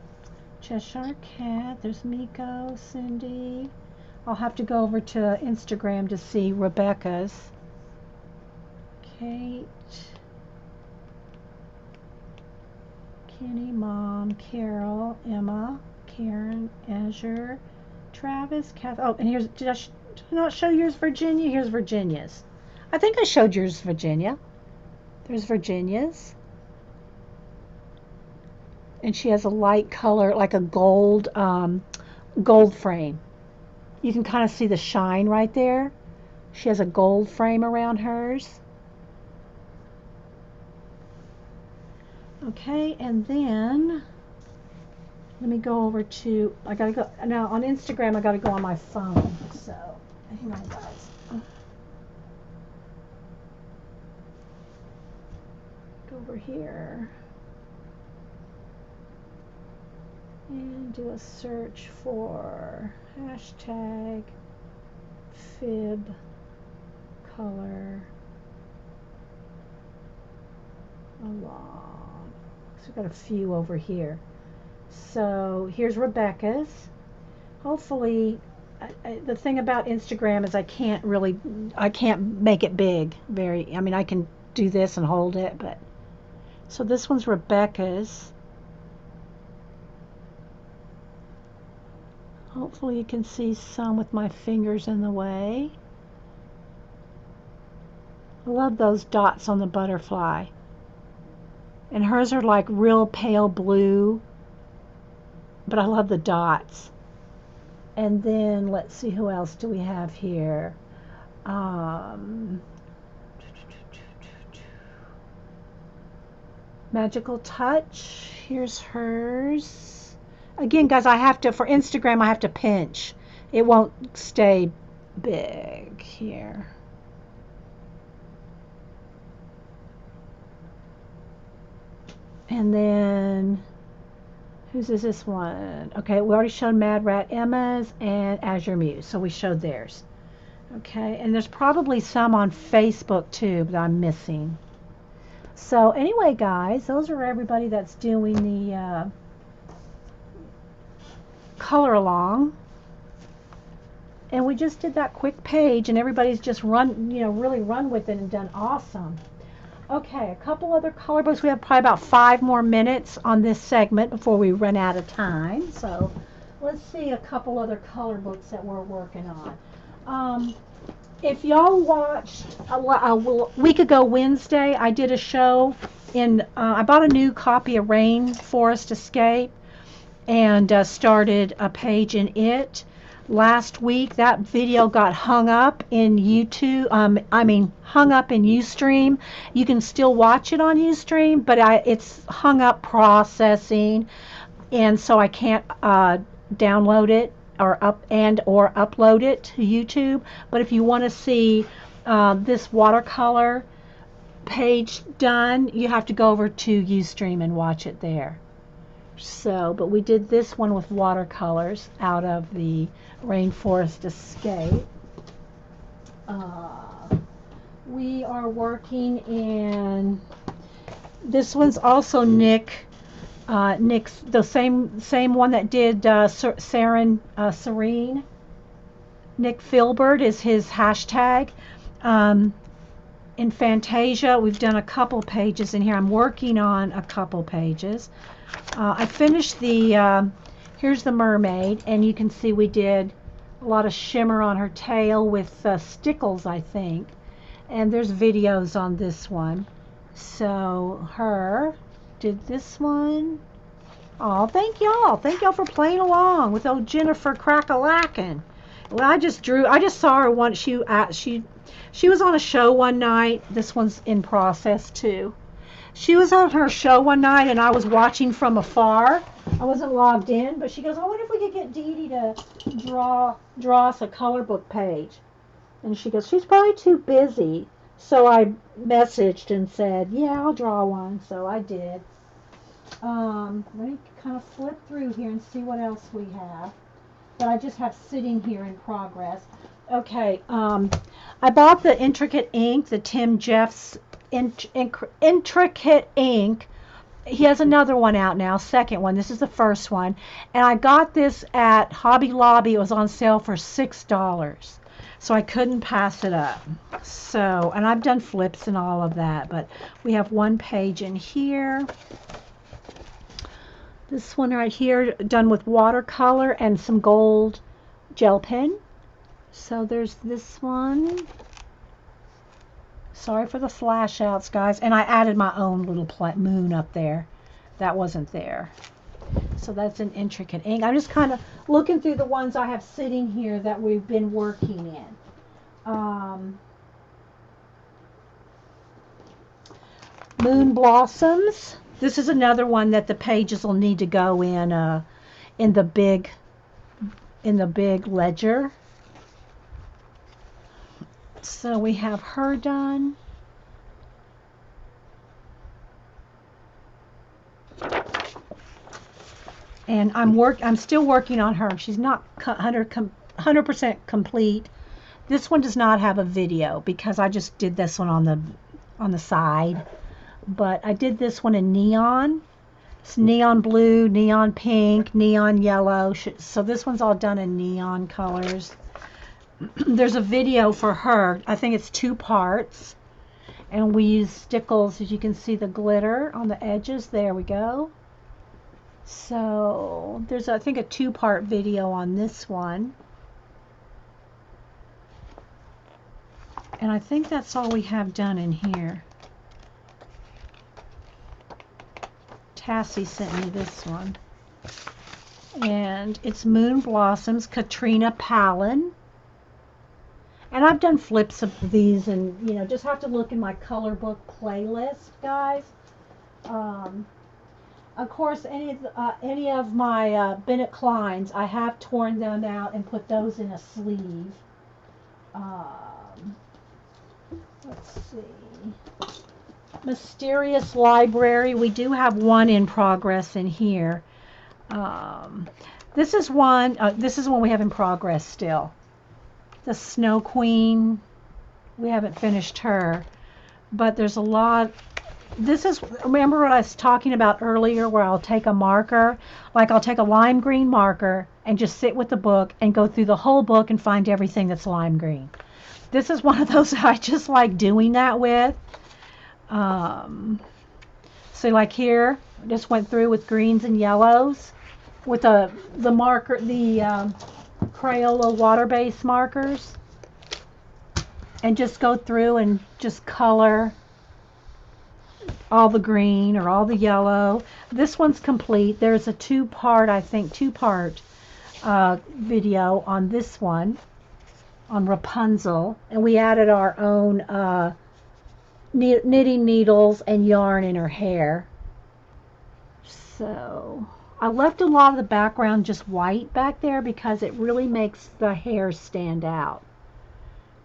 Cheshire Cat. There's Miko, Cindy. I'll have to go over to Instagram to see Rebecca's. Kate, Kenny, Mom, Carol, Emma, Karen, Azure, Travis, Kath. Oh, and here's, did I not show yours, Virginia? Here's Virginia's. I think I showed yours, Virginia. There's Virginia's. And she has a light color, like a gold frame. You can kind of see the shine right there. She has a gold frame around hers. Okay, and then let me go over to, I gotta go, now on Instagram I gotta go on my phone, so hang on guys. Go over here and do a search for hashtag fib color along. So we've got a few over here. So here's Rebecca's. Hopefully, the thing about Instagram is I can't make it big. I mean, I can do this and hold it, but. So this one's Rebecca's. Hopefully you can see some with my fingers in the way. I love those dots on the butterfly. And hers are like real pale blue, but I love the dots. And then let's see, who else do we have here? Magical Touch. Here's hers. Again, guys, for Instagram, I have to pinch. It won't stay big here. And then, whose is this one? Okay, we already showed Mad Rat Emma's and Azure Muse, so we showed theirs. Okay, and there's probably some on Facebook too that I'm missing. So anyway, guys, those are everybody that's doing the color along. And we just did that quick page, and everybody's just really run with it and done awesome. Okay, a couple other color books. We have probably about 5 more minutes on this segment before we run out of time. So let's see a couple other color books that we're working on. If y'all watched a week ago Wednesday, I did a show I bought a new copy of Rainforest Escape and started a page in it. Last week, that video got hung up in YouTube. Hung up in Ustream. You can still watch it on Ustream, but it's hung up processing, and so I can't download it or upload it to YouTube. But if you want to see this watercolor page done, you have to go over to Ustream and watch it there. So, but we did this one with watercolors out of the Rainforest Escape. We are working in, this one's also Nick's, the same one that did Serene. Nick Filbert is his hashtag. In Fantasia, we've done a couple pages in here. I'm working on a couple pages. I finished here's the mermaid, and you can see we did a lot of shimmer on her tail with stickles, I think. And there's videos on this one. So her did this one. Oh, thank y'all. Thank y'all for playing along with old Jennifer Crack-a-lackin'. Well, I just saw her once. She was on a show one night. This one's in process too. She was on her show one night, and I was watching from afar. I wasn't logged in, but she goes, I wonder if we could get Dede to draw us a color book page. And she goes, she's probably too busy. So I messaged and said, yeah, I'll draw one. So I did. Let me kind of flip through here and see what else we have that I just have sitting here in progress. Okay, I bought the Intricate Ink, the Tim Jeffs Intricate Ink. He has another one out now, second one. This is the first one. And I got this at Hobby Lobby. It was on sale for $6. So I couldn't pass it up. So, and I've done flips and all of that, but we have one page in here. This one right here, done with watercolor and some gold gel pen. So there's this one. Sorry for the flash outs, guys. And I added my own little moon up there. That wasn't there. So that's an Intricate Ink. I'm just kind of looking through the ones I have sitting here that we've been working in. Moon Blossoms. This is another one that the pages will need to go in the big ledger. So we have her done. And I'm still working on her. She's not 100% complete. This one does not have a video because I just did this one on the side. But I did this one in neon. It's neon blue, neon pink, neon yellow. So this one's all done in neon colors. There's a video for her. I think it's 2 parts. And we use stickles, as you can see the glitter on the edges. There we go. So there's, I think, a 2-part video on this one. And I think that's all we have done in here. Tassie sent me this one. And it's Moon Blossoms, Katrina Palin. And I've done flips of these, and you know, just have to look in my color book playlist, guys. Of course, any of my Bennett Kleins, I have torn them out and put those in a sleeve. Let's see. Mysterious Library. We do have one in progress in here. This is one we have in progress still. The Snow Queen. We haven't finished her, but there's a lot. This is, remember what I was talking about earlier, where I'll take a marker, like I'll take a lime green marker and just sit with the book and go through the whole book and find everything that's lime green. This is one of those that I just like doing that with. So like here, I just went through with greens and yellows with the marker, the Crayola water-based markers, and just go through and just color all the green or all the yellow. This one's complete. There's a 2-part, I think, 2-part video on this one, on Rapunzel, and we added our own knitting needles and yarn in her hair. So I left a lot of the background just white back there because it really makes the hair stand out.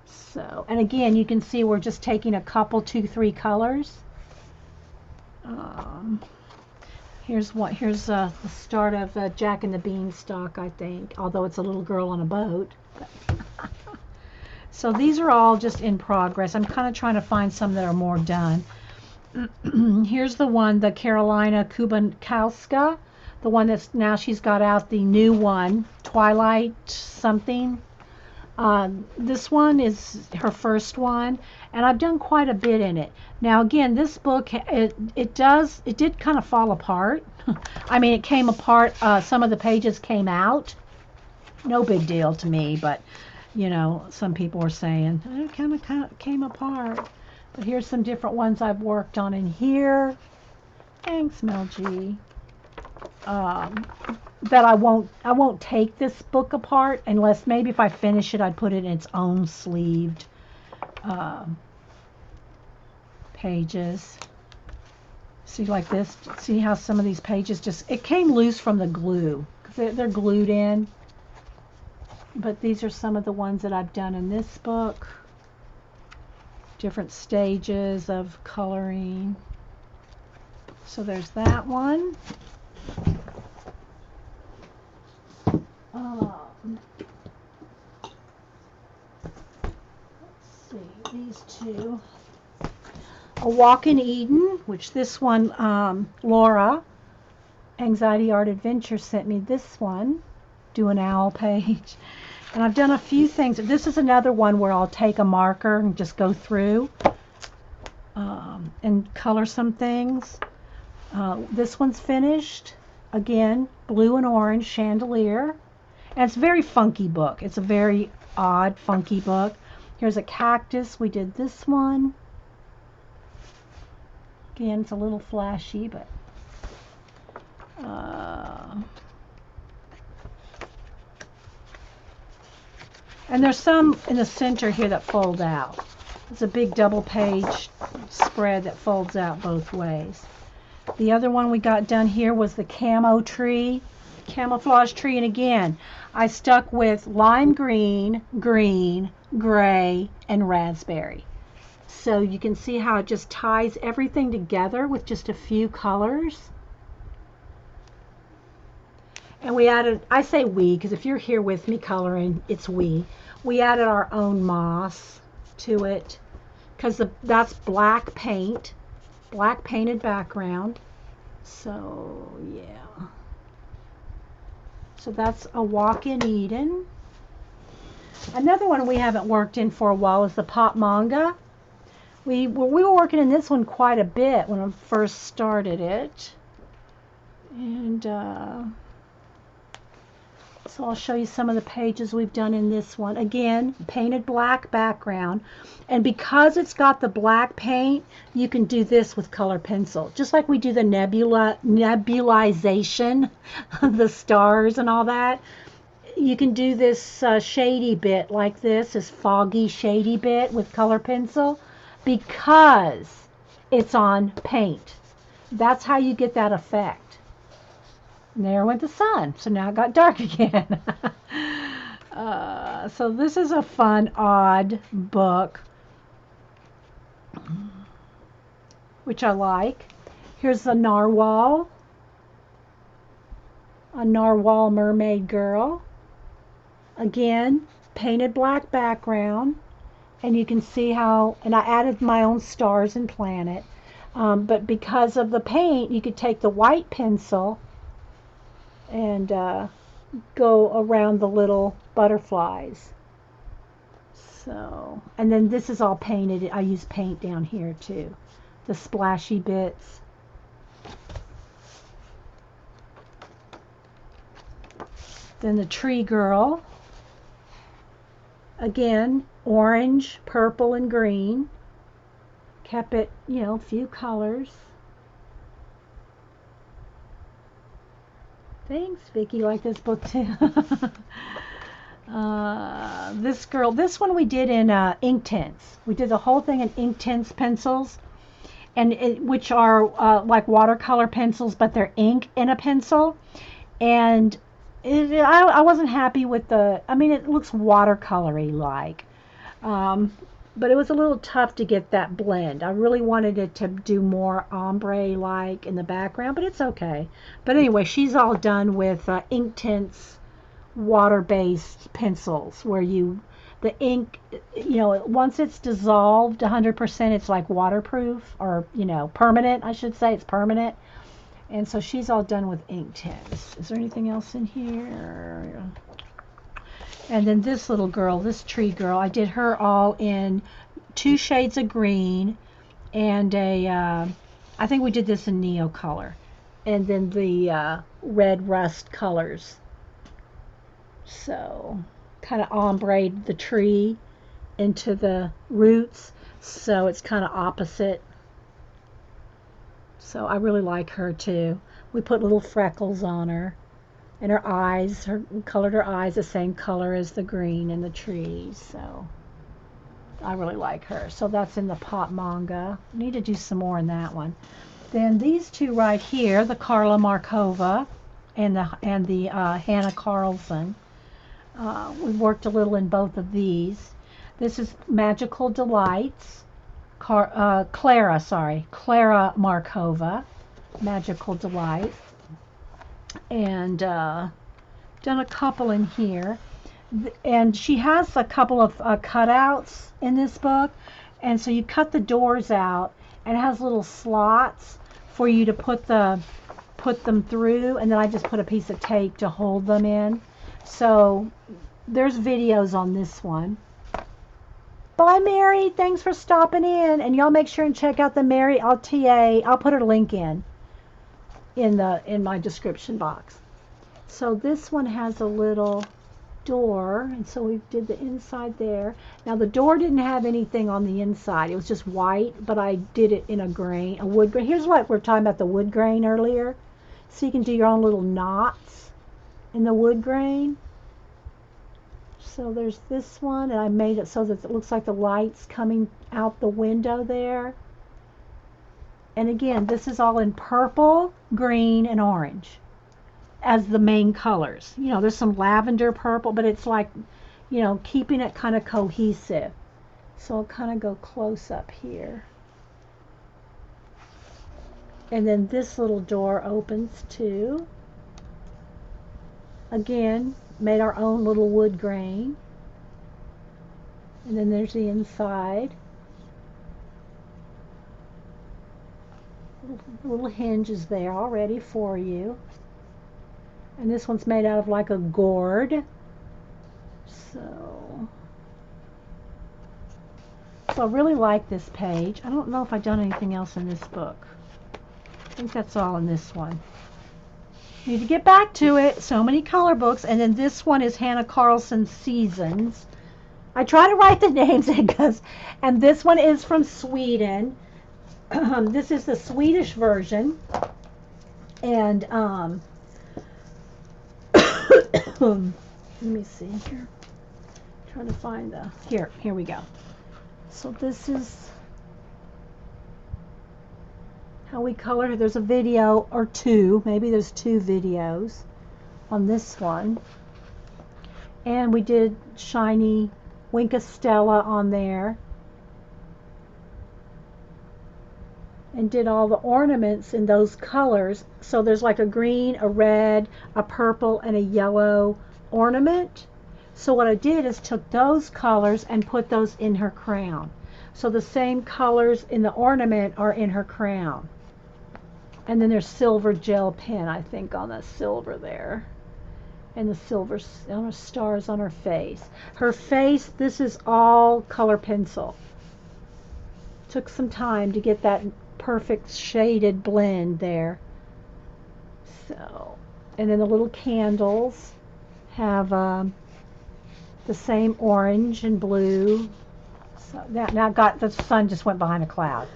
So, and again, you can see we're just taking a couple, 2, 3 colors. Here's the start of Jack and the Beanstalk, I think, although it's a little girl on a boat. So these are all just in progress. I'm kind of trying to find some that are more done. Here's the one, the Carolina Kubankowska, the one that's now she's got out the new one, Twilight something. This one is her first one, and I've done quite a bit in it. Now again, this book, it did kind of fall apart. I mean, it came apart, some of the pages came out. No big deal to me, but you know, some people were saying it kind of came apart. But here's some different ones I've worked on in here. Thanks, Mel G. That I won't take this book apart unless maybe if I finish it, I'd put it in its own sleeved pages. See, like this. See how some of these pages just, it came loose from the glue because they're glued in. But these are some of the ones that I've done in this book. Different stages of coloring. So there's that one. Let's see, these two. A Walk in Eden, which this one, Laura, Anxiety Art Adventure, sent me this one. Do an owl page. And I've done a few things. This is another one where I'll take a marker and just go through and color some things. This one's finished. Again, blue and orange chandelier. And it's a very funky book. It's a very odd, funky book. Here's a cactus. We did this one. Again, it's a little flashy, but and there's some in the center here that fold out. It's a big double page spread that folds out both ways. The other one we got done here was the camo tree, camouflage tree, and again, I stuck with lime green, green, gray, and raspberry. So you can see how it just ties everything together with just a few colors. And we added, I say we, because if you're here with me coloring, it's we. We added our own moss to it, because that's black paint, black painted background. So, yeah. So that's a walk in Eden. Another one we haven't worked in for a while is the pop manga. We were working in this one quite a bit when I first started it. And so I'll show you some of the pages we've done in this one. Again, painted black background. And because it's got the black paint, you can do this with color pencil. Just like we do the nebulization, the stars and all that. You can do this shady bit like this foggy shady bit with color pencil because it's on paint. That's how you get that effect. And there went the sun, so now it got dark again. So this is a fun, odd book, which I like. Here's a narwhal mermaid girl. Again, painted black background, and you can see how, and I added my own stars and planet, but because of the paint, you could take the white pencil and go around the little butterflies. So, and then this is all painted. I use paint down here too, the splashy bits. Then the tree girl. Again, orange, purple, and green. Kept it, a few colors. Thanks, Vicki. You like this book too. This one we did in Inktense. We did the whole thing in Inktense pencils, and which are like watercolor pencils, but they're ink in a pencil. And I wasn't happy with it looks watercolory like, but it was a little tough to get that blend. I really wanted it to do more ombre like in the background, but it's okay. But anyway, she's all done with Inktense water-based pencils where the ink, once it's dissolved 100%, it's like waterproof or, permanent, I should say. It's permanent. And so she's all done with Inktense. Is there anything else in here? And then this little girl, this tree girl, I did her all in 2 shades of green and I think we did this in Neo color. And then the red rust colors. So kind of ombre'd the tree into the roots. So it's kind of opposite. So I really like her too. We put little freckles on her. And her eyes, we colored her eyes the same color as the green in the trees. So I really like her. So that's in the pop manga. Need to do some more in that one. Then these two right here, the Carla Markova and the Hannah Carlson. We worked a little in both of these. This is Magical Delights. Clara Markova, Magical Delight. And done a couple in here. And she has a couple of cutouts in this book. And so you cut the doors out, and it has little slots for you to put them through. And then I just put a piece of tape to hold them in. So there's videos on this one. Bye, Mary. Thanks for stopping in. And y'all make sure and check out the Mary LTA. I'll put her link in my description box. So this one has a little door, and so we did the inside there. Now the door didn't have anything on the inside. It was just white, but I did it in a wood grain. Here's what we're talking about, the wood grain earlier. So you can do your own little knots in the wood grain. So there's this one, and I made it so that it looks like the light's coming out the window there. And again, this is all in purple, green, and orange as the main colors. You know, there's some lavender purple, but it's like, you know, keeping it kind of cohesive. So I'll kind of go close up here. And then this little door opens too. Again, made our own little wood grain. And then there's the inside. Little hinges there already for you. And this one's made out of like a gourd. So I really like this page. I don't know if I've done anything else in this book. I think that's all in this one. Need to get back to it. So many color books. And then this one is Hannah Carlson's Seasons. I try to write the names and this one is from Sweden. This is the Swedish version. And let me see here. Trying to find the here we go. So this is how we colored it. There's a video or two, maybe there's 2 videos on this one. And we did shiny Wink of Stella on there. And did all the ornaments in those colors. So there's like a green, a red, a purple, and a yellow ornament. So what I did is took those colors and put those in her crown. So the same colors in the ornament are in her crown. And then there's silver gel pen, I think, on the silver there. And the silver stars on her face. Her face, this is all color pencil. Took some time to get that perfect shaded blend there. So, and then the little candles have the same orange and blue. So now got the sun just went behind a cloud.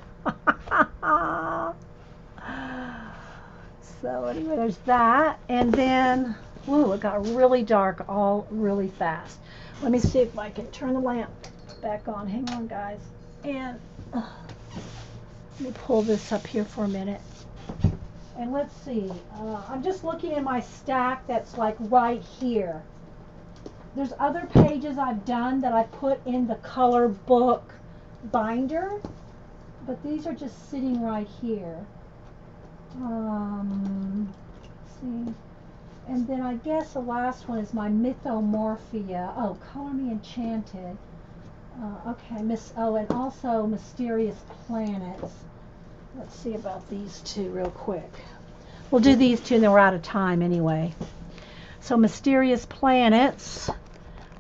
So anyway, there's that. And then, whoa, it got really dark all really fast. Let me see if I can turn the lamp back on. Hang on, guys. And let me pull this up here for a minute. And let's see. I'm just looking in my stack that's like right here. There's other pages I've done that I put in the color book binder, but these are just sitting right here. See, and then I guess the last one is my Mythomorphia. Oh, Color Me Enchanted. Okay, and also Mysterious Planets. Let's see about these two real quick. We'll do these two and then we're out of time anyway. So Mysterious Planets.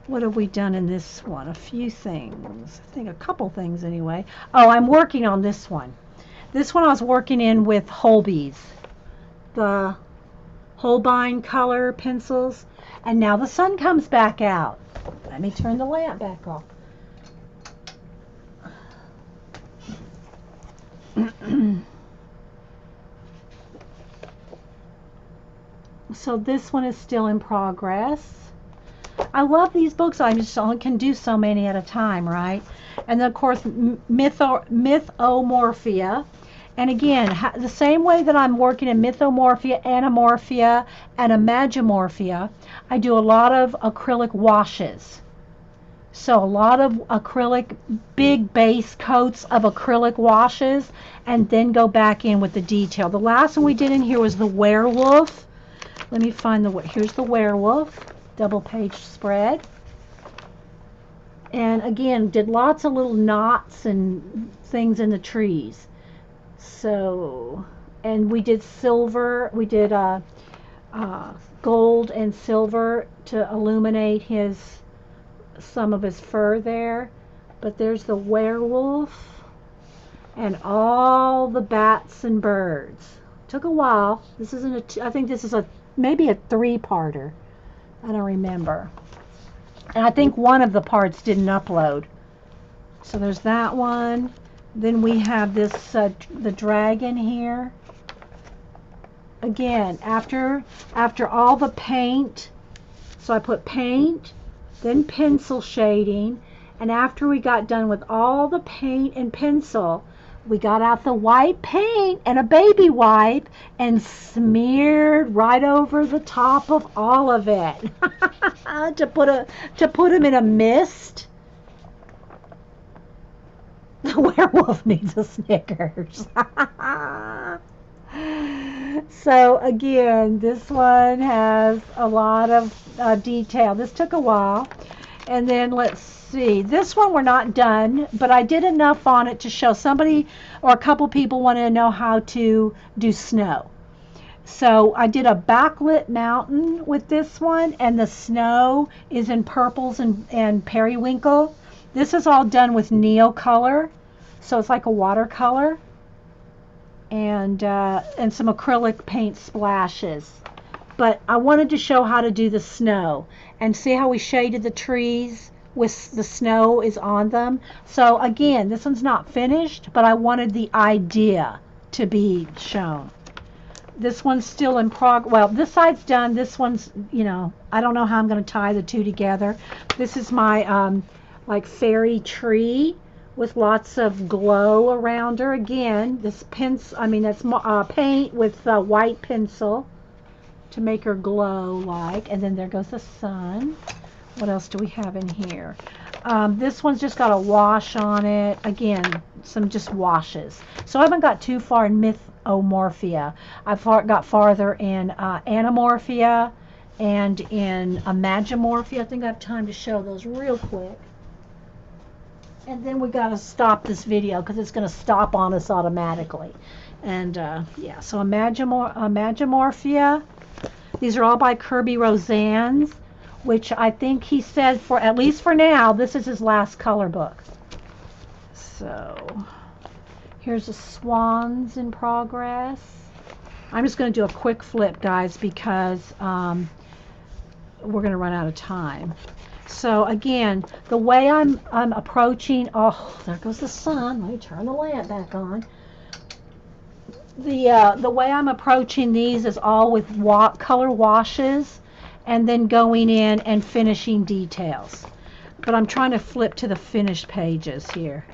What have we done in this one? A few things. I think a couple things anyway. Oh, I'm working on this one. This one I was working in with Holbees. The Holbein color pencils. And now the sun comes back out. Let me turn the lamp back off. So this one is still in progress. I love these books. I just only can do so many at a time, right? And then of course Mythomorphia. And again, the same way that I'm working in Mythomorphia, Anamorphia, and Imagimorphia, I do a lot of acrylic washes. So a lot of acrylic, big base coats of acrylic washes, and then go back in with the detail. The last one we did in here was the werewolf. Let me find here's the werewolf, double page spread. And again, did lots of little knots and things in the trees. So, and we did silver, we did gold and silver to illuminate some of his fur there. But there's the werewolf and all the bats and birds. Took a while. This isn't I think this is maybe a 3-parter. I don't remember. And I think one of the parts didn't upload. So there's that one. Then we have this, the dragon here. Again, after all the paint, so I put paint, then pencil shading, and after we got done with all the paint and pencil, we got out the white paint and a baby wipe and smeared right over the top of all of it to put him in a mist. The werewolf needs a Snickers. So again, this one has a lot of detail. This took a while. And then let's see. This one we're not done, but I did enough on it to show somebody or a couple people wanted to know how to do snow. So I did a backlit mountain with this one, and the snow is in purples and periwinkle. This is all done with Neocolor, so it's like a watercolor, and some acrylic paint splashes. But I wanted to show how to do the snow, and see how we shaded the trees with the snow is on them. So again, this one's not finished, but I wanted the idea to be shown. This one's still in progress. Well, this side's done. This one's, you know, I don't know how I'm going to tie the two together. This is my like fairy tree with lots of glow around her. Again, this pencil, I mean, that's paint with white pencil to make her glow like. And then there goes the sun. What else do we have in here? This one's just got a wash on it. Again, some just washes. So I haven't got too far in Mythomorphia. I've got farther in Anamorphia and in Magimorphia. I think I have time to show those real quick. And then we got to stop this video because it's going to stop on us automatically. And yeah, so Magimorphia. These are all by Kirby Rosannes, which I think he said, for at least for now, this is his last color book. So here's the swans in progress. I'm just going to do a quick flip, guys, because we're going to run out of time. So again, the way I'm approaching, oh, there goes the sun. Let me turn the lamp back on. The way I'm approaching these is all with color washes, and then going in and finishing details. But I'm trying to flip to the finished pages here.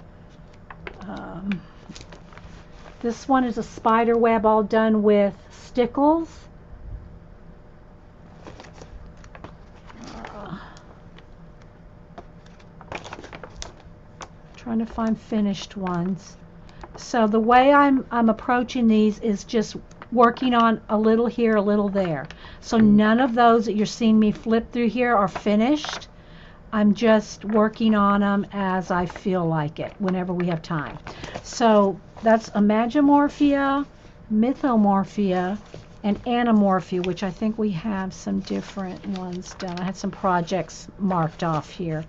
This one is a spider web all done with stickles. Trying to find finished ones. So the way I'm approaching these is just working on a little here, a little there. So none of those that you're seeing me flip through here are finished. I'm just working on them as I feel like it, whenever we have time. So that's Magimorphia, Mythomorphia, and Anamorphia, which I think we have some different ones done. I had some projects marked off here,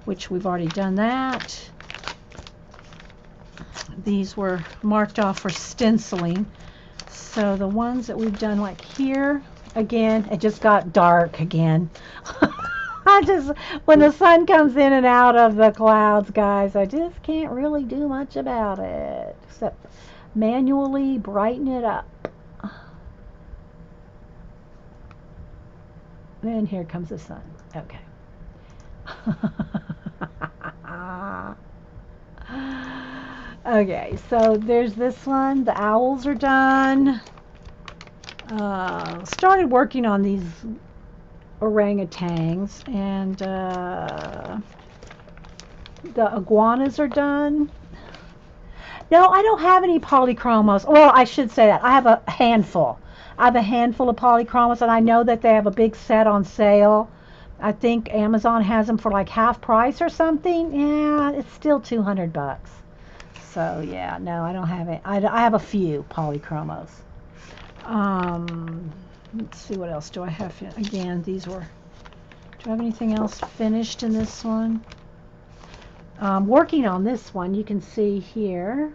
which we've already done that. These were marked off for stenciling. So the ones that we've done, like here, again, it just got dark again. When the sun comes in and out of the clouds, guys, I just can't really do much about it except manually brighten it up. And here comes the sun. Okay. Okay, so there's this one. The owls are done. Started working on these orangutans, and the iguanas are done. No, I don't have any polychromos. Well, I should say that. I have a handful. I have a handful of polychromos, and I know that they have a big set on sale. I think Amazon has them for like half price or something. Yeah, it's still $200. So yeah, no, I don't have it. I have a few polychromos. Let's see, what else do I have? Again, these were. Do I have anything else finished in this one? Working on this one, you can see here.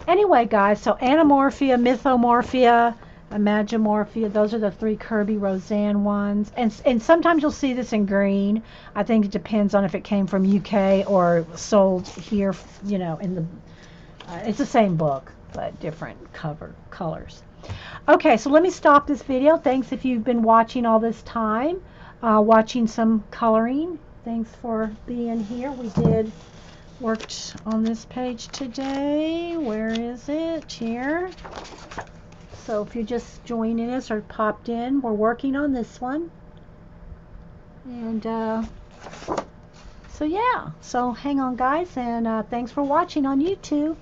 Anyway, guys, so Anamorphia, Mythomorphia, Magimorphia, those are the three Kirby Rosanne ones. And sometimes you'll see this in green. I think it depends on if it came from UK or sold here, you know, in the, it's the same book, but different cover colors. Okay, so let me stop this video. Thanks if you've been watching all this time, watching some coloring. Thanks for being here. We did worked on this page today. Where is it? Here. So if you're just joining us or popped in, we're working on this one. And so yeah, so hang on guys, and thanks for watching on YouTube.